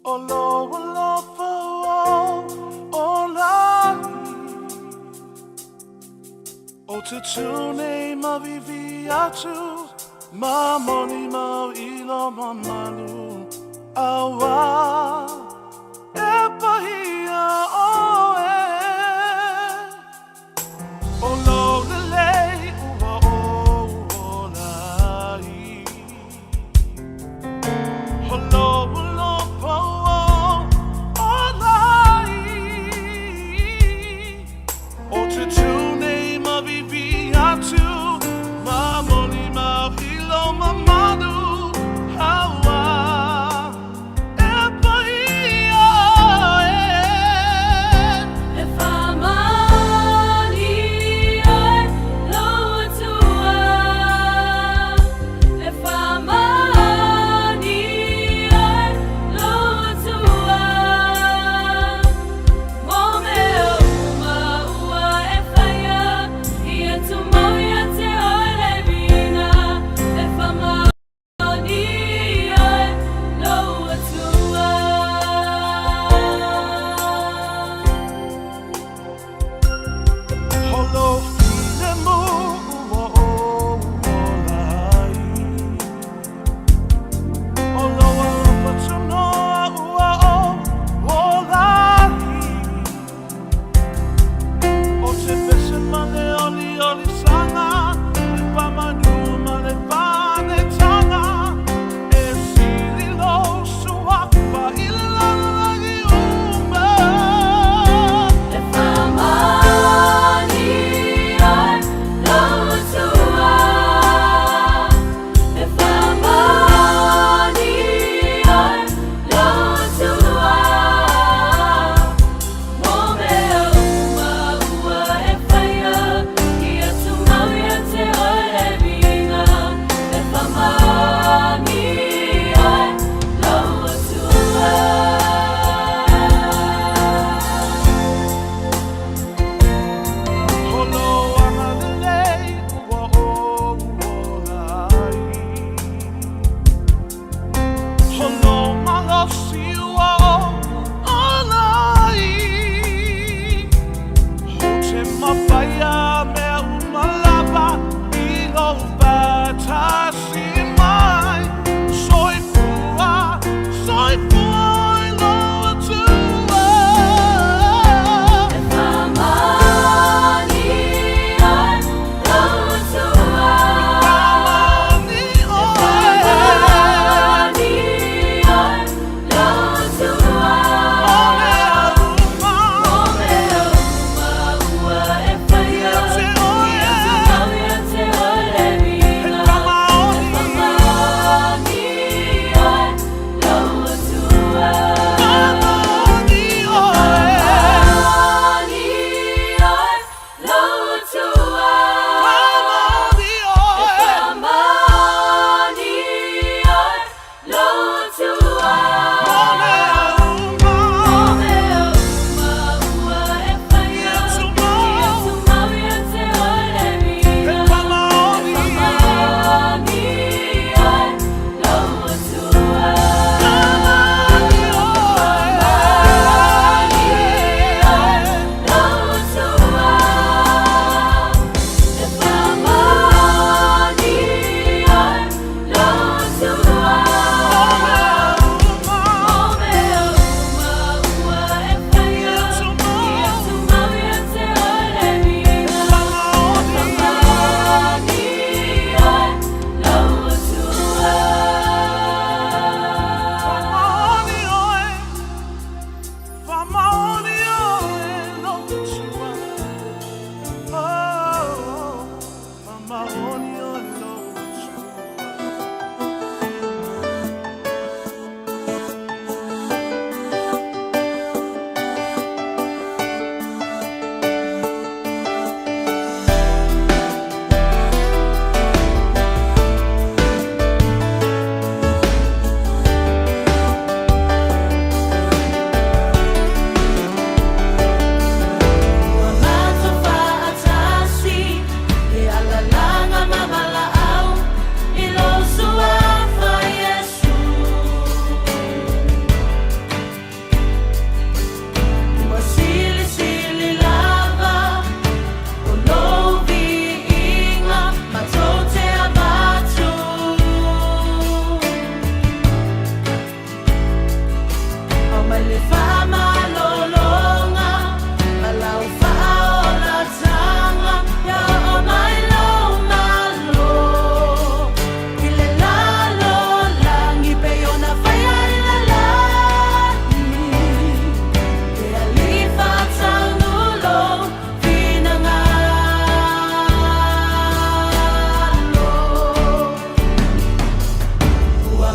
Olo olo po olai. O te tune mavivi atu, ma moni mau ilo mamalu. Awa e pahia o e. Olo lele ua o olai. Olo olo po olai. O te tune mavivi atu, ma moni mau ilo mamalu. Hawa e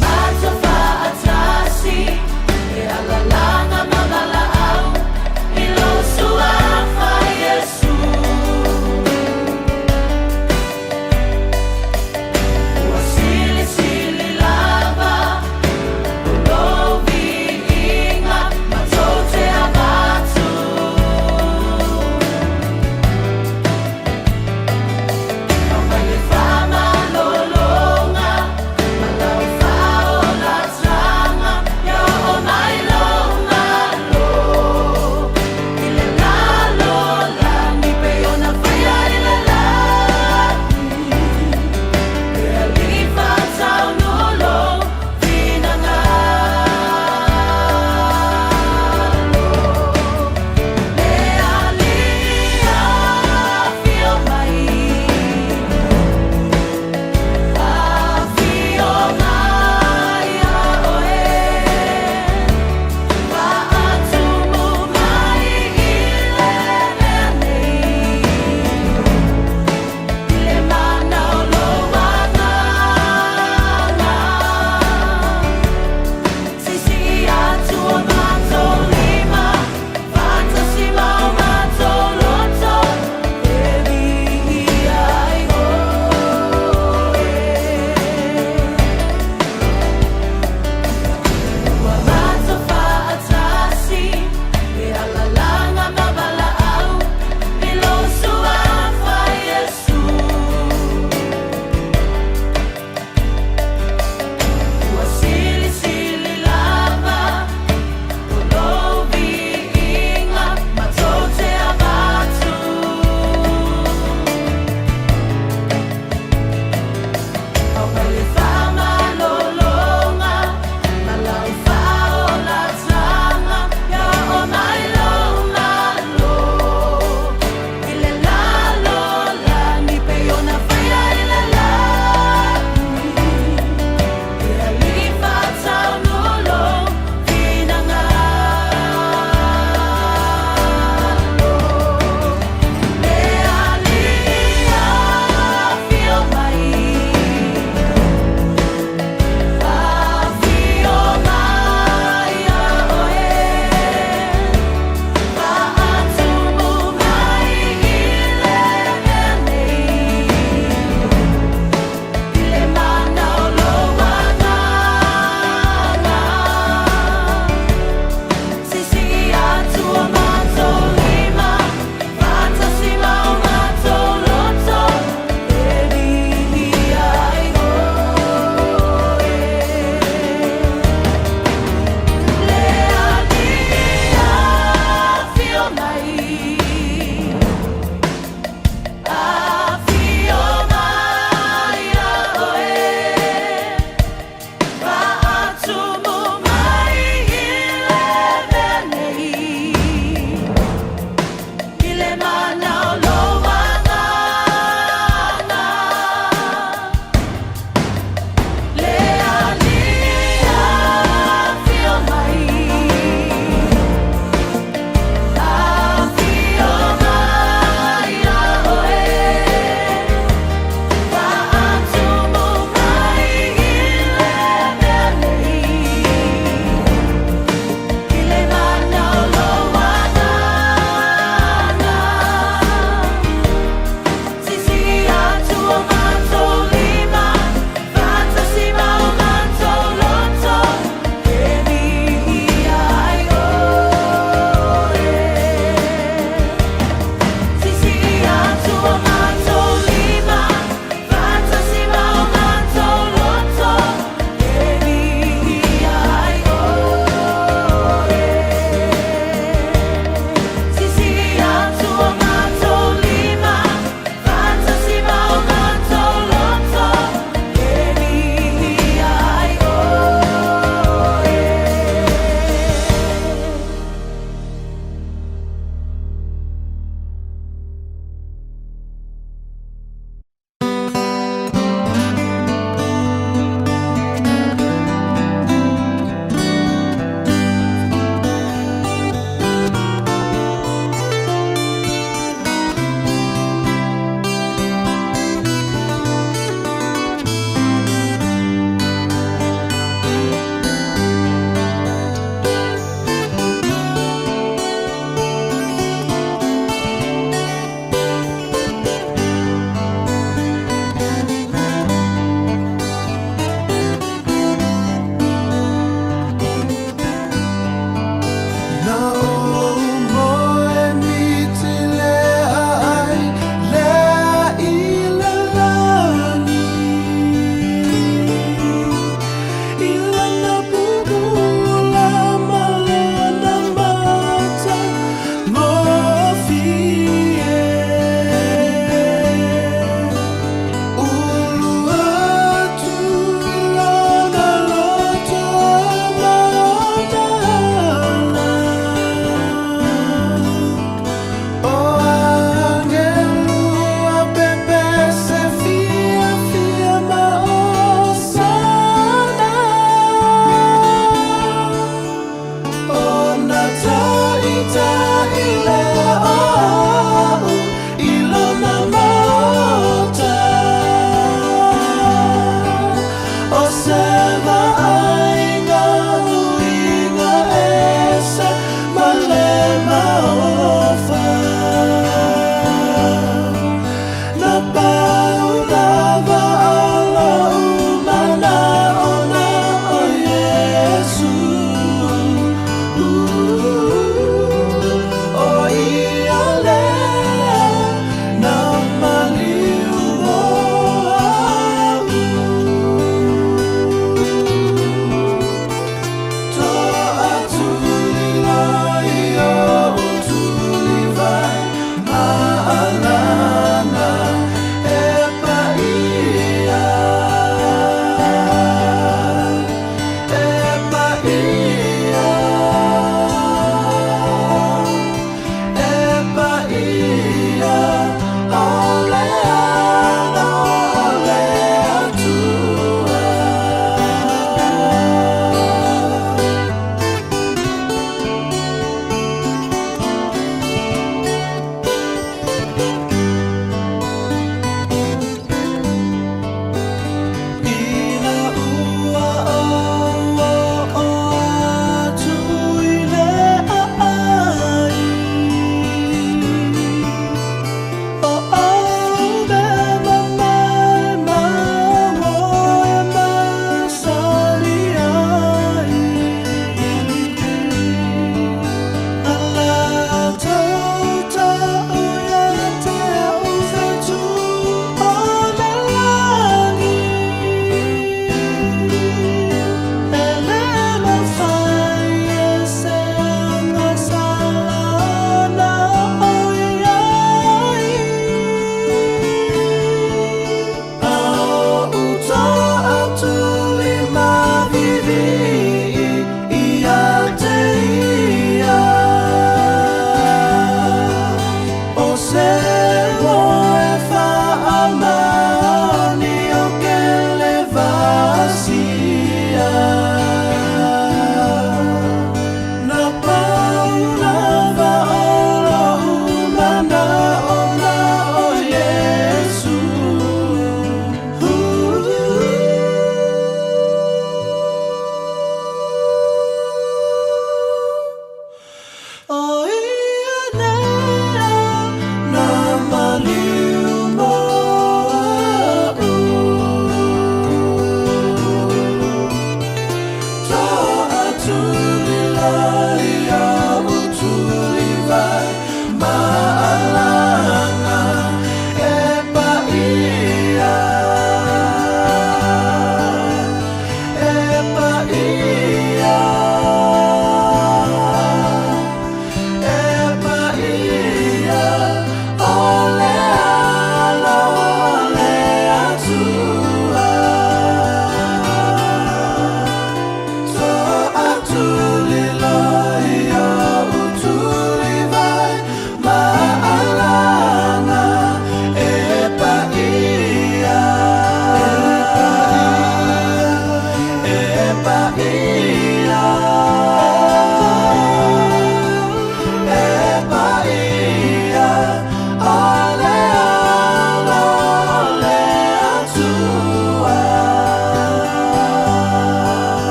Macho fa atasi, e alalanga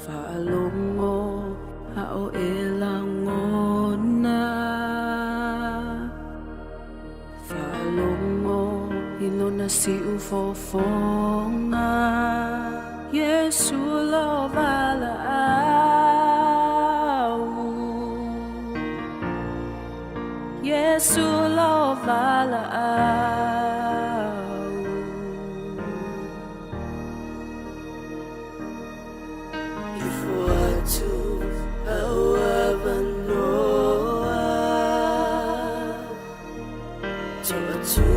Whaalongo hao e langona. Whaalongo ilona si ufofonga. Yesu lo vala au. Yesu lo vala au. Ifo atu au avanoa. To atu